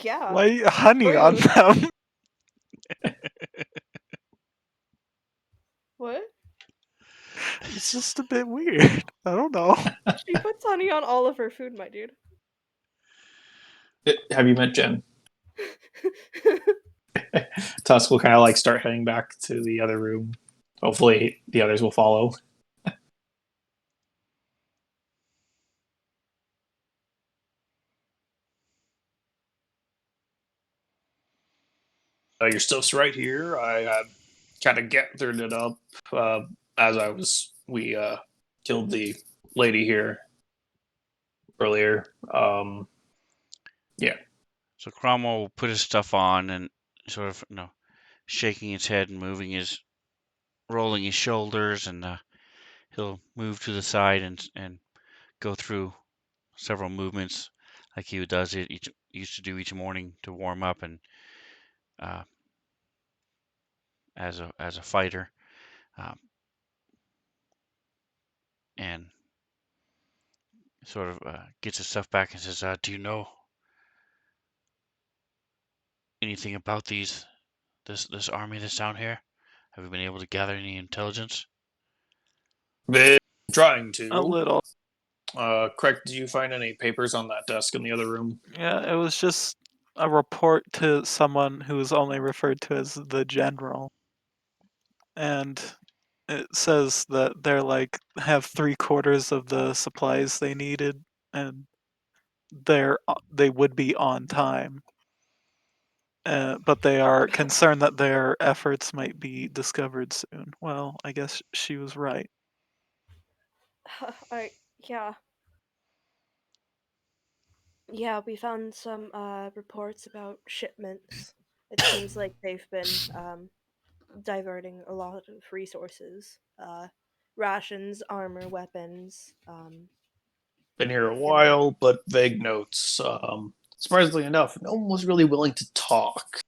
S3: Yeah.
S5: Why honey on
S3: Fruit.
S5: them?
S3: What?
S5: It's just a bit weird. I don't know.
S3: She puts honey on all of her food, my dude.
S6: Have you met Jen? Tusk will kind of like start heading back to the other room. Hopefully, the others will follow. Your stuff's right here. I kind of gathered it up as we killed the lady here earlier. Yeah.
S1: So Cromwell will put his stuff on and sort of, shaking his head and rolling his shoulders, and he'll move to the side and go through several movements like he used to do each morning to warm up and uh, as a fighter, um, and sort of gets his stuff back and says, "Do you know anything about this army that's down here? Have you been able to gather any intelligence?"
S6: Been trying
S5: A
S6: to.
S5: little.
S6: Craig, did you find any papers on that desk in the other room?
S5: Yeah, it was just a report to someone who was only referred to as the general. And it says that they're like have 3/4 of the supplies they needed, and they would be on time. But they are concerned that their efforts might be discovered soon. Well, I guess she was right.
S3: Yeah. Yeah, we found some reports about shipments. It seems like they've been diverting a lot of resources. Rations, armor, weapons.
S6: Been here a
S3: And
S6: while, but vague notes. Surprisingly enough, no one was really willing to talk.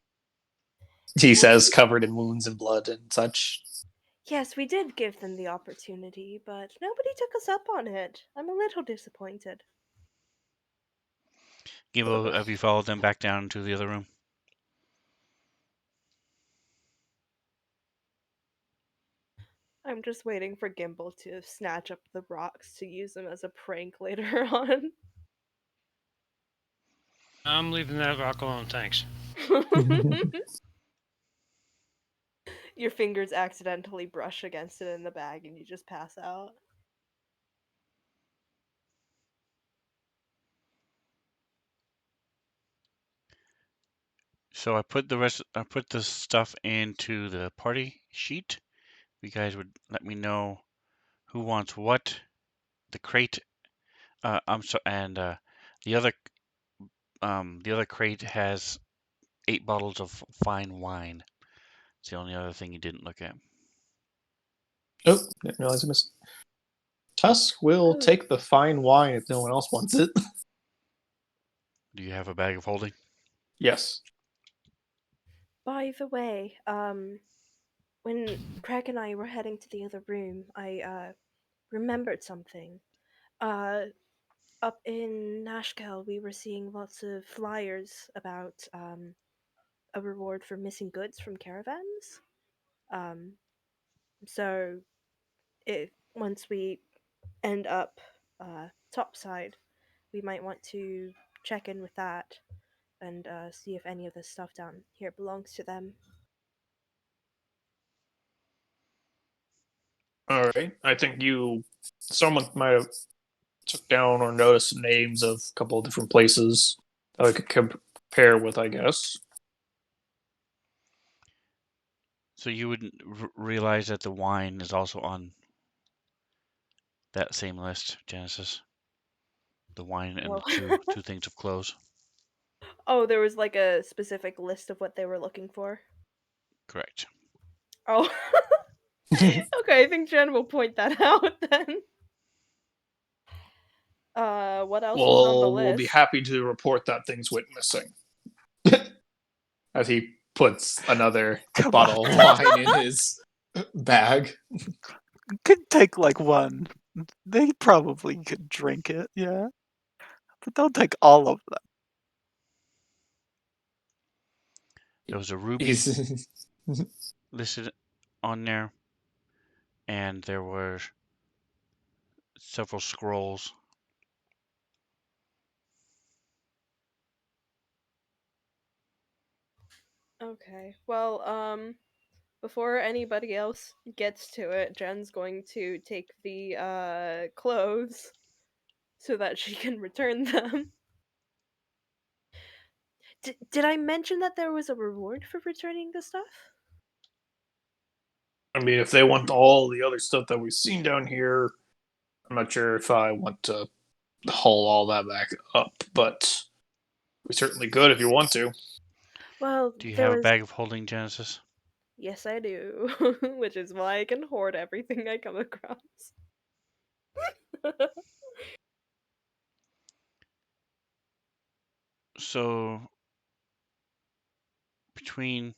S6: He says, covered in wounds and blood and such.
S3: yes, we did give them the opportunity, but nobody took us up on it. I'm a little disappointed.
S1: Gimbo, have you followed them back down to the other room?
S3: I'm just waiting for Gimbal to snatch up the rocks to use them as a prank later on.
S4: I'm leaving that rock alone, thanks.
S3: Your fingers accidentally brush against it in the bag and you just pass out.
S1: So I put the stuff into the party sheet. You guys would let me know who wants what. The crate, I'm so, and the other the other crate has 8 bottles of fine wine. It's the only other thing you didn't look at.
S2: Oh, didn't realize I missed. Tusk will
S3: Oh,
S2: take the fine wine if no one else wants it.
S1: Do you have a bag of holding?
S2: Yes.
S3: by the way, when Craig and I were heading to the other room, I remembered something. Uh, Up in Nashkel, we were seeing lots of flyers about a reward for missing goods from caravans. Um, so if once we end up topside, we might want to check in with that and see if any of the stuff down here belongs to them.
S6: All right. I think someone might have took down or noticed names of a couple of different places that I could compare with, I guess.
S1: So you would realize that the wine is also on that same list, Genesis. The wine and
S3: Well,
S1: the two things of clothes.
S3: oh, there was like a specific list of what they were looking for.
S1: Correct.
S3: Oh, okay. I think Jen will point that out then. What else was on the
S6: Well, we'll be
S3: list?
S6: happy to report that things went missing. As he puts another
S5: Come on.
S6: bottle of wine in his bag.
S5: Could take like one. They probably could drink it, yeah. But don't take all of them.
S1: There was a ruby
S2: He's
S1: listed on there, and there were several scrolls.
S3: Okay. Well, before anybody else gets to it, Jen's going to take the clothes so that she can return them. Did I mention that there was a reward for returning the stuff?
S6: I mean, if they want all the other stuff that we've seen down here, I'm not sure if I want to haul all that back up, but we certainly could if you want to.
S3: Well,
S1: Do you
S3: there
S1: have a
S3: was.
S1: bag of holding, Genesis?
S3: Yes, I do. Which is why I can hoard everything I come across.
S1: So between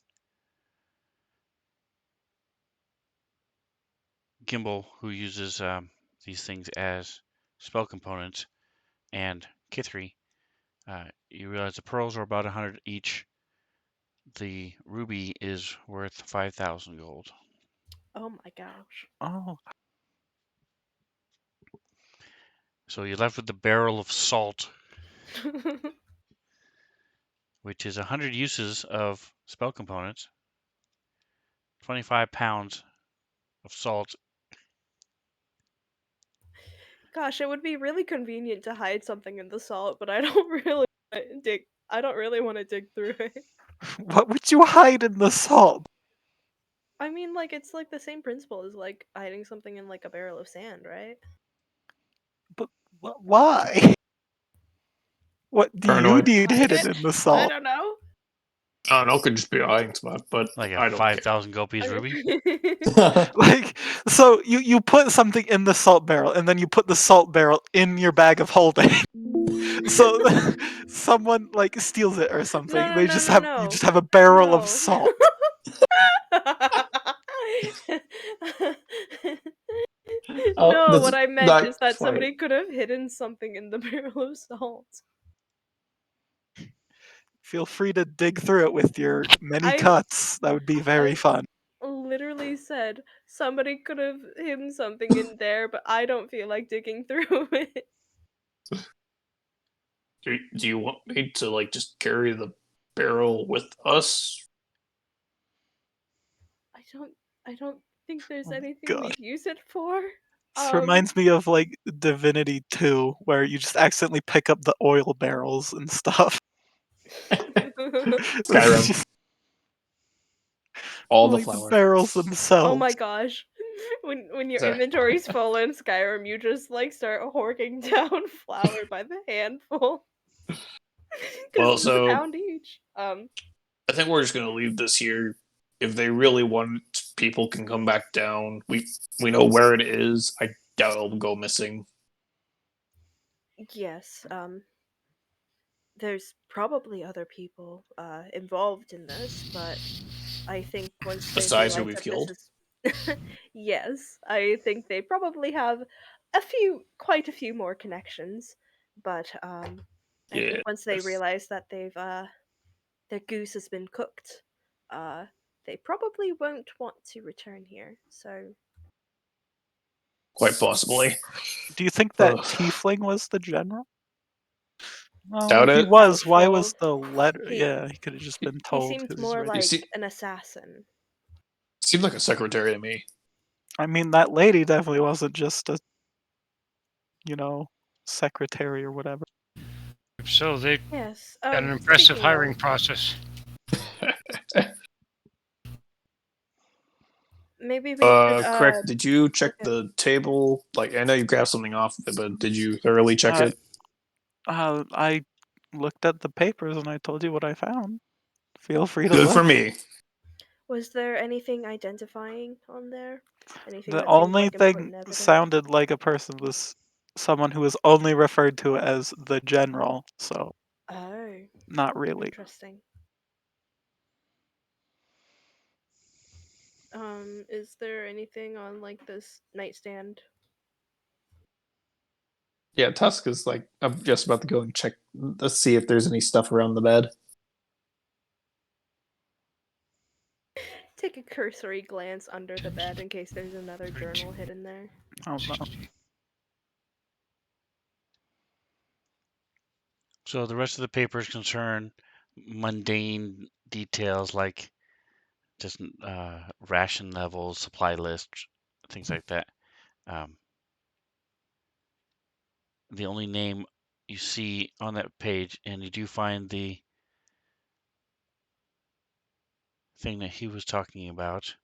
S1: Gimbal, who uses these things as spell components, and Kithri, you realize the pearls are about 100 each. The ruby is worth 5,000 gold.
S3: Oh my gosh.
S5: Oh,
S1: So you're left with the barrel of salt, which is 100 uses of spell components, 25 pounds of salt.
S3: Gosh, it would be really convenient to hide something in the salt, but I don't really dig. I don't really want to dig through it.
S5: what would you hide in the salt?
S3: I mean, like it's like the same principle as like hiding something in like a barrel of sand, right?
S5: But why? What do you
S6: Paranoid.
S5: need
S3: Hide
S5: hidden
S3: it.
S5: in the
S3: I
S5: salt?
S3: don't know.
S6: I don't know, it could just be a hiding spot, but
S1: Like a
S6: I don't care.
S1: 5,000 gold piece ruby?
S5: Like, so you put something in the salt barrel, and then you put the salt barrel in your bag of holding. So someone like steals it or something.
S3: No, no,
S5: They
S3: no,
S5: just
S3: no,
S5: have you
S3: no.
S5: just have a barrel of
S3: No.
S5: salt.
S2: Oh,
S3: No,
S2: that's
S3: what I meant is
S2: not
S3: that
S2: quite.
S3: somebody could have hidden something in the barrel of salt.
S5: Feel free to dig through it with your many
S3: I
S5: cuts. That would be very
S3: I
S5: fun.
S3: literally said somebody could have hidden something in there, but I don't feel like digging through it.
S6: Do you want me to like just carry the barrel with us?
S3: I don't think there's
S5: Oh my
S3: anything
S5: god.
S3: we'd use it for.
S5: This
S3: Um
S5: reminds me of like Divinity 2, where you just accidentally pick up the oil barrels and stuff.
S6: Skyrim,
S5: Just
S6: all the
S5: like the
S6: flour.
S5: barrels
S3: Oh
S5: themselves.
S3: my gosh. When your
S6: So-
S3: inventory's full in Skyrim, you just like start hoarding down flour by the handful. Because
S6: Well,
S3: it's a
S6: so
S3: pound each.
S6: I think we're just gonna leave this here. If they really want, people can come back down. We know where it is. I doubt it'll go missing.
S3: Yes, there's probably other people involved in this, but I think once they
S6: Besides who
S3: realize
S6: we've
S3: that this
S6: killed.
S3: is yes, I think they probably have quite a few more connections, but I think once they
S6: Yes,
S3: realize that they've their goose has been cooked, uh they probably won't want to return here. So
S6: quite possibly.
S5: Do you think that
S6: Ugh,
S5: Tiefling was the general? Well,
S6: doubt
S5: if he
S6: it.
S5: was, why was
S3: doubtful.
S5: the letter?
S3: He
S5: Yeah, he could have just been
S3: he
S5: told
S3: seemed
S5: because he's
S3: more
S5: right.
S6: You
S3: like
S6: see,
S3: an assassin.
S6: seemed like a secretary to me.
S5: I mean, that lady definitely wasn't just a, you know, secretary or whatever.
S4: So they
S3: Yes.
S4: got an impressive
S3: Speaking
S4: hiring
S3: of,
S4: process.
S3: maybe we should
S6: Correct. Did you check
S3: yeah.
S6: the table? Like, I know you grabbed something off of it, but did you thoroughly check
S5: Uh,
S6: it?
S5: I looked at the papers and I told you what I found. Feel free to
S6: Good for
S5: look.
S6: me.
S3: Was there anything identifying on there? Anything
S5: The
S3: that seemed
S5: only
S3: like
S5: thing
S3: important evidence?
S5: sounded like a person was someone who was only referred to as the general, so
S3: Oh,
S5: not really.
S3: interesting. Is there anything on like this nightstand?
S2: Yeah, Tusk is like, I'm just about to go and check. Let's see if there's any stuff around the bed.
S3: Take a cursory glance under the bed in case there's another journal hidden there.
S5: I don't know.
S1: So the rest of the papers concern mundane details like just ration levels, supply lists, things like that. Um, the only name you see on that page, and you do find the thing that he was talking about.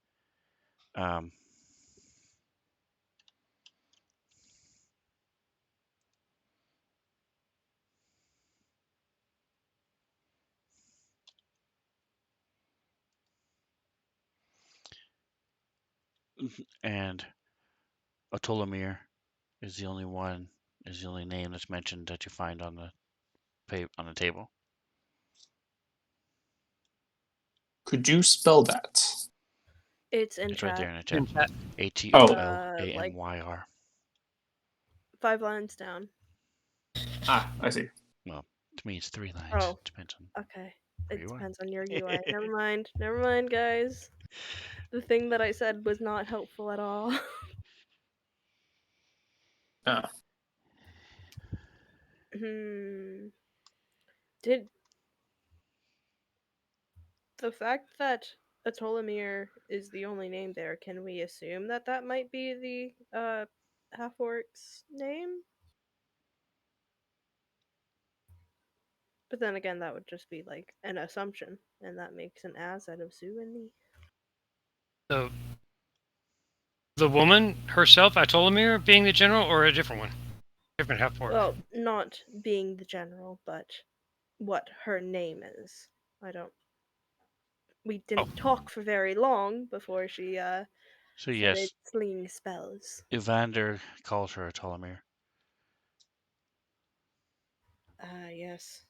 S1: And Otolamir is the only name that's mentioned that you find on the table.
S6: Could you spell that?
S3: It's in
S1: It's right
S3: chat.
S1: there in the chat.
S4: In chat.
S1: ATOLAMYR.
S3: 5 lines down.
S6: Ah, I see.
S1: Well, to me it's 3 lines.
S3: Oh.
S1: Depends on
S3: Okay.
S1: where
S3: It
S1: you are.
S3: depends on your UI. Never mind. Never mind, guys. The thing that I said was not helpful at all.
S6: Ah.
S3: Did the fact that Atolamir is the only name there, can we assume that that might be the half-orc's name? But then again, that would just be like an assumption, and that makes an as out of Zoo and me.
S4: So, the woman herself, Atolamir, being the general, or a different one? Different half-orc.
S3: Well, not being the general, but what her name is. We didn't talk for very long before she
S1: So
S3: started
S1: yes,
S3: slinging spells.
S1: Evander calls her Otolamir.
S3: Yes.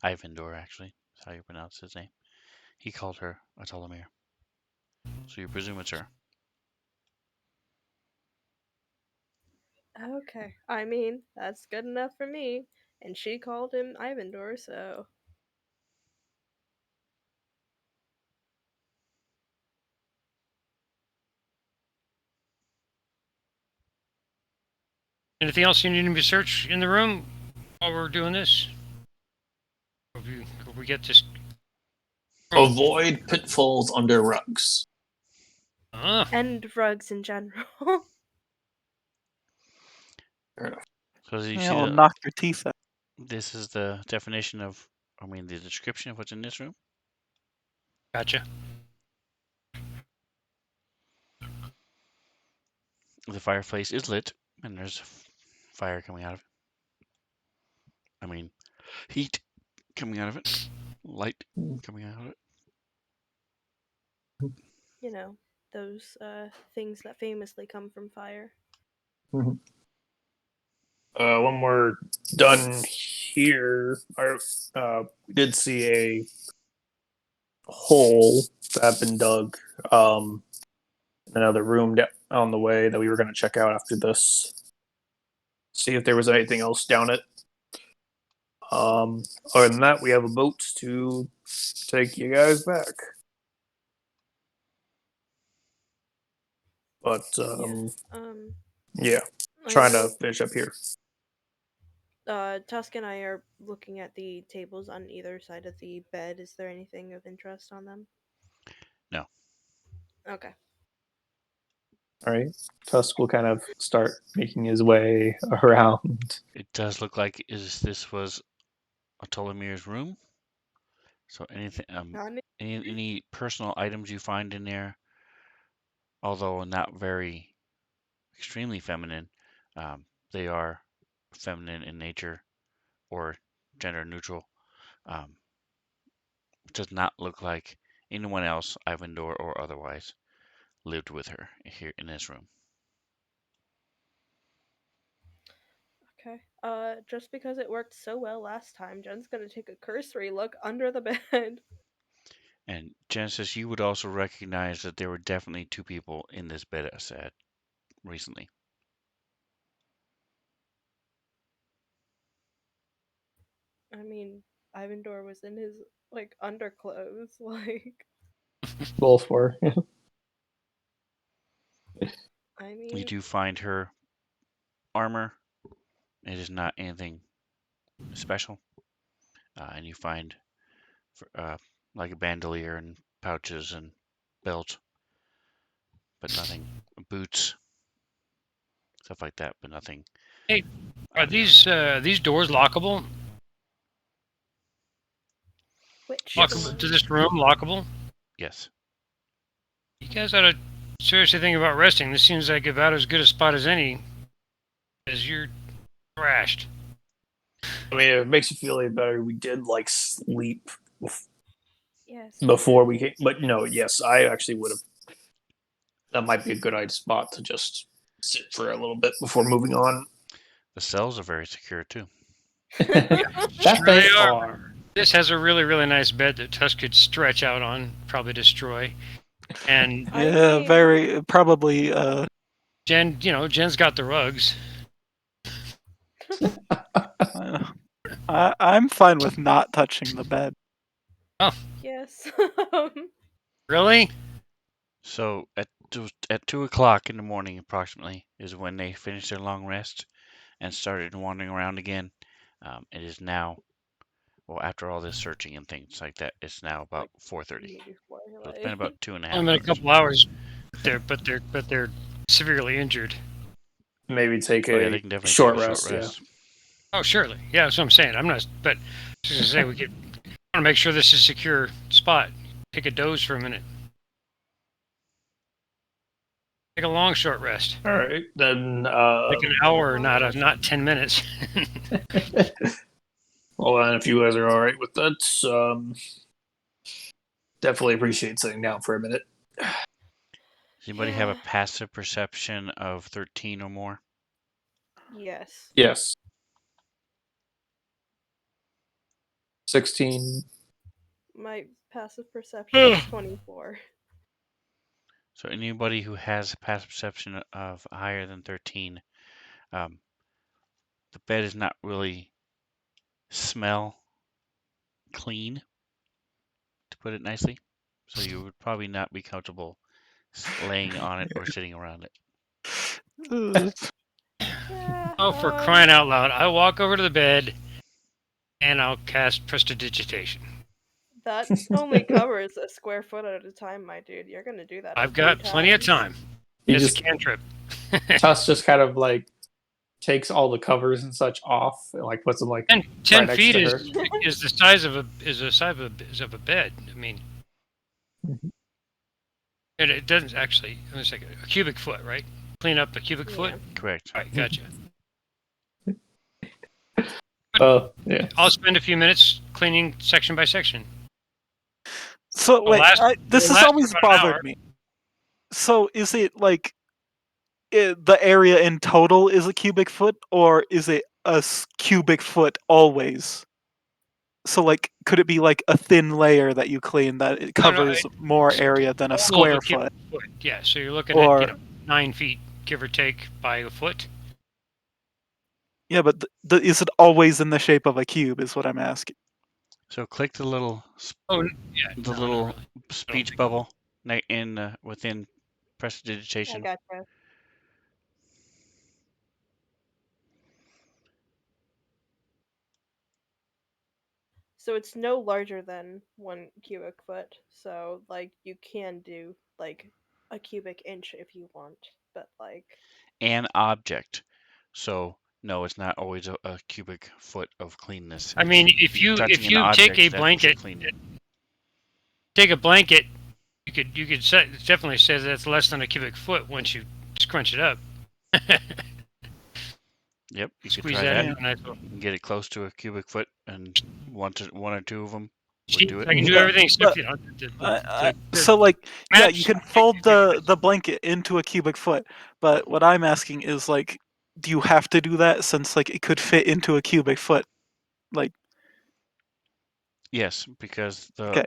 S1: Ivandor, actually, is how you pronounce his name. He called her Otolamir. So you presume it's her.
S3: Okay. I mean, that's good enough for me. And she called him Ivandor, so.
S4: Anything else you need to research in the room while we're doing this? Hope we get this.
S6: Avoid pitfalls under rugs.
S3: And rugs in general.
S6: Fair enough.
S1: So you
S5: Yeah,
S1: see
S5: I'll knock your teeth out.
S1: this is the definition of, the description of what's in this room.
S4: Gotcha.
S1: The fireplace is lit, and there's fire coming out of it. Heat coming out of it. Light coming out of it.
S3: You know, those things that famously come from fire.
S6: When we're done here, we did see a hole that had been dug in another room on the way that we were going to check out after this. See if there was anything else down it. Other than that, we have a boat to take you guys back. But yeah, trying to finish up here.
S3: Tusk and I are looking at the tables on either side of the bed. Is there anything of interest on them?
S1: No.
S3: Okay.
S6: All right, Tusk will kind of start making his way around.
S1: It does look like this was Otolamir's room. So anything, any personal items you find in there, although not very extremely feminine, they are feminine in nature or gender neutral. Does not look like anyone else, Ivandor or otherwise, lived with her here in this room.
S3: Okay. Just because it worked so well last time, Jen's gonna take a cursory look under the bed.
S1: And Genesis, you would also recognize that there were definitely 2 people in this bed set recently.
S3: I mean, Ivandor was in his underclothes,
S2: Both were.
S3: I
S1: You
S3: mean,
S1: do find her armor. It is not anything special. And you find like a bandolier and pouches and belt, but nothing. Boots, stuff like that, but nothing.
S4: Hey, are these doors lockable?
S3: Which
S1: Yes.
S4: Lockable to this room, lockable.
S1: Yes.
S4: You guys ought to seriously think about resting. This seems like about as good a spot as any, as you're thrashed.
S6: I mean, if it makes you feel any better, we did like sleep
S3: yes.
S6: before we came. But yes, I actually would have. That might be a good spot to just sit for a little bit before moving on.
S1: The cells are very secure too.
S2: That
S4: Sure
S2: they
S4: they are.
S2: are.
S4: This has a really, really nice bed that Tusk could stretch out on, probably destroy. And
S3: I
S5: Yeah,
S3: mean-
S5: very probably.
S4: Jen, Jen's got the rugs.
S5: I'm fine with not touching the bed.
S3: Yes.
S4: Really?
S1: So at 2 o'clock in the morning, approximately, is when they finished their long rest and started wandering around again. It is now, well, after all this searching and things like that, it's now about 4:30. So it's been about 2.5
S4: Only been a
S1: hours.
S4: couple hours. But they're severely injured.
S6: Maybe take
S1: Oh yeah,
S6: a
S1: they can definitely
S6: short
S1: take a
S6: rest.
S1: short rest.
S4: Oh, surely. Yeah, that's what I'm saying. I'm not. But just to say, we want to make sure this is a secure spot. Take a doze for a minute. Take a long short rest.
S6: All right, then.
S4: Like an hour, not 10 minutes.
S6: Well, then, if you guys are all right with that, definitely appreciate sitting down for a minute.
S1: Does anybody have a
S3: Yeah.
S1: passive perception of 13 or more?
S3: Yes.
S6: Yes. 16.
S3: My passive perception is 24.
S1: So anybody who has a passive perception of higher than 13, the bed is not really smell clean, to put it nicely. So you would probably not be comfortable laying on it or sitting around it.
S3: Yeah,
S4: Oh, for crying out loud. I walk over to the bed and I'll cast Prestidigitation.
S3: That only covers a square foot at a time, my dude. You're gonna do that.
S4: I've
S3: a
S4: got
S3: few
S4: plenty of
S3: times.
S4: time.
S2: He
S4: It's
S2: just
S4: a cantrip.
S2: Tuss just kind of like takes all the covers and such off and like puts them like
S4: 10
S2: right next
S4: feet
S2: to
S4: is
S2: her.
S4: is the size of a bed. I mean,
S2: Mhm.
S4: and it doesn't actually. Let me say a cubic foot, right? Clean up a cubic foot.
S3: Yeah.
S1: Correct.
S4: All right, gotcha.
S2: Oh yeah.
S4: I'll spend a few minutes cleaning section by section.
S5: So
S4: It'll
S5: wait,
S4: last-
S5: this
S4: it'll
S5: has
S4: last
S5: always
S4: about an hour.
S5: bothered me. So is it like the area in total is a cubic foot, or is it a cubic foot always? So like, could it be like a thin layer that you clean that it
S4: No, no,
S5: covers more area than a
S4: All of
S5: square
S4: cubic
S5: foot?
S4: Yeah, so you're looking
S5: Or
S4: at 9 feet, give or take, by a foot.
S5: yeah, but is it always in the shape of a cube? Is what I'm asking.
S1: So click the little
S4: Oh, yeah.
S1: the
S4: no,
S1: little
S4: not really.
S1: speech
S4: think-
S1: bubble in within
S3: I
S1: prestidigitation.
S3: gotcha. So it's no larger than 1 cubic foot. So like you can do like a cubic inch if you want, but like
S1: An object. So no, it's not always a cubic foot of cleanness.
S4: I mean,
S1: It's
S4: if you
S1: touching an
S4: take
S1: object,
S4: a
S1: that's what you're
S4: blanket,
S1: cleaning.
S4: you could say, definitely say that's less than a cubic foot once you scrunch it up.
S1: Yep, you could
S4: Squeeze
S1: try
S4: that
S1: that.
S4: in. Nice little-
S1: You can get it close to a cubic foot, and one or two of them would
S4: See,
S1: do it.
S4: I can do
S5: Yeah,
S4: everything except
S5: but- So like, yeah, you can fold the blanket into a cubic foot, but what I'm asking is like, do you have to do that since like it could fit into a cubic foot? Like,
S1: Yes, because the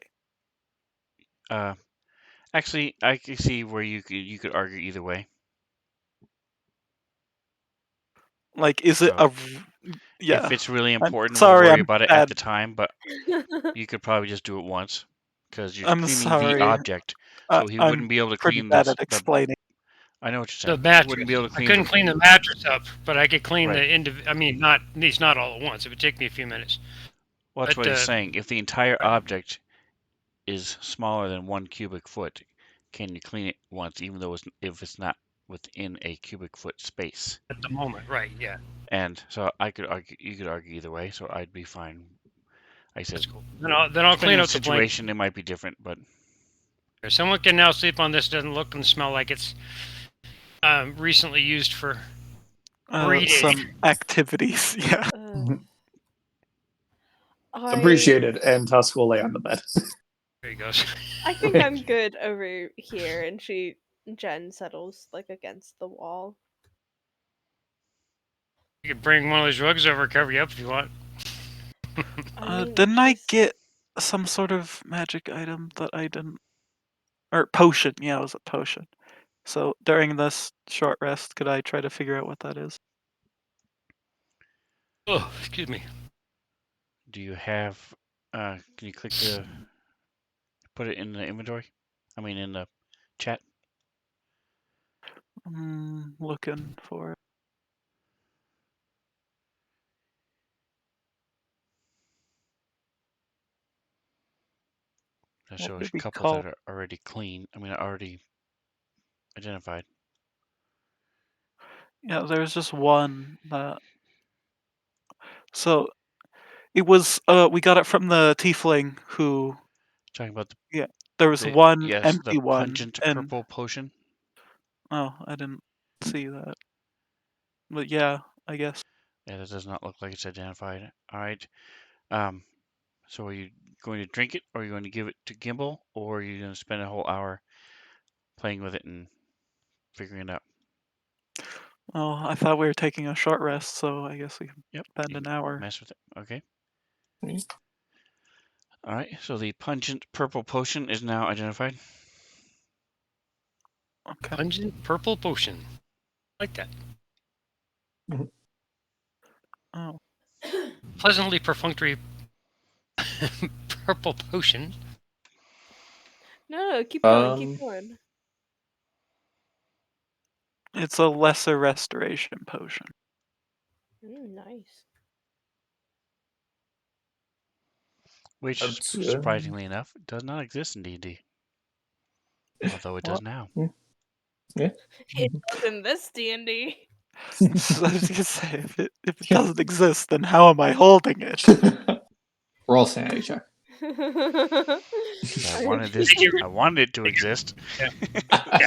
S5: okay,
S1: actually I can see where you could argue either way.
S5: like is it
S1: So
S5: yeah?
S1: if it's really
S5: I'm
S1: important, we'll
S5: sorry,
S1: worry
S5: I'm
S1: about it at
S5: bad.
S1: the time, but you could probably just do it once because you're
S5: I'm
S1: cleaning the
S5: sorry.
S1: object. So he
S5: I'm
S1: wouldn't be able to
S5: pretty
S1: clean
S5: bad
S1: this.
S5: at explaining.
S1: I know what you're
S4: The
S1: saying. He wouldn't
S4: mattress.
S1: be able to
S4: I
S1: clean
S4: couldn't
S1: the
S4: clean the mattress up, but I could clean
S1: Right.
S4: I mean, not at least not all at once. It would take me a few minutes.
S1: Well, that's
S4: But,
S1: what he's saying. If the entire
S4: right.
S1: object is smaller than 1 cubic foot, can you clean it once, even though if it's not within a cubic foot space?
S4: At the moment, right? Yeah.
S1: And so you could argue either way. So I'd I said,
S4: That's cool. Then I'll
S1: depending
S4: clean
S1: on
S4: out
S1: the
S4: the blanket.
S1: situation, it might be different, but
S4: Someone can now sleep on this. Doesn't look and smell like it's recently used for breeding.
S5: Some activities. Yeah.
S2: Appreciated, and Tusk will lay on the bed.
S4: There he goes.
S3: I think I'm good over here, and Jen settles like against the wall.
S4: You can bring one of those rugs over, cover you up if you want.
S5: Didn't I get some sort of magic item that I didn't? Or potion. Yeah, it was a potion. So during this short rest, could I try to figure out what that is?
S4: Oh, excuse me.
S1: do you have, can you click the, put it in the inventory? I mean, in the chat?
S5: I'm looking for it.
S1: That
S5: What
S1: shows
S5: would
S1: a
S5: we
S1: couple
S5: call?
S1: that are already clean. I mean, already identified.
S5: Yeah, there's just one that. So it was. We got it from the tiefling who.
S1: Talking about
S5: Yeah, there was
S1: the
S5: one
S1: yes, the
S5: empty one,
S1: pungent
S5: and
S1: purple potion.
S5: oh, I didn't see that. But yeah, I guess.
S1: Yeah, that does not look like it's identified. All right. So are you going to drink it, or are you going to give it to Gimbal, or are you going to spend a whole hour playing with it and figuring it out?
S5: Oh, I thought we were taking a short rest, so I guess we can
S1: Yep.
S5: spend
S1: You
S5: an
S1: can
S5: hour.
S1: mess with it. Okay.
S2: Mm.
S1: All right. So the pungent purple potion is now identified.
S5: Okay.
S4: Pungent purple potion. I like that.
S5: Oh,
S4: Pleasantly perfunctory purple potion.
S3: No, keep going, keep
S2: Um,
S3: going.
S5: it's a lesser restoration potion.
S3: Nice.
S1: Which,
S2: That's
S1: surprisingly enough, does not exist in D&D. Although it does
S5: What?
S1: now.
S2: yeah.
S3: It does in this D&D.
S5: I was gonna say, if it doesn't exist, then how am I holding it?
S2: Roll sanity check.
S1: I wanted this. I wanted it to exist.
S4: Yeah.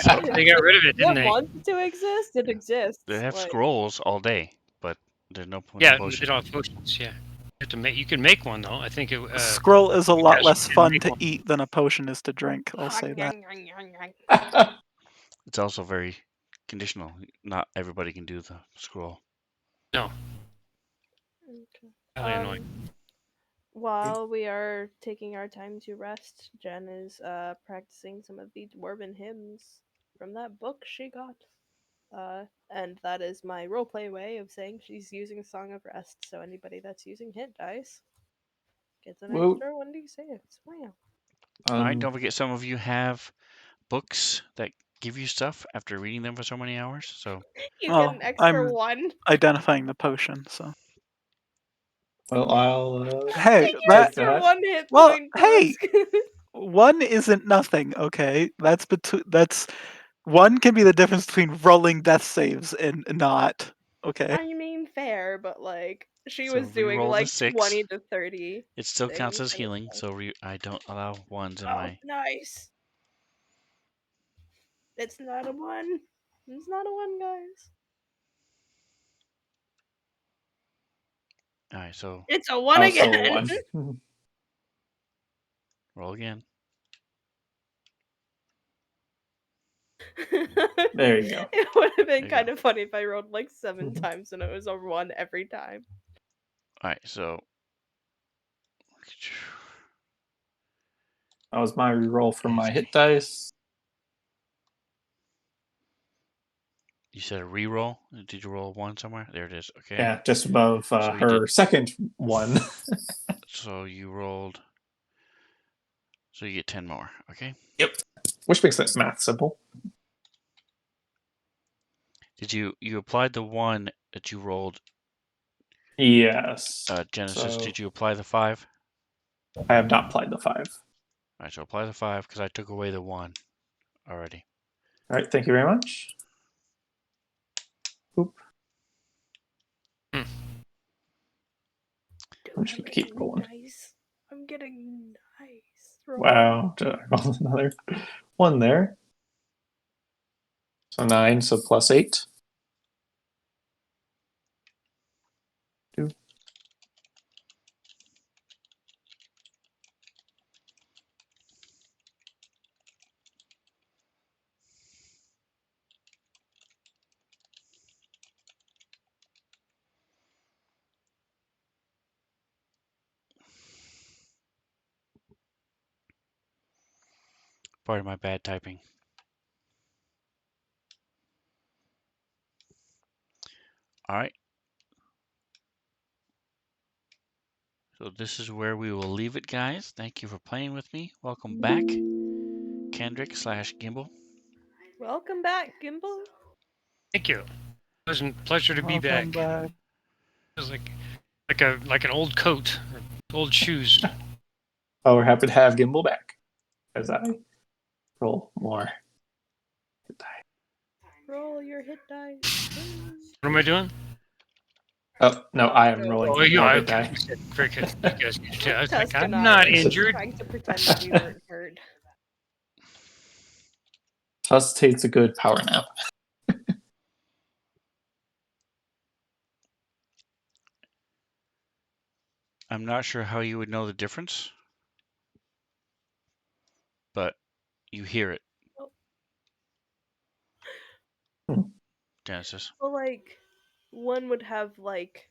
S1: So
S4: They got rid of it, didn't
S3: It
S4: they?
S3: wants to exist. It exists.
S1: they have
S3: like-
S1: scrolls all day, but there's no
S4: Yeah,
S1: potion.
S4: they don't have potions. Yeah, you have to make. You can make one though. I think it.
S5: Scroll is a lot
S4: yes,
S5: less
S4: you can
S5: fun
S4: make
S5: to
S4: one.
S5: eat than a potion is to drink. I'll say that.
S1: It's also very conditional. Not everybody can do the scroll.
S4: No,
S3: Okay.
S4: highly annoying.
S3: While we are taking our time to rest, Jen is practicing some of the dwarven hymns from that book she got. And that is my roleplay way of saying she's using Song of Rest. So anybody that's using hit dice gets an
S2: Whoa.
S3: extra 1d6. Wow.
S1: All right. Don't forget, some of you have books that give you stuff after reading them for so many hours. So
S3: You
S5: Oh,
S3: get an extra
S5: I'm
S3: one.
S5: identifying the potion, so.
S2: Well, I'll
S5: Hey,
S3: Take your
S2: take
S3: extra
S2: that.
S3: 1 hit
S5: Well,
S3: point,
S5: hey!
S3: Tusk.
S5: One isn't nothing, okay? That's one can be the difference between rolling death saves and not. Okay.
S3: I mean, fair, but like she
S1: So
S3: was doing
S1: re-roll the
S3: like
S1: 6.
S3: 20 to 30.
S1: it still counts
S3: things
S1: as
S3: at a
S1: healing.
S3: time.
S1: So I don't allow ones in
S3: Oh,
S1: my.
S3: nice. It's not a 1. It's not a 1, guys.
S1: All right. So
S3: It's a 1
S2: Also
S3: again.
S2: one.
S1: roll again.
S2: There you go.
S3: It would have been
S1: There you
S3: kind
S1: go.
S3: of funny if I rolled like 7
S2: Mhm.
S3: times and it was a 1 every time.
S1: All right. So
S2: That was my reroll from my
S1: Yes.
S2: hit dice.
S1: you said a re-roll. Did you roll one somewhere? There it is. Okay.
S2: Yeah, just above
S1: So you
S2: her second one.
S1: So you rolled. So you get 10 more. Okay.
S2: Yep. Which makes that math simple.
S1: Did you applied the one that you rolled?
S2: Yes.
S1: Genesis.
S2: So
S1: Did you apply the 5?
S2: I have not applied the 5.
S1: All right. So apply the 5 because I took away the 1 already.
S2: All right, thank you very much. Oop. I'm just gonna keep rolling.
S3: Dice. getting nice. Roll.
S2: Wow. Roll another one there. So 9, so +8. 2.
S1: Pardon my bad typing. All right. So this is where we will leave it, guys. Thank you for playing with me. Welcome back, Kendrick/Gimbal.
S3: Welcome back, Gimbal.
S4: Thank you. It was a pleasure to be
S5: Welcome
S4: back.
S5: back.
S4: It was like an old coat, or old shoes.
S2: Oh, we're happy to have Gimbal back. As I roll more hit die.
S3: Roll your hit dice.
S4: What am I doing?
S2: Oh, no, I am rolling
S4: Oh, you
S2: more
S4: are
S2: hit
S4: okay.
S2: die.
S4: Very good. You guys need to. I was like,
S3: Tusk and
S4: I'm
S3: I
S4: not
S3: were just
S4: injured.
S3: trying to pretend that we weren't heard.
S2: Tuss takes a good power nap.
S1: I'm not sure how you would know the difference, but you hear it, Genesis.
S3: Well, like, one would have, like,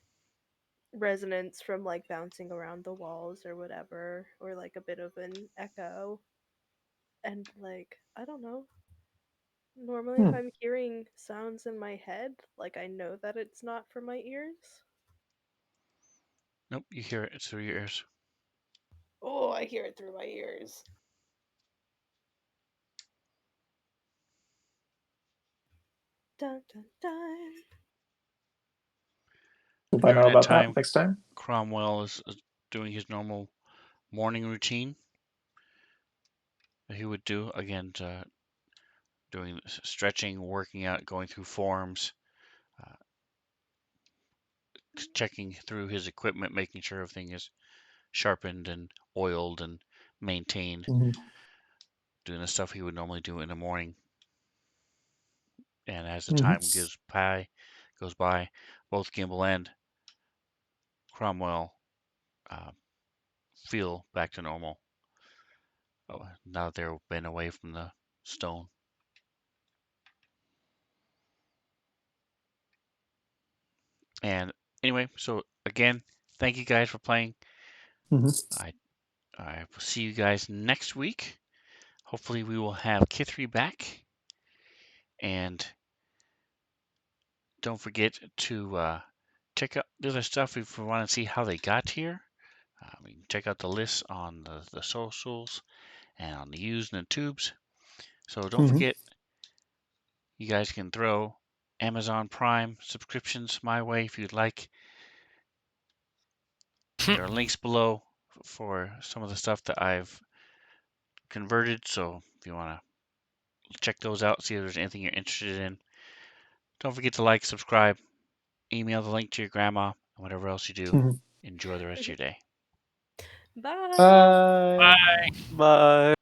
S3: resonance from, like, bouncing around the walls or whatever, or, like, a bit of an echo. And, like, I don't know. Normally, if I'm hearing sounds in my head, like, I know that it's not from my ears.
S1: Nope, you hear it. It's through your ears.
S3: Oh, I hear it through my ears. Dun dun dun.
S2: We'll find out
S1: During that
S2: about that
S1: time,
S2: next time.
S1: Cromwell is doing his normal morning routine that he would do. Again, doing stretching, working out, going through forms, uh, checking through his equipment, making sure everything is sharpened and oiled and maintained, doing the stuff he would normally do in the morning. And as the time goes by, both Gimbal and Cromwell feel back to normal. Now that they've been away from the stone. And anyway, so again, thank you guys for playing. I will see you guys next week. Hopefully, we will have Kithri back. And don't forget to check out the other stuff if you want to see how they got here. You can check out the lists on the socials and on the used and the tubes. So don't forget, you guys can throw Amazon Prime subscriptions my way if you'd like. There are links below for some of the stuff that I've converted. So if you want to check those out, see if there's anything you're interested in. Don't forget to like, subscribe, email the link to your grandma, and whatever else you do. Enjoy the rest of your day.
S3: Bye.
S2: Bye.
S4: Bye.
S5: Bye.